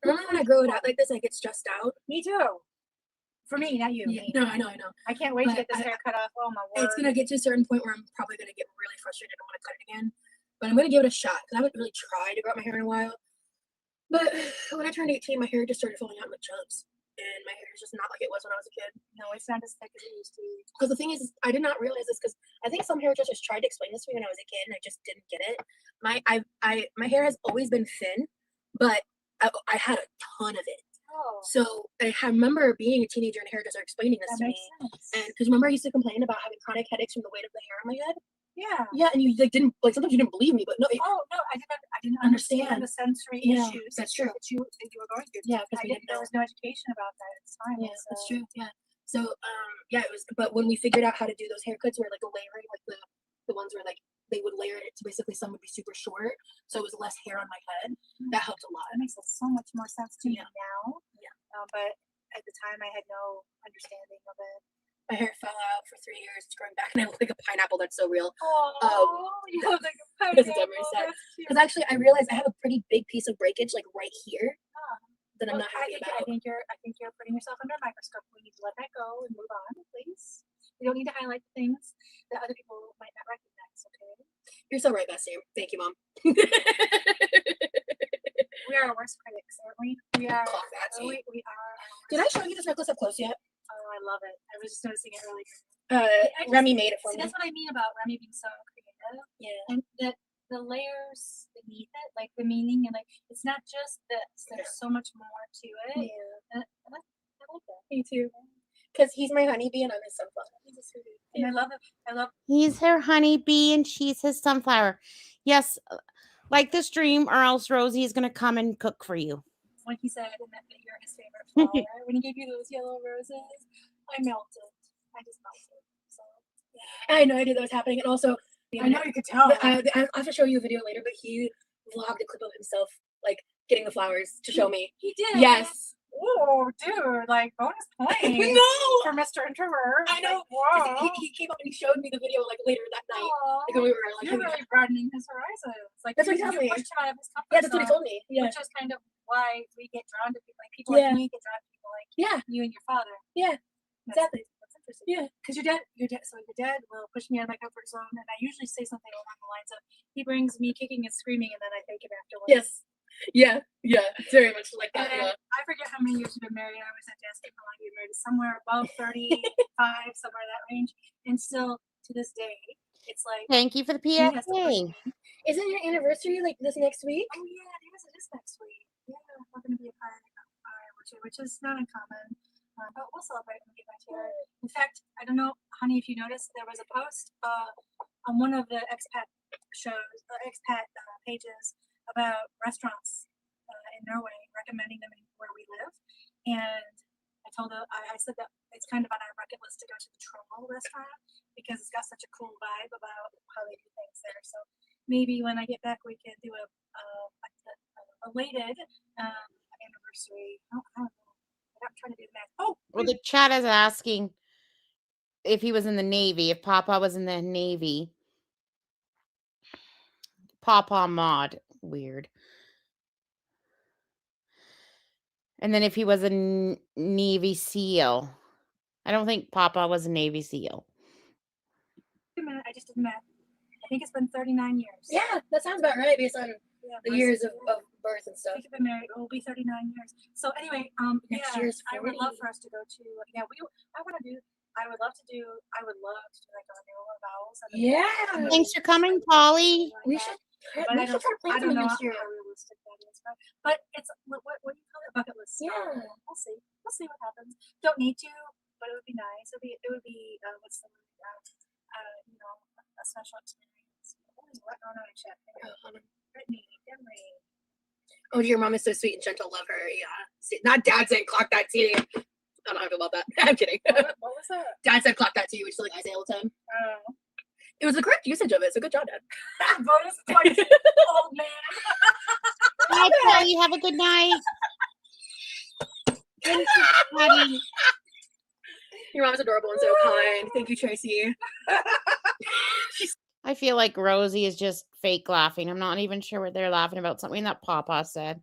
Normally when I grow it out like this, I get stressed out. Me too. For me, not you. Yeah, Me. no, I know. I can't wait to get this hair cut off. Oh my word. It's gonna get to a certain point where I'm probably gonna get really frustrated and want to cut it again. But I'm gonna give it a shot because I haven't really tried to grow out my hair in a while. But when I turned 18, my hair just started falling out in like chubs, and my hair is just not like it was when I was a kid. No, it's not as thick as it used to be. Because the thing is, I did not realize this because I think some hairdressers tried to explain this to me when I was a kid, and I just didn't get it. My hair has always been thin, but I had a ton of it. Oh. So I remember being a teenager and a hairdresser explaining this to me. Sense. And because remember, I used to complain about having chronic headaches from the weight of the hair on my head. Yeah. Yeah, and you like didn't like sometimes you didn't believe me, but no. Oh no, I didn't understand the sensory issues. That's true. That you were going through. Yeah, because there was no education about that at the time. Yeah, so. That's true. Yeah. So yeah, it was. But when we figured out how to do those haircuts, where like the layering, like the ones where like they would layer it to basically some would be super short, so it was less hair on my head. That helped a lot. That makes so much more sense to me now. Yeah. But at the time, I had no understanding of it. My hair fell out for 3 years. It's growing back, and I look like a pineapple. That's so real. Oh, you look like a pineapple. Because actually, I realized I have a pretty big piece of breakage, like right here, that I'm not happy about. I think you're putting yourself under a microscope. We need to let that go and move on, please. We don't need to highlight things that other people might not recognize. Okay. You're so right, Bessie. Thank you, Mom. We are our worst critics, aren't we? We are. We are. Did I show you this necklace up close yet? Oh, I love it. I was just noticing it earlier. Remy made it for me. That's what I mean about Remy being so creative. Yeah. And that the layers beneath it, like the meaning, and like it's not just this. There's so much more to it. Yeah. I like that. Me too. Because he's my honeybee and I'm his sunflower. He's a sweetie. And I love it. He's her honeybee and she's his sunflower. Yes, like this dream, or else Rosie is gonna come and cook for you. When he said that you're his favorite flower, when he gave you those yellow roses, I melted. I just melted. So yeah. I had no idea that was happening, and also I know you could tell. I'll have to show you a video later, but he vlogged a clip of himself like getting the flowers to show me. He did. Yes. Oh, dude! Like bonus points. No. For Mr. Introvert. I know. Like, wow. He came up and he showed me the video like later that night. Like when we were like, you're really broadening his horizons. Like that's what he told me. Pushed him out of his comfort yeah, that's what he told me. Yeah. Which is kind of why we get drawn to people like like me get drawn to people like you and your father. Yeah. Exactly. That's interesting. Yeah. Because your dad will push me out of my comfort zone, and I usually say something along the lines of, he brings me kicking and screaming, and then I thank him afterwards. Yes. Yeah. It's very much like that. I forget how many years you've been married. I always have to ask how long you've been married. Somewhere above 35, somewhere in that range. And still, to this day, it's like... Thank you for the PSA. Isn't your anniversary like this next week? Oh, yeah, it is next week. Yeah, we're going to be a part of it, which is not uncommon. But we'll celebrate when we get back here. In fact, I don't know, honey, if you noticed, there was a post on one of the expat pages about restaurants in Norway, recommending them where we live. And I said that it's kind of on our bucket list to go to the Troll restaurant because it's got such a cool vibe about how they do things there. So maybe when I get back, we can do a belated anniversary. I don't know. I'm trying to do math. Oh, well, the chat is asking if he was in the Navy, if Papa was in the Navy. Papa Mod. Weird. And then if he was a Navy SEAL. I don't think Papa was a Navy SEAL. Wait a minute, I just did math. I think it's been 39 years. Yeah, that sounds about right based on the years of birth and stuff. We've been married. It will be 39 years. So anyway, next year's 40. I would love for us to go to. I would love to do like our New Vows. Yeah. Thanks for coming, Polly. We should try to plan something next year. How realistic that is, but it's what do you call it? Bucket list. Yeah. We'll see. We'll see what happens. Don't need to, but it would be nice. It would be what's the word? A special experience. Oh, no, chat. Brittany, Emery. Oh, your mom is so sweet and gentle. Love her. Yeah. See, not dad saying clock that T. I don't know about that. I'm kidding. What was that? Dad said clock that T, which is like I say all the time. Oh. It was the correct usage of it, so good job, Dad. Bonus points, old man. Bye, Chloe. Have a good night. Thank you, Patty. Your mom's adorable and so kind. Thank you, Tracy. I feel like Rosie is just fake laughing. I'm not even sure what they're laughing about. Something that Papa said.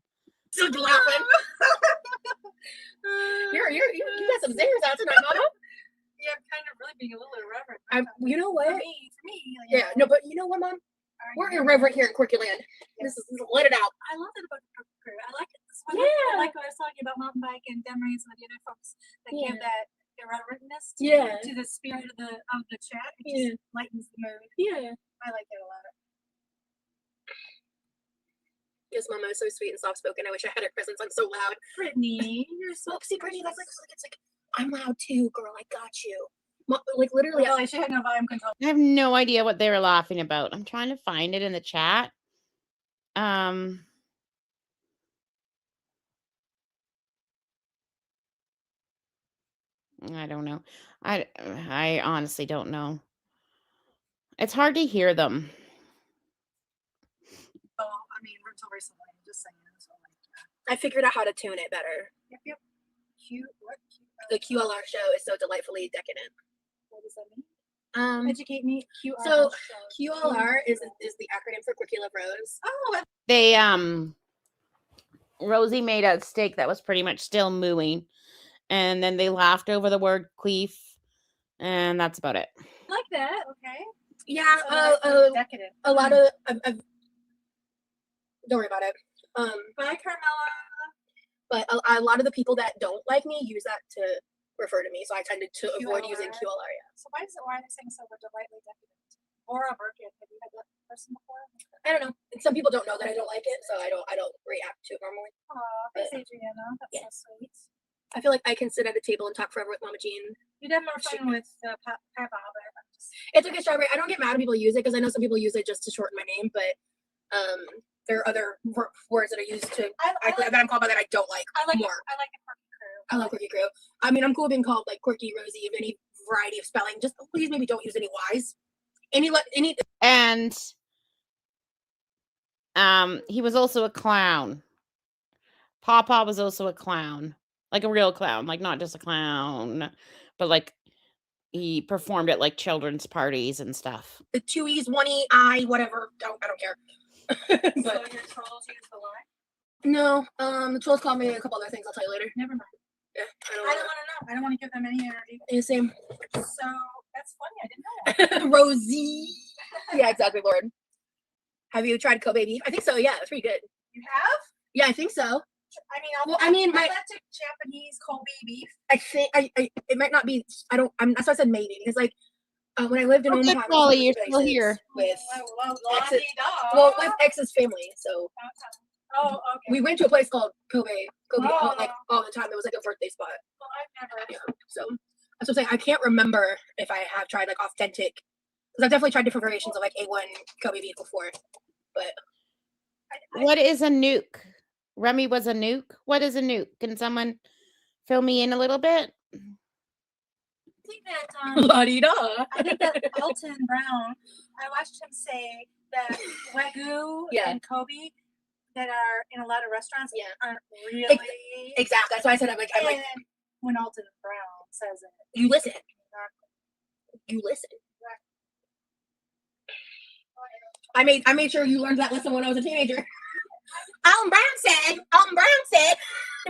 Still laughing. You got some zingers out tonight, Mama. Yeah, I'm kind of really being a little irreverent. You know what? For me. Yeah, no, but you know what, Mom? We're irreverent here in Quirky Land. This is let it out. I love it about the Quirky Crew. I like it. I like what I was talking about mountain bike and Demery and some of the other folks that give that irreverentness to the spirit of the chat. It just lightens the mood. Yeah. I like it a lot. Yes, Mama is so sweet and soft spoken. I wish I had her presence. I'm so loud. Brittany, you're so see, Brittany, that's like it's like I'm loud too, girl. I got you. Like literally. Really, she had no volume control. I have no idea what they were laughing about. I'm trying to find it in the chat. I don't know. I honestly don't know. It's hard to hear them. Oh, I mean, until recently, I'm just saying. So I figured out how to tune it better. Yep. The QLR show is so delightfully decadent. What does that mean? Educate me. QLR. So QLR is the acronym for Quirky Love Rose. Oh, They Rosie made a steak that was pretty much still mooing, and then they laughed over the word queef, and that's about it. I like that. Okay. Yeah. Decadent. A lot of don't worry about it. Bye, Carmela. But a lot of the people that don't like me use that to refer to me, so I tended to avoid using QLR. Yeah. So why are they saying so delightfully decadent? Laura Burkett, have you had that person before? I don't know. And some people don't know that I don't like it, so I don't react to it normally. Aw, thanks, Adriana. That's so sweet. I feel like I can sit at a table and talk forever with Mama Jean. You'd have more fun with Papa, but it's okay, Strawberry. I don't get mad when people use it because I know some people use it just to shorten my name, but there are other words that are used to that I'm called by that I don't like. I like more. I like the Quirky Crew. I love Quirky Crew. I mean, I'm cool being called like Quirky, Rosie, of any variety of spelling. Just please, maybe don't use any Y's. Any. And he was also a clown. Papa was also a clown, like a real clown, like not just a clown, but like he performed at like children's parties and stuff. The 2 E's, 1 E, I, whatever. I don't care. So your trolls use the lie? No, the trolls called me a couple other things. I'll tell you later. Never mind. Yeah, I don't want to know. I don't want to give them any energy. Yeah, same. So that's funny. I didn't know that. Rosie. Yeah, exactly, Lord. Have you tried Kobe beef? I think so. Yeah, it's pretty good. You have? Yeah, I think so. I mean, my authentic Japanese Kobe beef. I think it might not be. That's why I said maybe because like when I lived in Omaha, Molly, you're still here with with ex's family. So okay. We went to a place called Kobe like all the time. It was like a birthday spot. Well, I've never. Yeah, so that's what I'm saying. I can't remember if I have tried like authentic because I've definitely tried different variations of like A1 Kobe beef before, but what is a nuke? Remy was a nuke. What is a nuke? Can someone fill me in a little bit? I think that La-di-da. I think that Alton Brown. I watched him say that Wagyu and Kobe that are in a lot of restaurants aren't really exactly. That's why I said I'm like when Alton Brown says it, you listen. You listen. I made sure you learned that lesson when I was a teenager. Alton Brown said.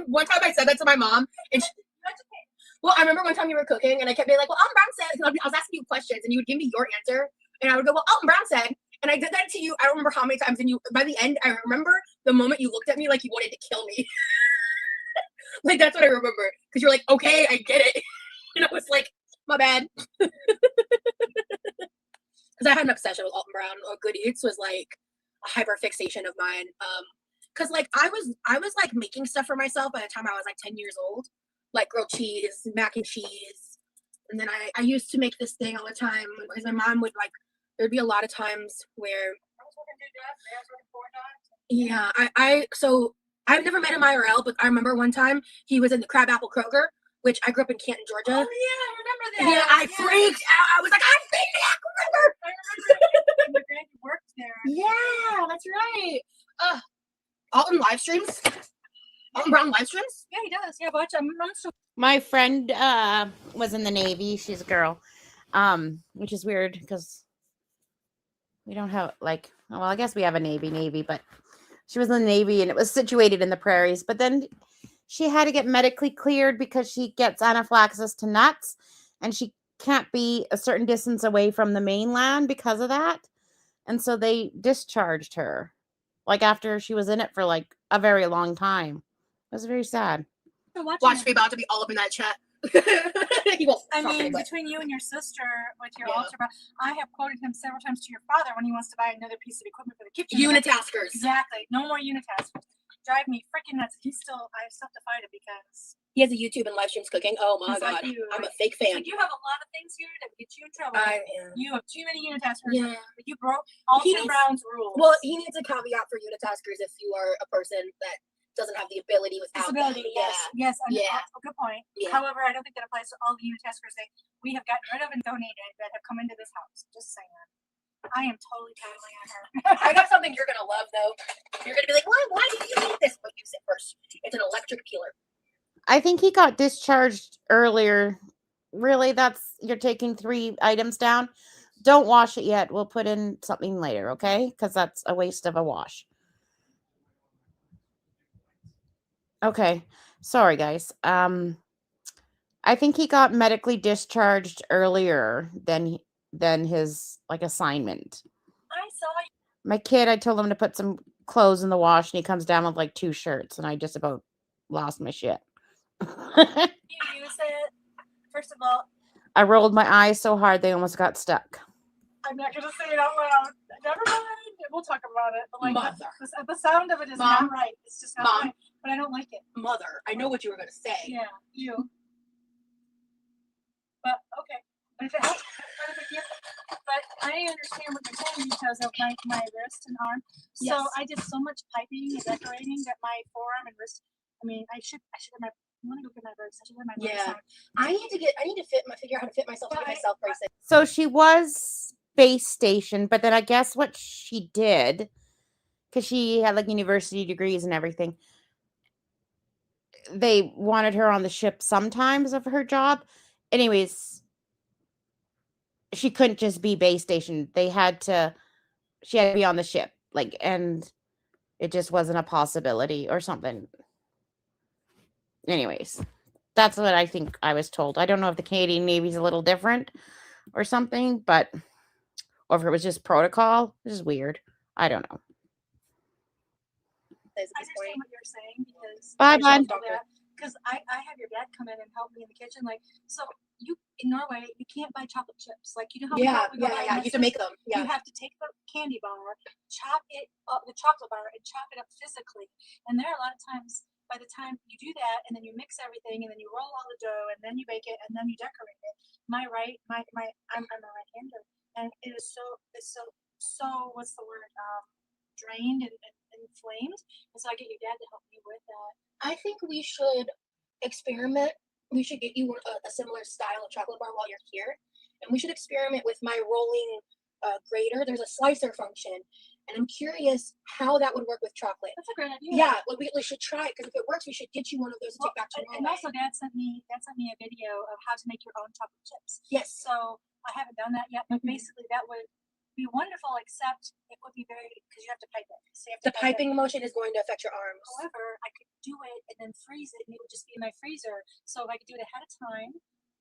One time I said that to my mom, and well, I remember one time you were cooking, and I kept being like, "Well, Alton Brown said," because I was asking you questions, and you would give me your answer, and I would go, "Well, Alton Brown said," and I did that to you. I don't remember how many times, and you, by the end, I remember the moment you looked at me like you wanted to kill me. Like that's what I remember, because you're like, "Okay, I get it," and I was like, "My bad." Because I had an obsession with Alton Brown. Or Good Eats was like a hyper fixation of mine. Because like I was like making stuff for myself by the time I was like 10 years old, like grilled cheese, mac and cheese, and then I used to make this thing all the time because my mom would like. There'd be a lot of times where Yeah, so I've never met him IRL, but I remember one time he was in the Crabapple Kroger, which I grew up in Canton, Georgia. Oh yeah, I remember that. Yeah, I freaked out. I was like, I've been to that Kroger. I remember my grandpa worked there. Yeah, that's right. Alton live streams. Alton Brown live streams. Yeah, he does. Yeah, watch. I'm so. My friend was in the Navy. She's a girl, which is weird because we don't have like. Well, I guess we have a Navy, but she was in the Navy and it was situated in the prairies. But then she had to get medically cleared because she gets anaphylaxis to nuts, and she can't be a certain distance away from the mainland because of that. And so they discharged her, like after she was in it for like a very long time. It was very sad. Watch me about to be all up in that chat. He won't I talk to me, mean, but between you and your sister with your Yeah. altar, I have quoted him several times to your father when he wants to buy another piece of equipment for the kitchen. unitaskers. Exactly. No more unitaskers. Drive me freaking nuts. I still have to fight it because He has a YouTube and live streams cooking. Oh my he's god, like you. I'm a fake fan. Like, you have a lot of things here that get you in trouble. You have too many unitaskers. Yeah. But you broke Alton needs- Brown's rules. Well, he needs a caveat for unitaskers if you are a person that doesn't have the ability without disability. them. Yes. Yeah. Good point. Yeah. However, I don't think that applies to all the unitaskers that we have gotten rid of and donated that have come into this house. Just saying. I am totally tattling on her. I got something you're gonna love though. You're gonna be like, why did you need this? But use it first. It's an electric peeler. I think he got discharged earlier. Really, you're taking 3 items down. Don't wash it yet. We'll put in something later, okay? Because that's a waste of a wash. Okay. Sorry, guys. I think he got medically discharged earlier than his like assignment. I saw you. My kid, I told him to put some clothes in the wash, and he comes down with like 2 shirts, and I just about lost my shit. You use it. First of all, I rolled my eyes so hard they almost got stuck. I'm not going to say it out loud. Never mind. We'll talk about it. But like Mother. the sound of it is Mom. not right. It's just not Mom. right. But I don't like it. Mother, I know what you were gonna say. Yeah, you. But okay. But if it helps, but I understand what you're saying because of my wrist and arm. So Yes. I did so much piping and decorating that my forearm and wrist. I mean, I should have my. I want to go get my birds. I should have my birds Yeah. on. I need to figure out how to fit myself to get myself braces. So she was base station, but then I guess what she did, because she had like university degrees and everything, they wanted her on the ship sometimes of her job. Anyways, she couldn't just be base station. She had to be on the ship, like, and it just wasn't a possibility or something. Anyways, that's what I think I was told. I don't know if the Canadian Navy's a little different or something, but or if it was just protocol. This is weird. I don't know. I understand what you're saying because Bye, bud. Because I have your dad come in and help me in the kitchen. Like, so you in Norway, you can't buy chocolate chips. Like, you know how we go buy You have to make them. You have to take the candy bar, chop it up, the chocolate bar, and chop it up physically. And there are a lot of times, by the time you do that, and then you mix everything, and then you roll all the dough, and then you bake it, and then you decorate it. I'm a right-hander, and it's so what's the word? Drained and inflamed. And so I get your dad to help me with that. I think we should experiment. We should get you a similar style of chocolate bar while you're here, and we should experiment with my rolling grater. There's a slicer function, and I'm curious how that would work with chocolate. That's a great idea. Yeah, we should try it because if it works, we should get you one of those to take back to Norway. And also, Dad sent me a video of how to make your own chocolate chips. Yes. So I haven't done that yet, but basically that would be wonderful. Except it would be very because you have to pipe it. So you have to The piping motion is going to affect your arms. However, I could do it and then freeze it, and it would just be in my freezer. So if I could do it ahead of time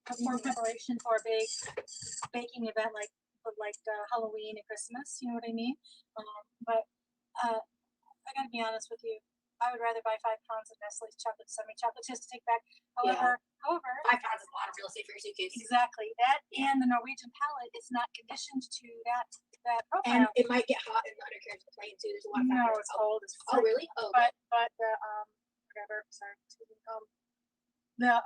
for preparation for a big baking event like Halloween and Christmas, you know what I mean? But I gotta be honest with you. I would rather buy 5 pounds of Nestle's semi-chocolate chips to take back. However, 5 pounds is a lot of real estate for your suitcase. exactly that, and the Norwegian palate is not conditioned to that And profile. it might get hot in the undercarriage of the plane too. There's a lot of No, factors. it's cold. It's Oh, really? Oh, but the whatever. Sorry, excuse me. The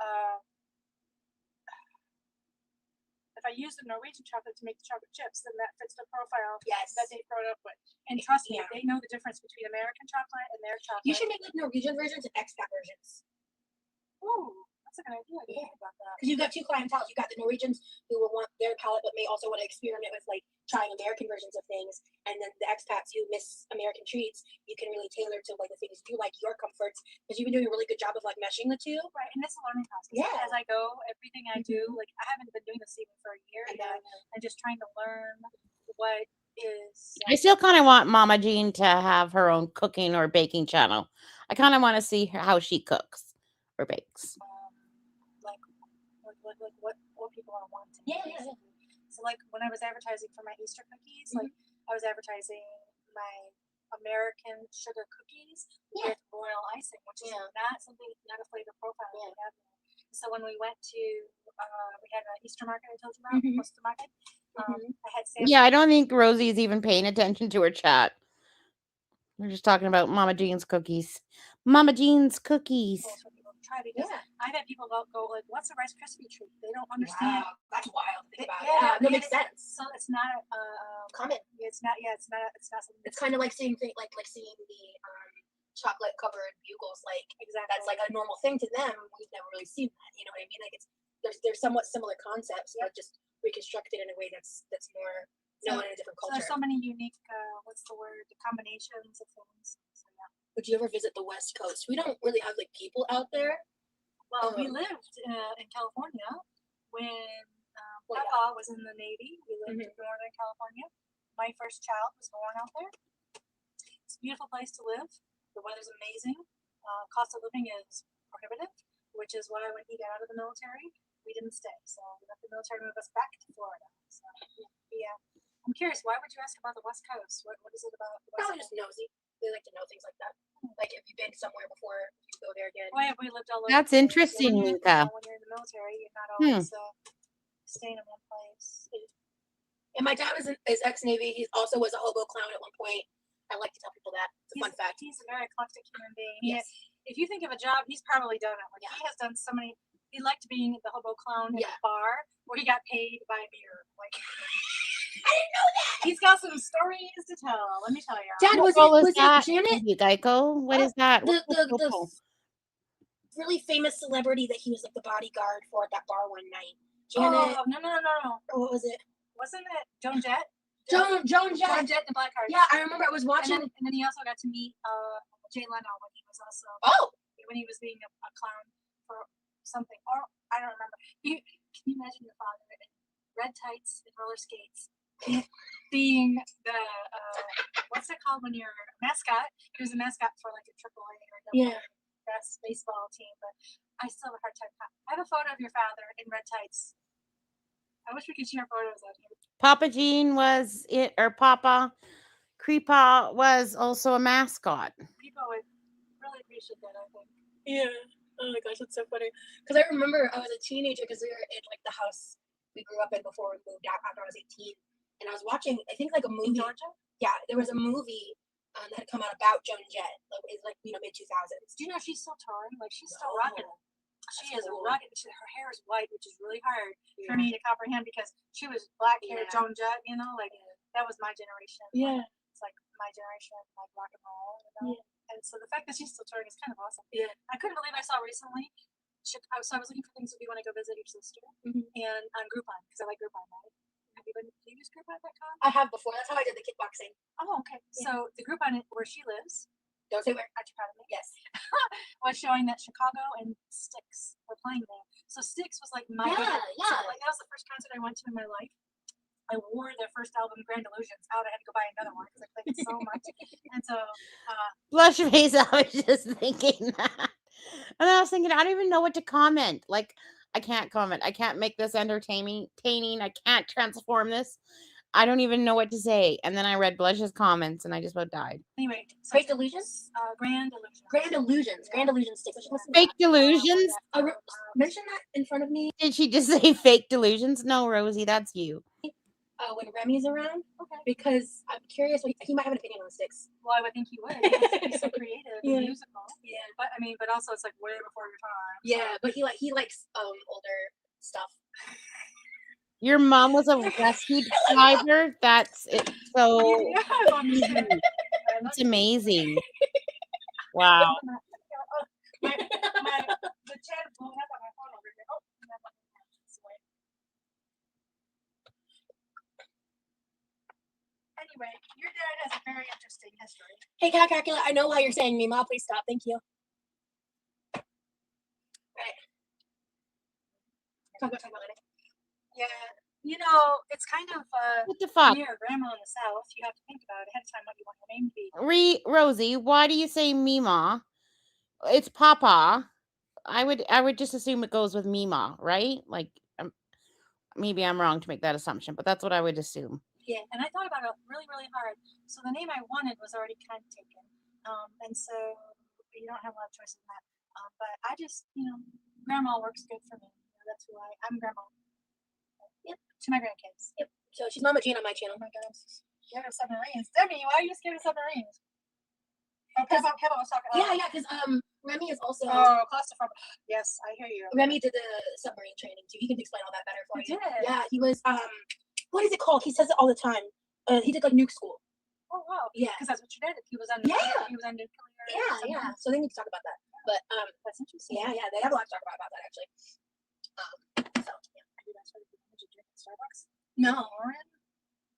if I use the Norwegian chocolate to make the chocolate chips, then that fits the profile Yes. that they've grown up with. And trust me, Yeah. they know the difference between American chocolate and their chocolate. You should make like Norwegian versions and expat versions. Ooh, that's a good idea. I didn't think about that. Because you've got two clientele. You've got the Norwegians who will want their palate, but may also want to experiment with like trying American versions of things, and then the expats who miss American treats. You can really tailor to like the things you like, your comforts, because you've been doing a really good job of like meshing the two. Right, and it's a learning process. Yeah. As I go, everything I do, like I haven't been doing this even for a year I know. yet. I'm just trying to learn what is. I still kind of want Mama Jean to have her own cooking or baking channel. I kind of want to see how she cooks or bakes. Like what people are wanting. Yeah. So like when I was advertising for my Easter cookies, like I was advertising my American sugar cookies with royal icing, which is not a flavor profile that we have. So when we went to, we had an Easter market I told you about, close to the market. I had samples. Yeah, I don't think Rosie's even paying attention to her chat. We're just talking about Mama Jean's cookies. Mama Jean's cookies. For people to try because I've had people go like, "What's a Rice Krispie treat?" They don't understand. Wow, that's wild to think about. Yeah, That makes sense. So it's not Common. It's not. Yeah, it's not something. It's kind of like seeing like seeing the chocolate covered bugles. Like exactly. That's like a normal thing to them. We've never really seen that. You know what I mean? Like it's there's somewhat similar concepts, but just reconstructed in a way that's more known in a different culture. So there's so many unique. What's the word? The combinations of things. So, yeah. Would you ever visit the West Coast? We don't really have like people out there. Well, we lived in California when Papa was in the Navy. We lived in Northern California. My first child was born out there. It's a beautiful place to live. The weather's amazing. Cost of living is prohibitive, which is why when he got out of the military, we didn't stay. So we let the military move us back to Florida. So yeah, I'm curious. Why would you ask about the West Coast? What is it about? Probably just nosy. They like to know things like that. Like if you've been somewhere before, you go there again. Why have we lived all over? That's interesting, Nika. When you're in the military, you're not always staying in one place. And my dad is ex-Navy. He also was a hobo clown at one point. I like to tell people that. It's a fun fact. He's a very eclectic human being. Yes. If you think of a job, he's probably done it. Like he has done so many. He liked being the hobo clown in a bar where he got paid by a beer. Like I didn't know that. He's got some stories to tell. Let me tell you. Dad, was that? it Janet? Geico? What is that? The really famous celebrity that he was like the bodyguard for at that bar one night. Janet. Oh, no. What was it? Wasn't it Joan Jett? Joan Jett. Joan Jett and the Black Heart. Yeah, I remember I was watching. And then he also got to meet Jay Leno when he was also when he was being a clown for something. Or I don't remember. Can you imagine your father in red tights and roller skates being the what's it called when you're a mascot? He was a mascot for like a AAA or best baseball team, but I still have a hard time. I have a photo of your father in red tights. I wish we could share photos of him. Papa Jean was it, or Papa Creepaw was also a mascot. People would really appreciate that, I think. Yeah. Oh my gosh, that's so funny. Because I remember I was a teenager because we were in like the house we grew up in before we moved out after I was 18. And I was watching, I think like a movie. In Georgia? Yeah, there was a movie that had come out about Joan Jett. It's like, mid 2000s. Do you know she's still touring? Like she's still rocking. She is rugged. Her hair is white, which is really hard for me to comprehend because she was black hair Joan Jett, that was my generation. Yeah. It's like my generation, like rock and roll, Yeah. And so the fact that she's still touring is kind of awesome. Yeah. I couldn't believe I saw recently. So I was looking for things if you want to go visit your sister, and on Groupon because I like Groupon. Right? Do you use Groupon.com? I have before. That's how I did the kickboxing. Oh, okay. Yeah. So the Groupon where she lives. Don't say where. Aren't you proud of me? Yes. Was showing that Chicago and Styx were playing there. So Styx was like my yeah. So, like that was the first concert I went to in my life. I wore their first album, Grand Illusions, out. I had to go buy another one because I played it so much. And so, blush face. I was just thinking that, and I was thinking I don't even know what to comment. Like I can't comment. I can't make this entertaining. I can't transform this. I don't even know what to say. And then I read Blush's comments, and I just about died. Anyway, Fake Delusions? Grand Illusions. Grand Illusions. Grand Illusions. Fake Delusions? Mention that in front of me. Did she just say fake delusions? No, Rosie, that's you. When Remy's around, because I'm curious. He might have an opinion on Styx. Well, I would think he would. He's so creative and musical. Yeah, but also it's like way before your time. Yeah, but he likes older stuff. Your mom was a rescue driver. That's it. So Yeah, I'm just kidding. it's amazing. Wow. The chat is blowing up on my phone over here. Oh, anyway, your dad has a very interesting history. Hey, Cat Calcula, I know why you're saying me, Ma. Please stop. Thank you. Right. Talk about it. Yeah, you know, it's kind of What the fuck? near grandma in the south. You have to think about it ahead of time what you want your name to be. Rosie, why do you say Mima? It's Papa. I would just assume it goes with Mima, right? Like maybe I'm wrong to make that assumption, but that's what I would assume. Yeah, and I thought about it really, really hard. So the name I wanted was already kind of taken, and so you don't have a lot of choices in that. But I just, grandma works good for me. That's who I'm grandma. Yep. To my grandkids. Yep. So she's Mama Jean on my channel. Oh my goodness. Scared of submarines. Demi, why are you scared of submarines? Oh, Kevin was talking. Yeah, because Remy is also. Oh, claustrophobic. Yes, I hear you. Remy did the submarine training too. He can explain all that better for you. He did? Yeah, he was what is it called? He says it all the time. He did like nuke school. Oh wow. Yeah. Because that's what you did. He was under. Yeah. He was under. Yeah. So they need to talk about that. But That's interesting. yeah, they have a lot to talk about that actually. So yeah. Are you guys ready for energy drink at Starbucks? No.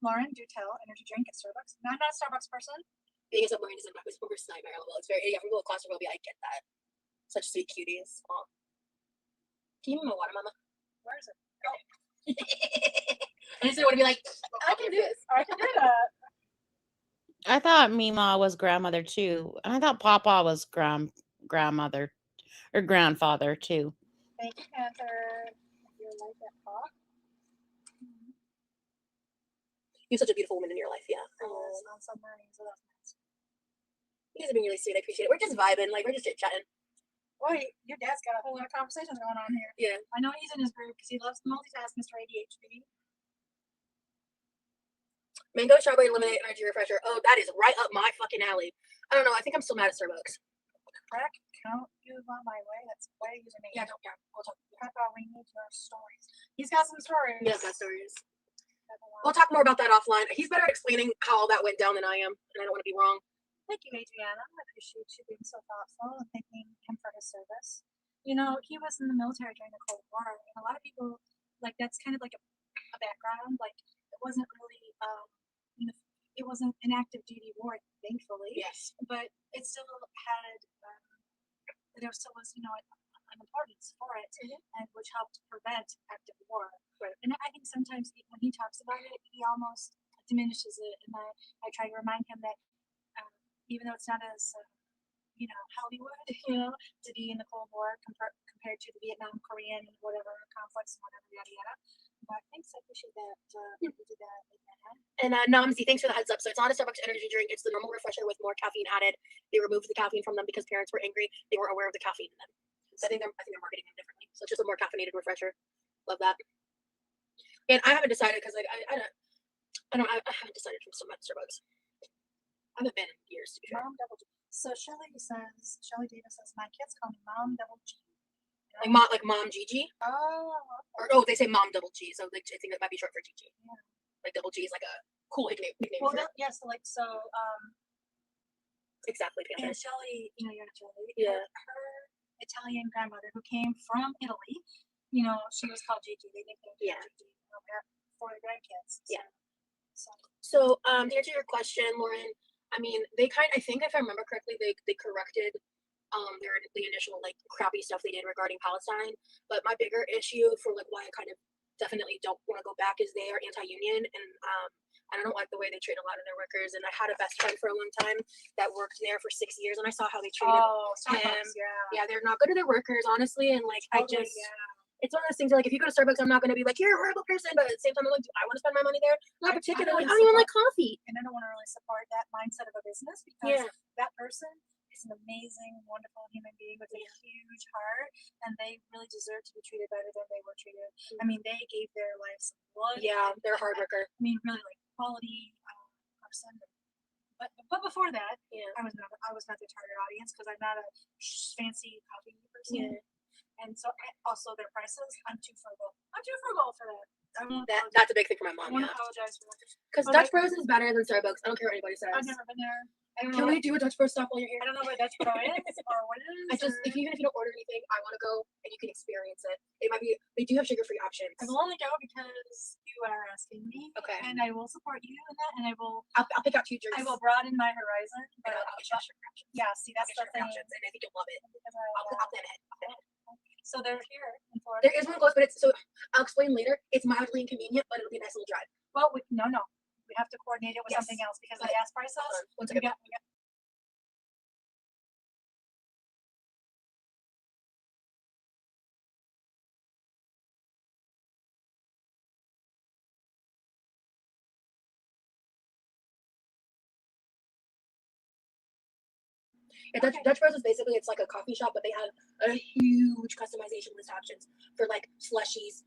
Lauren, do tell energy drink at Starbucks. No, I'm not a Starbucks person. Being a submarine is my worst nightmare level. It's very from little claustrophobia. I get that. Such sweet cuties. Aw. Can you give me my water, Mama? Where is it? I just didn't want to be like, I can do this. I can do that. I thought Mima was grandmother too. And I thought Papa was grandmother or grandfather too. Thank you, Panther. You like that pop? You're such a beautiful woman in your life, yeah. On submarines, so that's nice. You guys have been really sweet. I appreciate it. We're just vibing, like we're just chit chatting. Boy, your dad's got a whole lot of conversations going on here. Yeah. I know he's in his group because he loves to multitask, Mr. ADHD. Mango strawberry lemonade energy refresher. Oh, that is right up my fucking alley. I don't know. I think I'm still mad at Starbucks. Crack, count you on my way. That's why I use your name. Yeah, don't. Yeah, we'll talk. Peppa, we need your stories. He's got some stories. Yeah, got stories. We'll talk more about that offline. He's better at explaining how all that went down than I am, and I don't want to be wrong. Thank you, Adriana. I appreciate you being so thoughtful and thanking him for his service. You know, he was in the military during the Cold War, and a lot of people, like, that's kind of like a background. Like, it wasn't really, it wasn't an active duty war, thankfully. Yes. But it still had, there still was, an importance for it, and which helped prevent active war. Right. And I think sometimes when he talks about it, he almost diminishes it, and I try to remind him that even though it's not as Hollywood, to be in the Cold War compared to the Vietnam, Korean, whatever conflicts, whatever, yada yada. But thanks, I appreciate that you did that. And Namzi, thanks for the heads up. So it's not a Starbucks energy drink. It's the normal refresher with more caffeine added. They removed the caffeine from them because parents were angry. They weren't aware of the caffeine in them. So I think they're marketing them differently. So it's just a more caffeinated refresher. Love that. And I haven't decided because like I haven't decided from Starbucks. I haven't been in years to be fair. Mom double G. So Shelly Davis says, my kids call me Mom double G. Like mom Gigi. Oh. They say mom double G. So like, I think that might be short for Gigi. Yeah. Like double G is like a cool nickname. Well, exactly. Panther. And Shelly, you're not Shelly. Yeah. Her Italian grandmother who came from Italy, she was called Gigi. They nicknamed her Gigi for the grandkids. Yeah. So to answer your question, Lauren, I mean, I think if I remember correctly, they corrected the initial like crappy stuff they did regarding Palestine. But my bigger issue for like why I kind of definitely don't want to go back is they are anti-union, and I don't like the way they treat a lot of their workers. And I had a best friend for a long time that worked there for 6 years, and I saw how they treated him. Yeah, they're not good to their workers, honestly. And like it's one of those things where, like, if you go to Starbucks, I'm not going to be like, you're a horrible person, but at the same time, I'm like, do I want to spend my money there? Not particularly. I don't even like coffee. And I don't want to really support that mindset of a business because that person is an amazing, wonderful human being with a huge heart, and they really deserve to be treated better than they were treated. I mean, they gave their lives blood. Yeah, they're a hard worker. I mean, really, like, quality person. But before that, I was not their target audience because I'm not a fancy coffee person. Yeah. And so also their prices, I'm too frugal. I'm too frugal for that. won't That's a big thing for my I mom. won't Yeah. apologize for that. Because But Dutch Bros is better than Starbucks. I don't care what anybody says. I've never been there. I don't Can know. we do a Dutch Bro stop while you're here? I don't know what Dutch Bro is or what it is. I just, even if you don't order anything, I want to go and you can experience it. It might be, they do have sugar-free options. I will only go because you are asking me. Okay. And I will support you in that, and I'll pick out 2 drinks. I will broaden my horizon. And I'll get you sugar options. Yeah, see, that's the thing. Options, and I think you'll love it. Because I'll plan ahead. So they're here in Florida. There is one close, but it's so I'll explain later. It's mildly inconvenient, but it'll be a nice little drive. Well, no. We have to coordinate it with Yes. something else because the But- gas prices. Hold on, one We second. got Yeah, Dutch Bros is basically, it's like a coffee shop, but they have a huge customization list options for like slushies,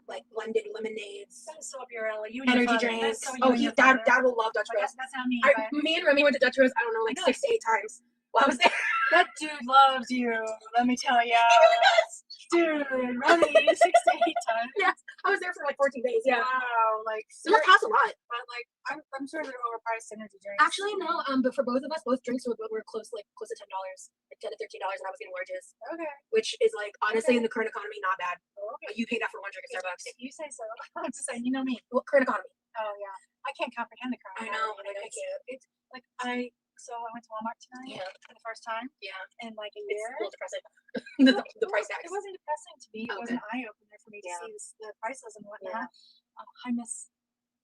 like blended lemonades, that is so up your alley. You and your energy father. drinks. That's so Oh, you and your dad father. will love Dutch Like, Bros. that's not me. Me and Remy went to Dutch Bros, I don't know, like I know. 6 to 8 times while I was there. That dude loves you. Let me tell you. He really does. Dude, Remy, 6 to 8 times. Yeah, I was there for like 14 days. Yeah, Wow. Like, it must cost a lot. but like, I'm sure they're overpriced energy drinks. Actually, no. But for both of us, both drinks were close to $10, like $10 to $13, and I was getting larges, Okay. which is like honestly Okay. in the current economy not bad. Okay. You pay that for 1 drink at Starbucks. If you say so. I'm just saying, you know me. Well, current economy. Oh yeah. I can't comprehend the crowd. I know, I can't. It's like so I went to Walmart tonight Yeah. for the first time Yeah, in like a it's year. a little depressing. No, the price It tags. wasn't depressing to me. It was Okay. an eye opener for me to Yeah. see the prices and Yeah. whatnot. I miss.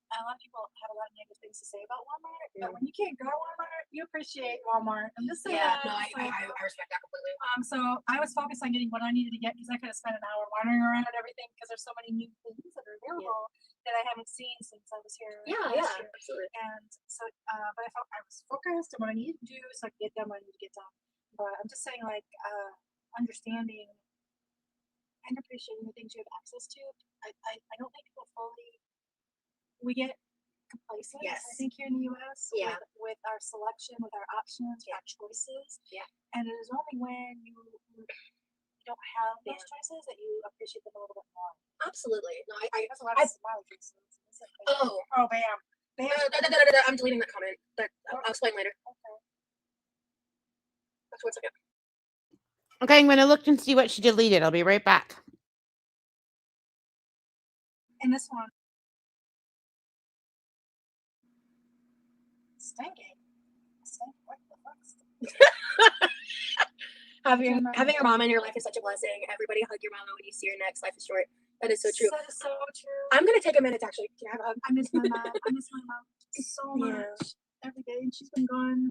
A lot of people have a lot of negative things to say about Walmart, but when you can't go to Walmart, you appreciate Walmart. I'm just saying. Yeah, no, I So, respect that completely. so I was focused on getting what I needed to get because I could have spent an hour wandering around everything because there's so many new things that are available that I haven't seen since I was here. Yeah, last year. absolutely. And so, but I felt I was focused on what I needed to do, so I could get done what I needed to get done. But I'm just saying, like, understanding and appreciating the things you have access to. I don't think people fully. We get complacent. Yes. I think here in the U.S. Yeah. With our selection, with our options, with our choices. Yeah. And it is only when you don't have those Yeah. choices that you appreciate them a little bit more. Absolutely. No, That's a lot of smiley faces. Oh. Oh, bam. Bam. I'm deleting that comment. But I'll explain later. Okay. That's 1 second. Okay, I'm going to look and see what she deleted. I'll be right back. And this one. Stinky. What the fuck? Having your mom in your life is such a blessing. Everybody hug your mama when you see her next. Life is short. That is so true. That is so true. I'm gonna take a minute to actually. Can I have a hug? I miss my mom. I miss my mom so much every day, and she's been gone.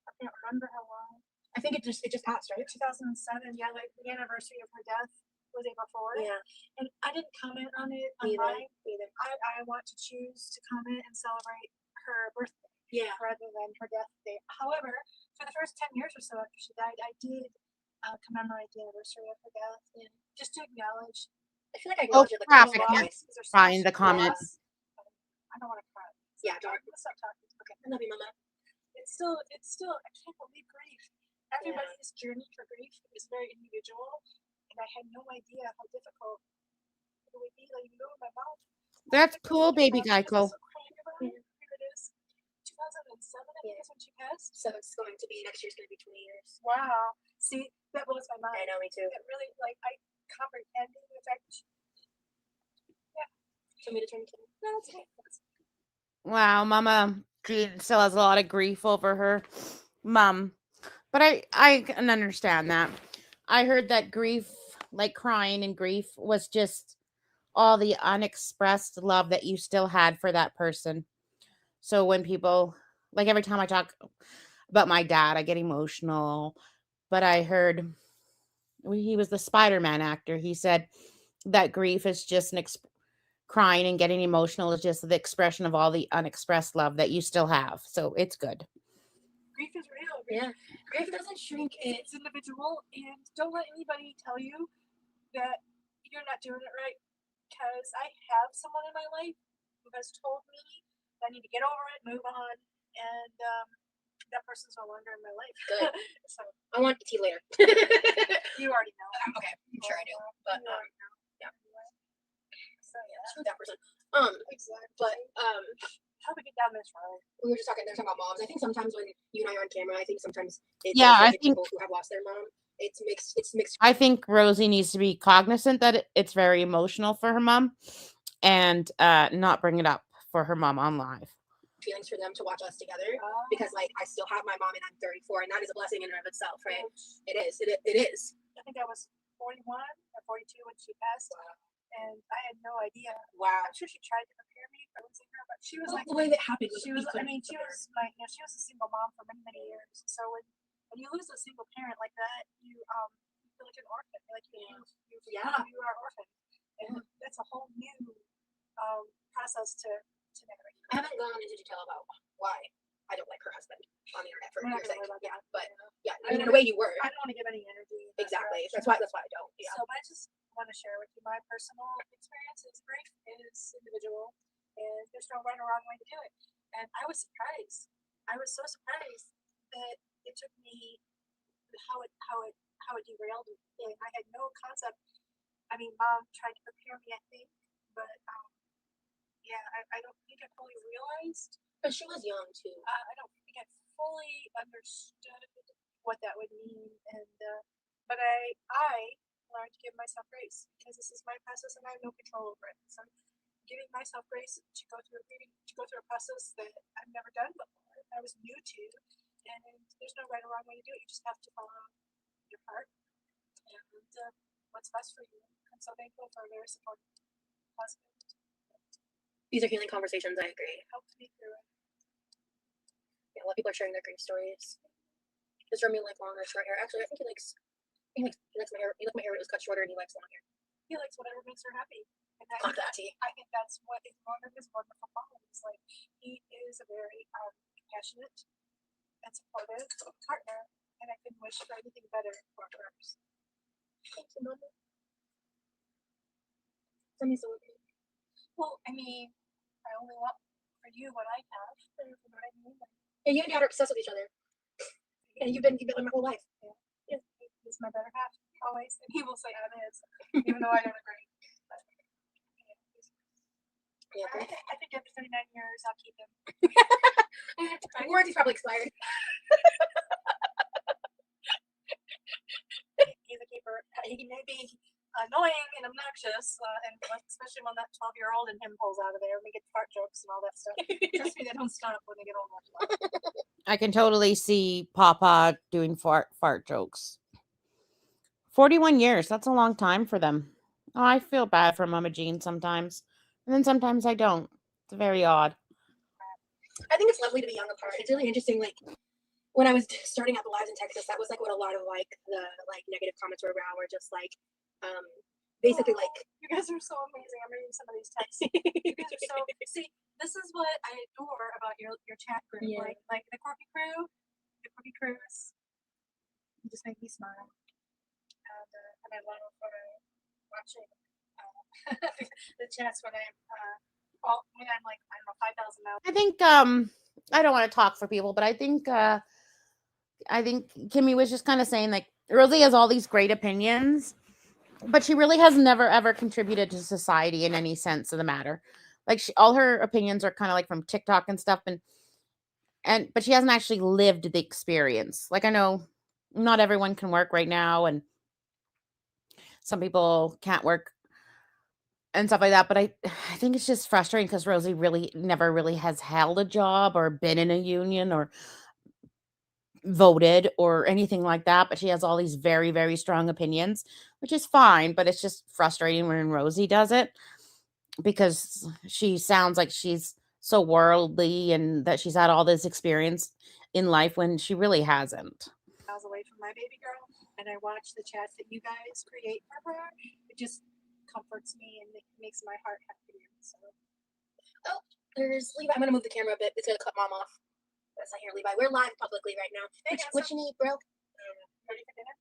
I can't remember how long. I think it just passed, right? 2007. Yeah, like the anniversary of her death was April 4th. Yeah. And I didn't comment on it Neither. online. I want to choose to comment and celebrate her birthday. Yeah. Rather than her death date. However, for the first 10 years or so after she died, I did commemorate the anniversary of her death and just to acknowledge. I feel like I Oh, acknowledge it like crap, once or I can't twice. find the comment. I don't want to cry. Yeah, don't. Let's stop talking. Okay. I love you, mama. It's still. I can't believe grief. Everybody's journey for grief is very individual, and I had no idea how difficult it would be. Like, my mom. That's cool, baby Geico. Here it is. 2007, I think is when she passed. So it's going to be next year's going to be 20 years. Wow. See, that blows my mind. I know, me too. It really, like, I comprehended the fact that So me to turn to. no, it's okay. Wow, Mama she still has a lot of grief over her mom. But I can understand that. I heard that grief, like crying and grief, was just all the unexpressed love that you still had for that person. So when people, like every time I talk about my dad, I get emotional. But I heard he was the Spider-Man actor. He said that grief is just crying and getting emotional is just the expression of all the unexpressed love that you still have. So it's good. Grief is real. Yeah. Grief doesn't shrink. It's individual, and don't let anybody tell you that you're not doing it right. Because I have someone in my life who has told me that I need to get over it, move on, and that person's no longer in my life. Good. So I want tea later. you already know. Okay, I'm sure I do. But You already know. yeah. screw that person. Exactly. But how do we get down this road? we were just talking. They're talking about moms. I think sometimes when you and I are on camera, I think sometimes it's Yeah, I like think people who have lost their mom. It's mixed. It's mixed I think Rosie needs to be cognizant that it's very emotional for her mom, and not bring it up for her mom on live. feelings for them to watch us together because like I still have my mom and I'm 34 and that is a blessing in and of itself, right? It is. It is. I think I was 41 or 42 when she passed, and I had no idea. Wow. I'm sure she tried to prepare me for losing her, but she was Well, like the way that happened. she was. I mean, she was my. You know, she was a single mom for many, many years. So when you lose a single parent like that, you feel like an orphan. Like you are an orphan, and that's a whole new process to navigate. I haven't gone into detail about why I don't like her husband on the internet for We're not your gonna sake. worry about Yeah, that. but Yeah. I mean, in a way you were. I don't want to give any energy. in that Exactly. direction. That's why I don't. Yeah. So, but I just want to share with you my personal experiences. Grief is individual, and there's no right or wrong way to do it. And I was surprised. I was so surprised that it took me how it derailed me. And I had no concept. I mean, mom tried to prepare me, I think, but yeah, I don't think I fully realized. But she was young too. I don't think I fully understood what that would mean, and but I learned to give myself grace because this is my process and I have no control over it. So I'm giving myself grace to go through a process that I've never done before. I was new to, and there's no right or wrong way to do it. You just have to follow your heart and what's best for you. I'm so thankful for a very supportive husband. These are healing conversations. I agree. It helped me through it. Yeah, a lot of people are sharing their grief stories. Does Remy like long or short hair? Actually, I think he likes my hair. He likes my hair when it was cut shorter, and he likes long hair. He likes whatever makes her happy. And I like that tea. I think that's what is one of his wonderful qualities. Like he is a very compassionate and supportive partner, and I couldn't wish for anything better for hers. Thank you, Mama. Send me some of it. Well, I mean, I only want for you what I have. You know what I mean? Like, Yeah, you and Dad are obsessed with each other. And you've been my whole life. yeah, he's my better half always, and he will say I'm his, even though I don't agree. But, Yeah, I think after 39 years, I'll keep him. my warranty's probably expired. He's a keeper. He may be annoying and obnoxious, and especially when that 12-year-old in him pulls out of there and we get fart jokes and all that stuff. Trust me, they don't stop when they get older. I can totally see Papa doing fart jokes. 41 years, that's a long time for them. Oh, I feel bad for Mama Jean sometimes. And then sometimes I don't. It's very odd. I think it's lovely to be young apart. It's really interesting. Like when I was starting out the lives in Texas, that was like what a lot of like the negative comments were around. Were just like, basically like you guys are so amazing. I'm reading some of these texts. You guys are so see. This is what I adore about your chat group. Yeah. Like the Quirky Crew. The Quirky Crews. You just make me smile. And I love watching the chats when I'm like, I don't know, 5,000 miles. I think I don't want to talk for people, but I think Kimmy was just kind of saying like Rosie has all these great opinions, but she really has never ever contributed to society in any sense of the matter. Like all her opinions are kind of like from TikTok and stuff, but she hasn't actually lived the experience. Like I know not everyone can work right now, and some people can't work and stuff like that. But I think it's just frustrating because Rosie really never really has held a job or been in a union or voted or anything like that. But she has all these very, very strong opinions, which is fine. But it's just frustrating when Rosie does it because she sounds like she's so worldly and that she's had all this experience in life when she really hasn't. Miles away from my baby girl, and I watch the chats that you guys create for her. It just comforts me and makes my heart happy. So, oh, there's Levi. I'm gonna move the camera a bit. It's gonna cut Mom off. That's not here, Levi. We're live publicly right now. Hey, what you need, bro? Ready for dinner?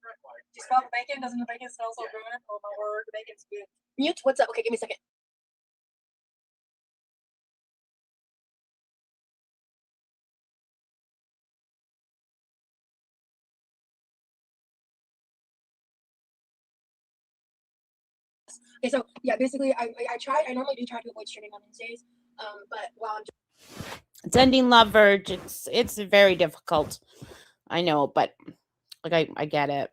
Do you smell the bacon? Doesn't the bacon smell so good? Oh my word, the bacon's good. Mute. What's up? Okay, give me a second. Okay, so yeah, basically, I normally do try to avoid streaming on Wednesdays, but while I'm Sending love, Verge. It's very difficult. I know, but like I get it.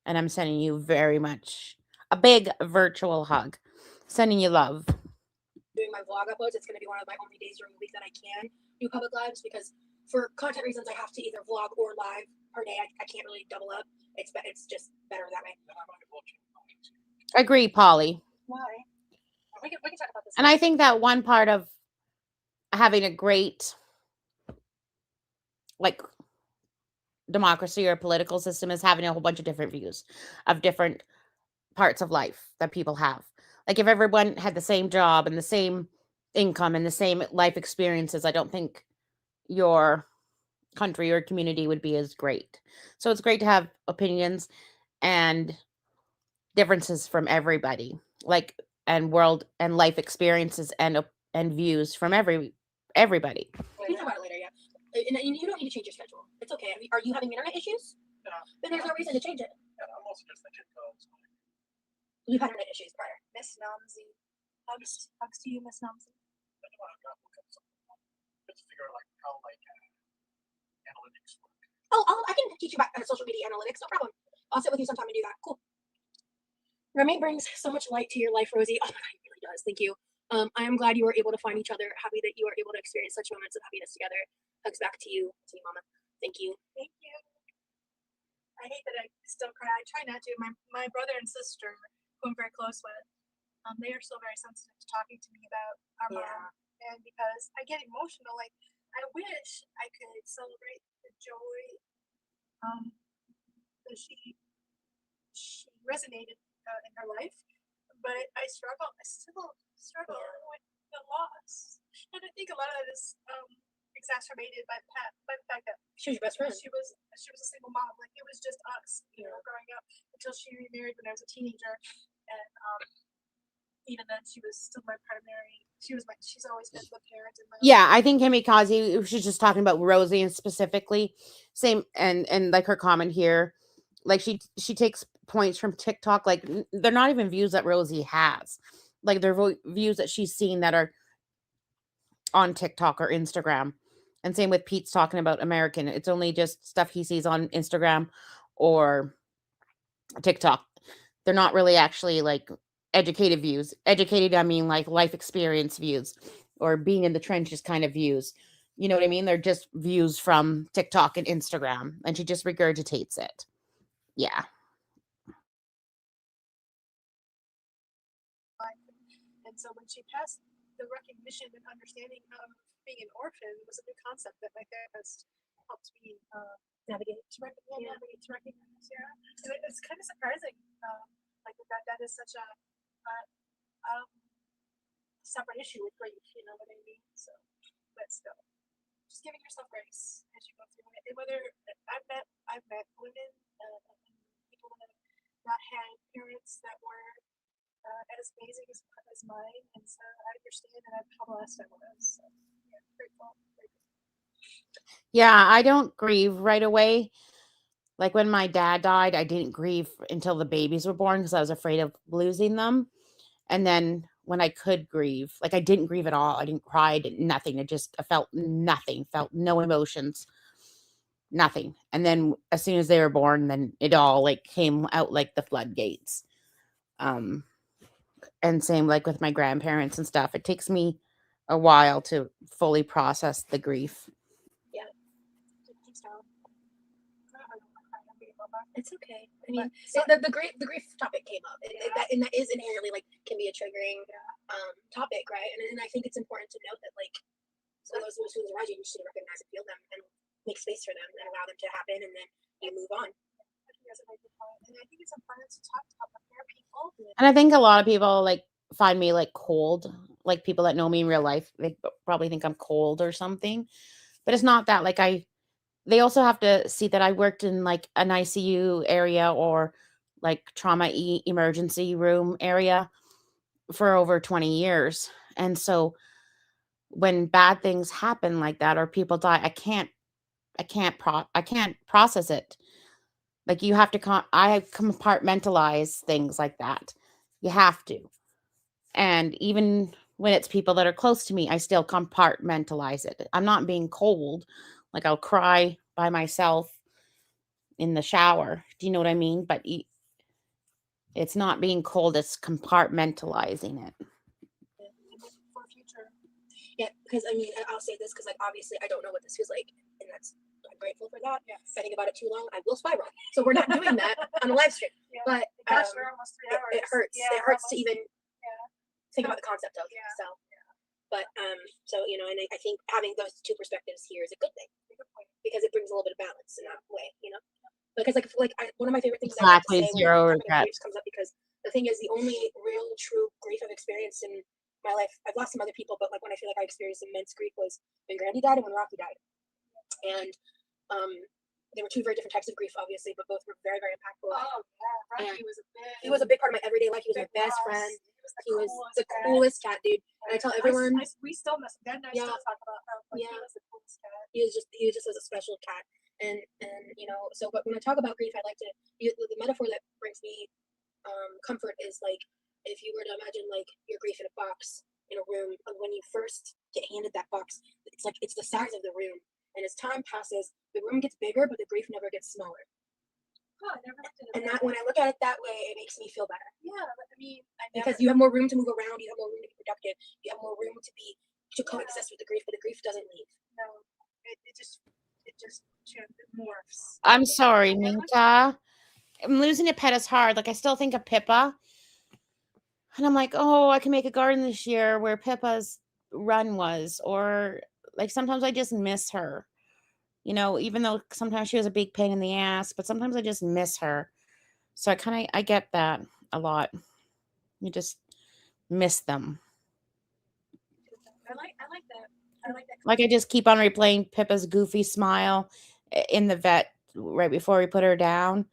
And I'm sending you very much a big virtual hug. Sending you love. doing my vlog uploads, it's going to be one of my only days during the week that I can do public lives, because for content reasons, I have to either vlog or live per day. I can't really double up. It's just better that way. Agree, Polly. Why? We can talk about this. And I think that one part of having a great like democracy or political system is having a whole bunch of different views of different parts of life that people have. Like if everyone had the same job and the same income and the same life experiences, I don't think your country or community would be as great. So it's great to have opinions and differences from everybody, like and world and life experiences and views from everybody. We can talk about it later, yeah. And you don't need to change your schedule. It's okay. Are you having internet issues? No. Then there's no reason to change it. Yeah, I'm also just thinking because You've had internet issues prior. Miss Nomsy. Hugs to you, Miss Nomsy. I do want to look up something just to figure out like how analytics work. Oh, I can teach you about social media analytics. No problem. I'll sit with you sometime and do that. Cool. Remy brings so much light to your life, Rosie. Oh my God, he really does. Thank you. I am glad you were able to find each other. Happy that you were able to experience such moments of happiness together. Hugs back to you, Mama. Thank you. Thank you. I hate that I still cry. I try not to. My brother and sister, who I'm very close with, they are still very sensitive to talking to me about our mom. And because I get emotional, like I wish I could celebrate the joy that she resonated in her life, but I struggle. I still struggle with the loss, and I think a lot of that is exacerbated by the fact that She was your best friend. she was a single mom. Like it was just us, growing up until she remarried when I was a teenager, and even then she was still my primary. She's always been the parent in my life. Yeah, I think Kamikaze, she's just talking about Rosie and specifically same and like her comment here, like she takes points from TikTok, like they're not even views that Rosie has, like they're views that she's seen that are on TikTok or Instagram. And same with Pete's talking about American. It's only just stuff he sees on Instagram or TikTok. They're not really actually like educated views. Educated, I mean like life experience views or being in the trenches kind of views. You know what I mean? They're just views from TikTok and Instagram, and she just regurgitates it. Yeah. And so when she passed, the recognition and understanding of being an orphan was a new concept that my therapist helped me Navigate. to recognize. Yeah, and it's kind of surprising, like that is such a separate issue with grief. You know what I mean? So, but still, just giving yourself grace as you go through it. And whether I've met women and people that have not had parents that were as amazing as mine, and so I understand and how blessed I was. So, yeah, grateful. Yeah, I don't grieve right away. Like when my dad died, I didn't grieve until the babies were born because I was afraid of losing them. And then when I could grieve, like I didn't grieve at all. I didn't cry, I did nothing. I felt nothing, felt no emotions, nothing. And then as soon as they were born, then it all like came out like the floodgates. And same like with my grandparents and stuff. It takes me a while to fully process the grief. It's okay. I mean, the grief topic came up, and that is inherently like can be a triggering topic, right? And I think it's important to note that like so those feelings arise, you just need to recognize and feel them and make space for them and allow them to happen, and then you move on. And I think it's important to talk to prepare people. And I think a lot of people like find me like cold, like people that know me in real life, they probably think I'm cold or something. But it's not that. Like they also have to see that I worked in like an ICU area or like trauma emergency room area for over 20 years. And so when bad things happen like that or people die, I can't process it. Like you have to I compartmentalize things like that. You have to. And even when it's people that are close to me, I still compartmentalize it. I'm not being cold. Like I'll cry by myself in the shower. Do you know what I mean? But it's not being cold, it's compartmentalizing it. For future. Yeah, because I mean, I'll say this because like obviously I don't know what this feels like, and that's I'm grateful for that. Yes. If I think about it too long, I will spiral. So we're not doing that on the live stream. Yeah. But Gosh, we're almost 3 hours. it hurts. Yeah, it hurts to almost. even Yeah. think about the concept of. Yeah. So, but so you know, and I think having those two perspectives here is a good thing because it brings a little bit of balance in that way, you know. Because one of my favorite things I like to Exactly, say when zero the topic of regrets. grief comes up, because the thing is the only real true grief I've experienced in my life, I've lost some other people, but like when I feel like I experienced immense grief was when Grandy died and when Rocky died. And there were two very different types of grief, obviously, but both were very, very impactful. Oh yeah, Rocky And was he was a big part of my everyday life. He was my best friend. He was the coolest cat, dude. And I tell everyone, we still miss him. Dad and I Yeah. still talk about how like, Yeah. he was the coolest cat. he was just a special cat. And you know, so but when I talk about grief, I like to the metaphor that brings me comfort is like if you were to imagine like your grief in a box in a room, and when you first get handed that box, it's like it's the size of the room, and as time passes, the room gets bigger, but the grief never gets smaller. Oh, I never looked at it. And that when I look at it that way, it makes me feel better Yeah, but I mean, because you have more room to move around, you have more room to be productive, you have more room to coexist with the grief, but the grief doesn't leave. No, it just morphs. I'm sorry, Minka. I'm losing a pet is hard. Like I still think of Pippa. And I'm like, oh, I can make a garden this year where Pippa's run was. Or like sometimes I just miss her. You know, even though sometimes she was a big pain in the ass, but sometimes I just miss her. So I get that a lot. You just miss them. I like that. I like that. Like I just keep on replaying Pippa's goofy smile in the vet right before we put her down.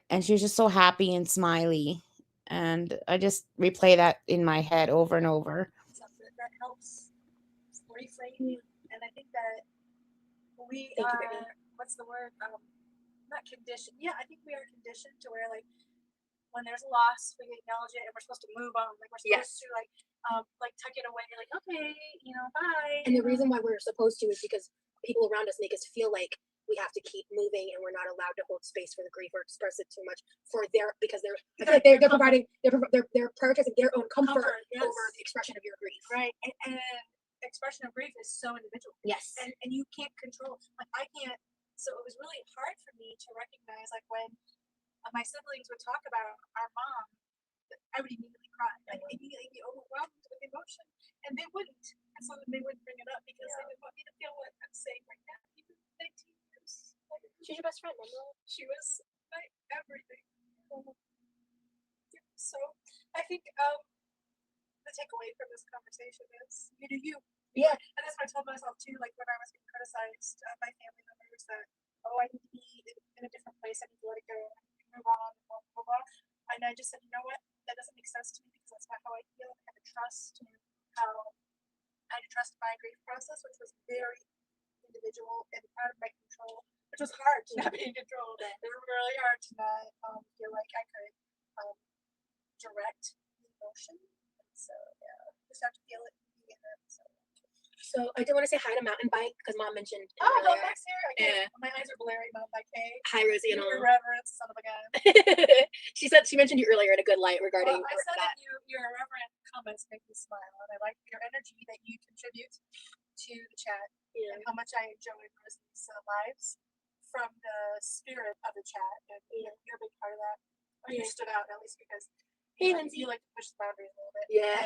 And she was just so happy and smiley. And I just replay that in my head over and over. That helps reframe, and I think that we Thank you, are Brittany. what's the word? Not conditioned. Yeah, I think we are conditioned to where like when there's a loss, we acknowledge it and we're supposed to move on. Like we're supposed to like tuck it away. Like okay, you know, bye. And the reason why we're supposed to is because people around us make us feel like we have to keep moving and we're not allowed to hold space for the grief or express it too much because they're I feel like they're providing they're prioritizing their own comfort yes. over the expression of your grief. Right. And expression of grief is so individual. Yes. And you can't control. Like I can't. So it was really hard for me to recognize like when my siblings would talk about our mom, I would immediately cry. Like immediately be overwhelmed with emotion, and they wouldn't. And so they wouldn't bring it up because they would want me to feel what I'm saying right now. Even 19 years. She's your best friend, remember? She was my everything. Yeah, so I think the takeaway from this conversation is you do you. Yeah. And that's what I told myself too, like when I was being criticized by family members that, oh, I need to be in a different place, I need to let it go, I need to move on, blah, blah, blah. And I just said, you know what, that doesn't make sense to me because that's not how I feel. I had to trust my grief process, which was very individual and out of my control, which was hard to not be in control. It was really hard to not feel like I could direct the emotion. And so yeah, just have to feel it. So I did want to say hi to Mountain Bike because Mom mentioned. Oh, Max here. Yeah. My eyes are blurry. Mountain Bike. Hey. Hi, Rosie and all. Irreverent son of a gun. She mentioned you earlier in a good light regarding I said that. that your irreverent comments make me smile, and I like your energy that you contribute to the chat, and how much I enjoy Rosie's lives from the spirit of the chat, and you're a big part of that. Or you stood out at least because you like to push the boundaries a little bit. Yeah.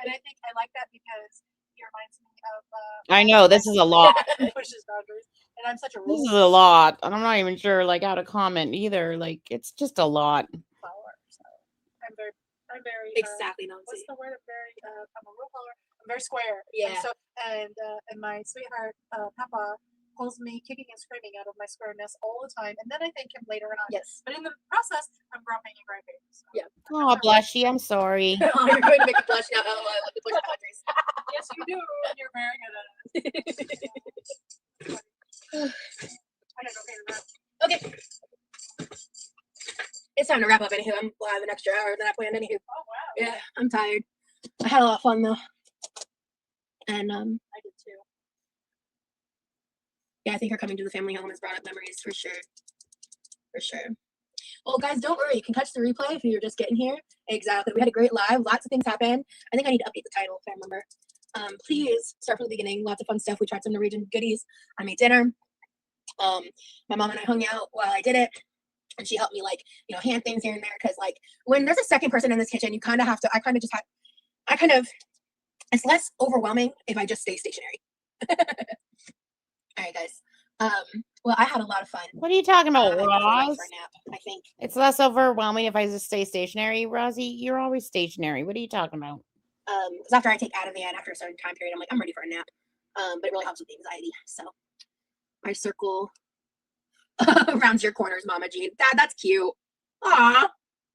And I think I like that because he reminds me of. I know this is a lot. Pushes boundaries, and I'm such a This is a lot, and I'm not even sure like how to comment either. Like it's just a lot. follower. So I'm very Exactly, Nancy. what's the word? I'm a real follower. I'm very square. Yeah. And my sweetheart Papa pulls me kicking and screaming out of my squareness all the time, and then I thank him later on. Yes. But in the process, I'm grumping and griping. So. Yeah. Oh, bless you. I'm sorry. Oh, you're going to make me blush now. Oh, I love to push boundaries. Yes, you do. And you're very good at it. I don't know. Okay. It's time to wrap up. Anywho, we'll have an extra hour than I planned. Anywho, Oh wow. yeah, I'm tired. I had a lot of fun though, and I did too. yeah, I think her coming to the family home has brought up memories for sure. For sure. Well, guys, don't worry. You can catch the replay if you're just getting here. Exactly. We had a great live. Lots of things happened. I think I need to update the title if I remember. Please start from the beginning. Lots of fun stuff. We tried some Norwegian goodies. I made dinner. My mom and I hung out while I did it. And she helped me, like, hand things here and there. Because, like, when there's a second person in this kitchen, you kind of have to, it's less overwhelming if I just stay stationary. All right, guys. Well, I had a lot of fun. What are you talking about, I definitely went Roz? for a nap, I think. It's less overwhelming if I just stay stationary, Rosie. You're always stationary. What are you talking about? Because after I take Ativan after a certain time period, I'm like, I'm ready for a nap. But it really helps with the anxiety. So my circle rounds your corners, Mama Jean. That's cute. Aw,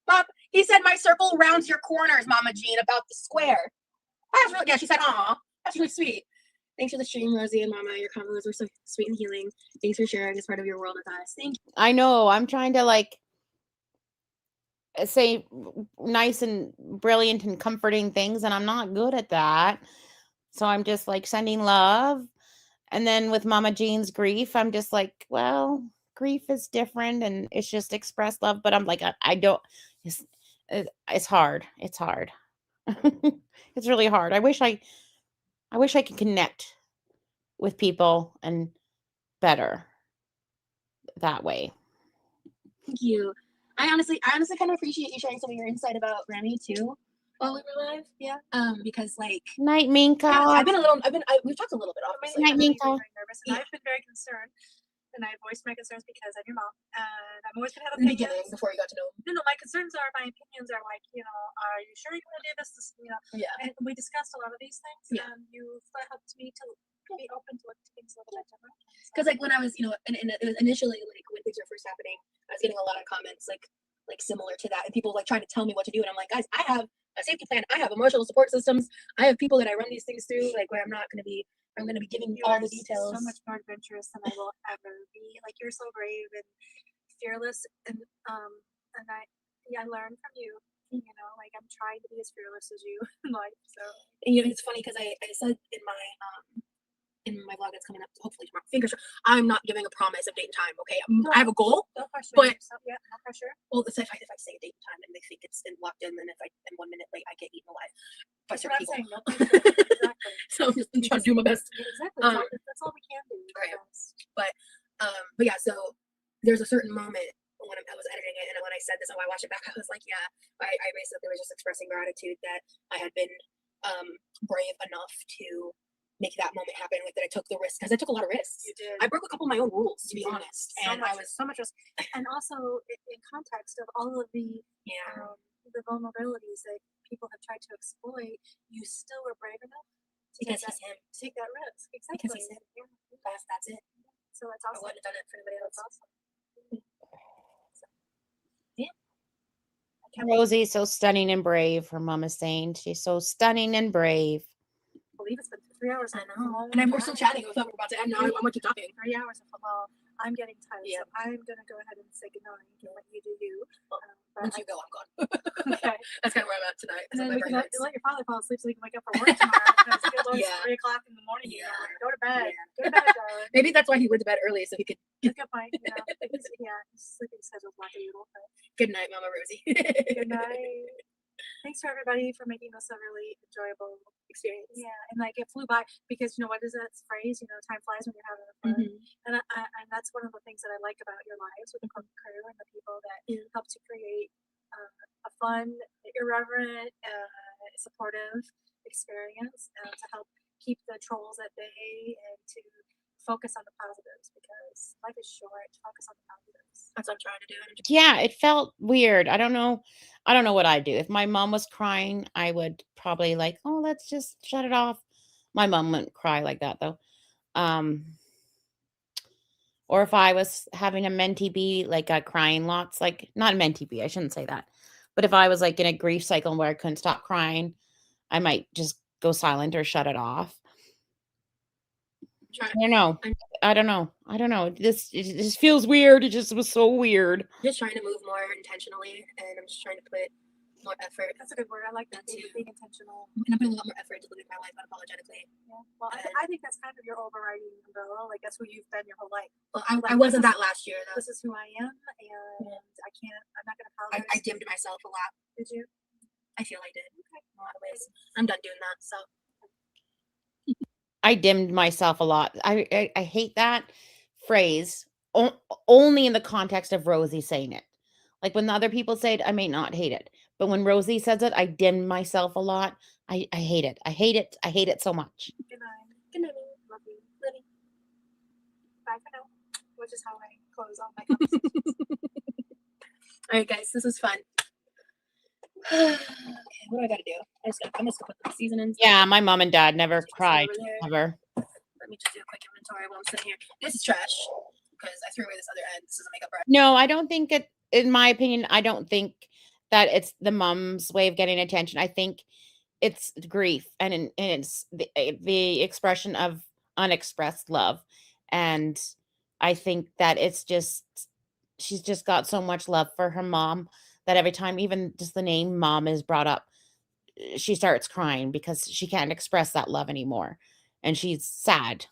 Mom, he said my circle rounds your corners, Mama Jean, about the square. That's really, yeah, she said, aw, that's really sweet. Thanks for the stream, Rosie and Mama. Your convos were so sweet and healing. Thanks for sharing this part of your world with us. Thank you. I know. I'm trying to like say nice and brilliant and comforting things, and I'm not good at that. So I'm just like sending love. And then with Mama Jean's grief, I'm just like, well, grief is different and it's just express love. But I'm like, I don't, it's hard. It's hard. It's really hard. I wish I could connect with people and better that way. Thank you. I honestly kind of appreciate you sharing some of your insight about Grammy too while we were live. Yeah. Because like Night, Minka. yeah, we've talked a little bit obviously. Night, I'm really Minka. very nervous, and I've been very concerned, and I voiced my concerns because I'm your mom, and I'm always gonna have In the opinions. beginning, before you got to know him. No, my concerns are, my opinions are like, are you sure you're gonna do this? Yeah. And we discussed a lot of these things, Yeah. and you've helped me to be open to look at things a little bit different. Because like when I was, and it was initially like when things were first happening, I was getting a lot of comments like similar to that, and people like trying to tell me what to do, and I'm like, guys, I have a safety plan, I have emotional support systems, I have people that I run these things through, like where I'm gonna be giving you all the details. So much more adventurous than I will ever be. Like, you're so brave and fearless, and I learn from you. Like, I'm trying to be as fearless as you in life. So it's funny because I said in my vlog that's coming up hopefully tomorrow, fingers crossed, I'm not giving a promise of date and time, okay? I have a goal, don't pressure but yourself. Yeah, no pressure. well, it's if I say a date and time and they think it's locked in, then if I am 1 minute late, I get eaten alive by That's what certain I'm people. saying. No pressure. Exactly. So I'm just trying to do my best. Exactly. That's all we can do. Right. But yeah, so there's a certain moment when I was editing it, and when I said this, and when I watched it back, I was like, yeah, I basically was just expressing gratitude that I had been brave enough to make that moment happen, like that I took the risk, because I took a lot of risks. You did. I broke a couple of my own rules, to be honest, and I was so much risk. And also in context of all of the vulnerabilities that people have tried to exploit, you still were brave enough to because he's him. take that risk. Exactly. Because he's him. That's it. So that's I awesome. wouldn't have done it for anybody else. That's awesome. Rosie's so stunning and brave. Her mom is saying she's so stunning and brave. I believe it's been 3 hours. I know. And we're still chatting. I thought we were about to end. Now I'm going to keep talking. 3 hours of football. I'm getting tired, Yeah. so I'm gonna go ahead and say goodnight and let you do you. Once you go, I'm gone. Okay. That's kind of where I'm at tonight. And then we can let your father fall asleep so he can wake up for work tomorrow. It's Yeah. 3 o'clock in the morning. Yeah. Go to bed. Yeah. Go to bed, darling. Maybe that's why he went to bed early, so he could. Good point. His sleeping schedule's wackadoodle. Good night, Mama Rosie. Good night. Thanks for everybody for making this a really enjoyable experience. Yeah, and like it flew by because what is that phrase? Time flies when you're having fun. And and that's one of the things that I like about your lives with the crew and the people that help to create a fun, irreverent, supportive experience to help keep the trolls at bay and to focus on the positives, because life is short. Focus on the positives. That's what I'm trying to do. Yeah, it felt weird. I don't know what I'd do. If my mom was crying, I would probably like, oh, let's just shut it off. My mom wouldn't cry like that though. Or if I was having a mentee be like crying lots, like not a mentee be, I shouldn't say that. But if I was like in a grief cycle where I couldn't stop crying, I might just go silent or shut it off. Try- I don't know. I'm- I don't know. I don't know. It just feels weird. It just was so weird. just trying to move more intentionally, and I'm just trying to put more effort. That's a good word. I like that too. Too. Being intentional. And I'm putting a lot more effort to living my life unapologetically. Yeah. Well, I think that's kind of your overriding umbrella. Like that's who you've been your whole life. Well, I wasn't that last year though. This is who I am, and I can't. I'm not gonna apologize. I dimmed myself a lot. Did you? I feel I did in a lot of ways. I'm done doing that. So I dimmed myself a lot. I hate that phrase only in the context of Rosie saying it. Like when the other people say it, I may not hate it. But when Rosie says it, I dimmed myself a lot. I hate it. I hate it. I hate it so much. Good night. good night. Love you. Bye for now. Which is how I close all my conversations. All right, guys, this was fun. Okay, what do I gotta do? I'm just gonna put the seasonings. Yeah, my mom and dad never Just cried. over there. Ever. Let me just do a quick inventory while I'm sitting here. This is trash because I threw away this other end. This is a makeup brush. No, I don't think it, in my opinion, I don't think that it's the mom's way of getting attention. I think it's grief and it's the expression of unexpressed love. And I think that it's just, she's just got so much love for her mom that every time even just the name mom is brought up, she starts crying because she can't express that love anymore. And she's sad.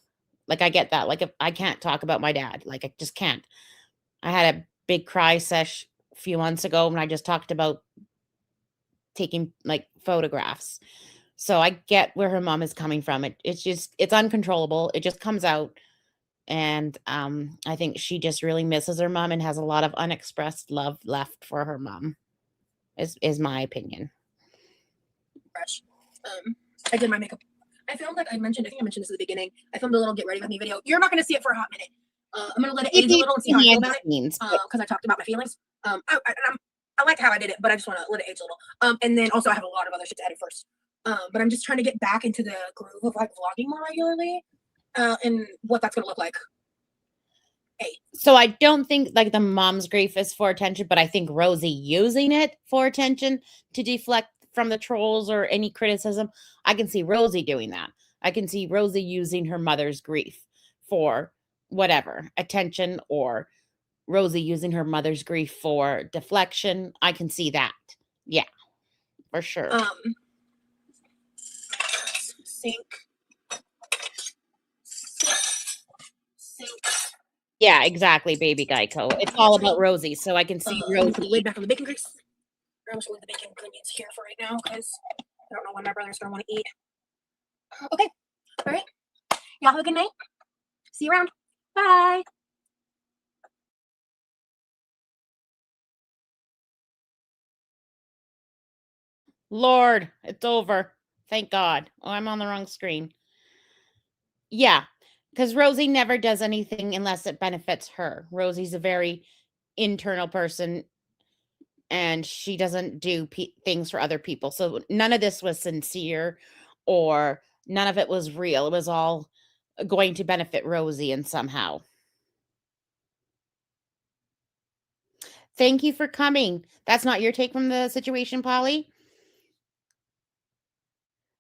Like I get that. Like if I can't talk about my dad, like I just can't. I had a big cry sesh a few months ago when I just talked about taking like photographs. So I get where her mom is coming from. It's uncontrollable. It just comes out. And I think she just really misses her mom and has a lot of unexpressed love left for her mom. Is my opinion. Brush. I did my makeup. I filmed like I think I mentioned this at the beginning. I filmed a little get ready with me video. You're not gonna see it for a hot minute. I'm gonna let it age a little and see how I feel about it. Because I talked about my feelings. I like how I did it, but I just want to let it age a little. And then also I have a lot of other shit to edit first. But I'm just trying to get back into the groove of like vlogging more regularly. And what that's gonna look like. So I don't think like the mom's grief is for attention, but I think Rosie using it for attention to deflect from the trolls or any criticism. I can see Rosie doing that. I can see Rosie using her mother's grief for whatever attention, or Rosie using her mother's grief for deflection. I can see that. Yeah, for sure. Sink. Yeah, exactly, baby Geico. It's all about Rosie, so I can see Put the Rosie. lid back on the bacon grease. I'm just leave the bacon onions here for right now because I don't know when my brother's gonna want to eat. Okay. All right. Y'all have a good night. See you around. Bye. Lord, it's over. Thank God. Oh, I'm on the wrong screen. Yeah, because Rosie never does anything unless it benefits her. Rosie's a very internal person and she doesn't do things for other people. So none of this was sincere or none of it was real. It was all going to benefit Rosie in somehow. Thank you for coming. That's not your take from the situation, Polly?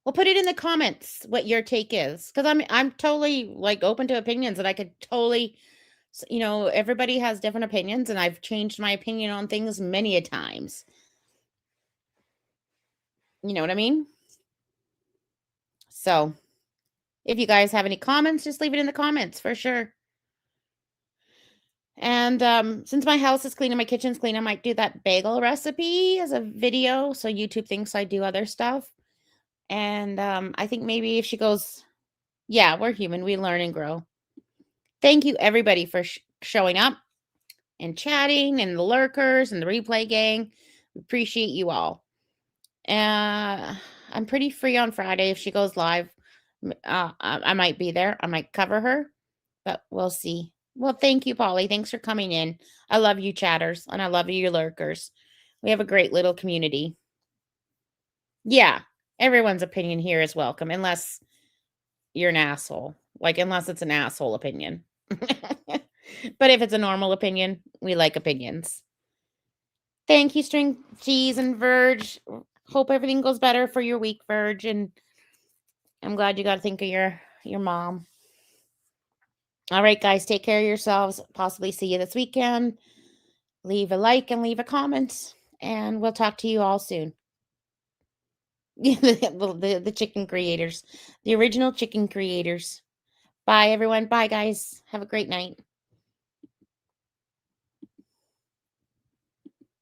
Well, put it in the comments what your take is, because I'm totally like open to opinions, and I could totally, everybody has different opinions, and I've changed my opinion on things many a times. You know what I mean? So, if you guys have any comments, just leave it in the comments for sure. And since my house is clean and my kitchen's clean, I might do that bagel recipe as a video, so YouTube thinks I do other stuff. And I think maybe if she goes, yeah, we're human. We learn and grow. Thank you, everybody, for showing up and chatting, and the lurkers and the replay gang. Appreciate you all. I'm pretty free on Friday. If she goes live, I might be there. I might cover her, but we'll see. Well, thank you, Polly. Thanks for coming in. I love you, chatters, and I love you, lurkers. We have a great little community. Yeah. Everyone's opinion here is welcome, unless you're an asshole. Like, unless it's an asshole opinion. But if it's a normal opinion, we like opinions. Thank you, String Cheese and Verge. Hope everything goes better for your week, Verge. And I'm glad you got to think of your mom. All right, guys, take care of yourselves. Possibly see you this weekend. Leave a like and leave a comment, and we'll talk to you all soon. The chicken creators, the original chicken creators. Bye, everyone. Bye, guys. Have a great night.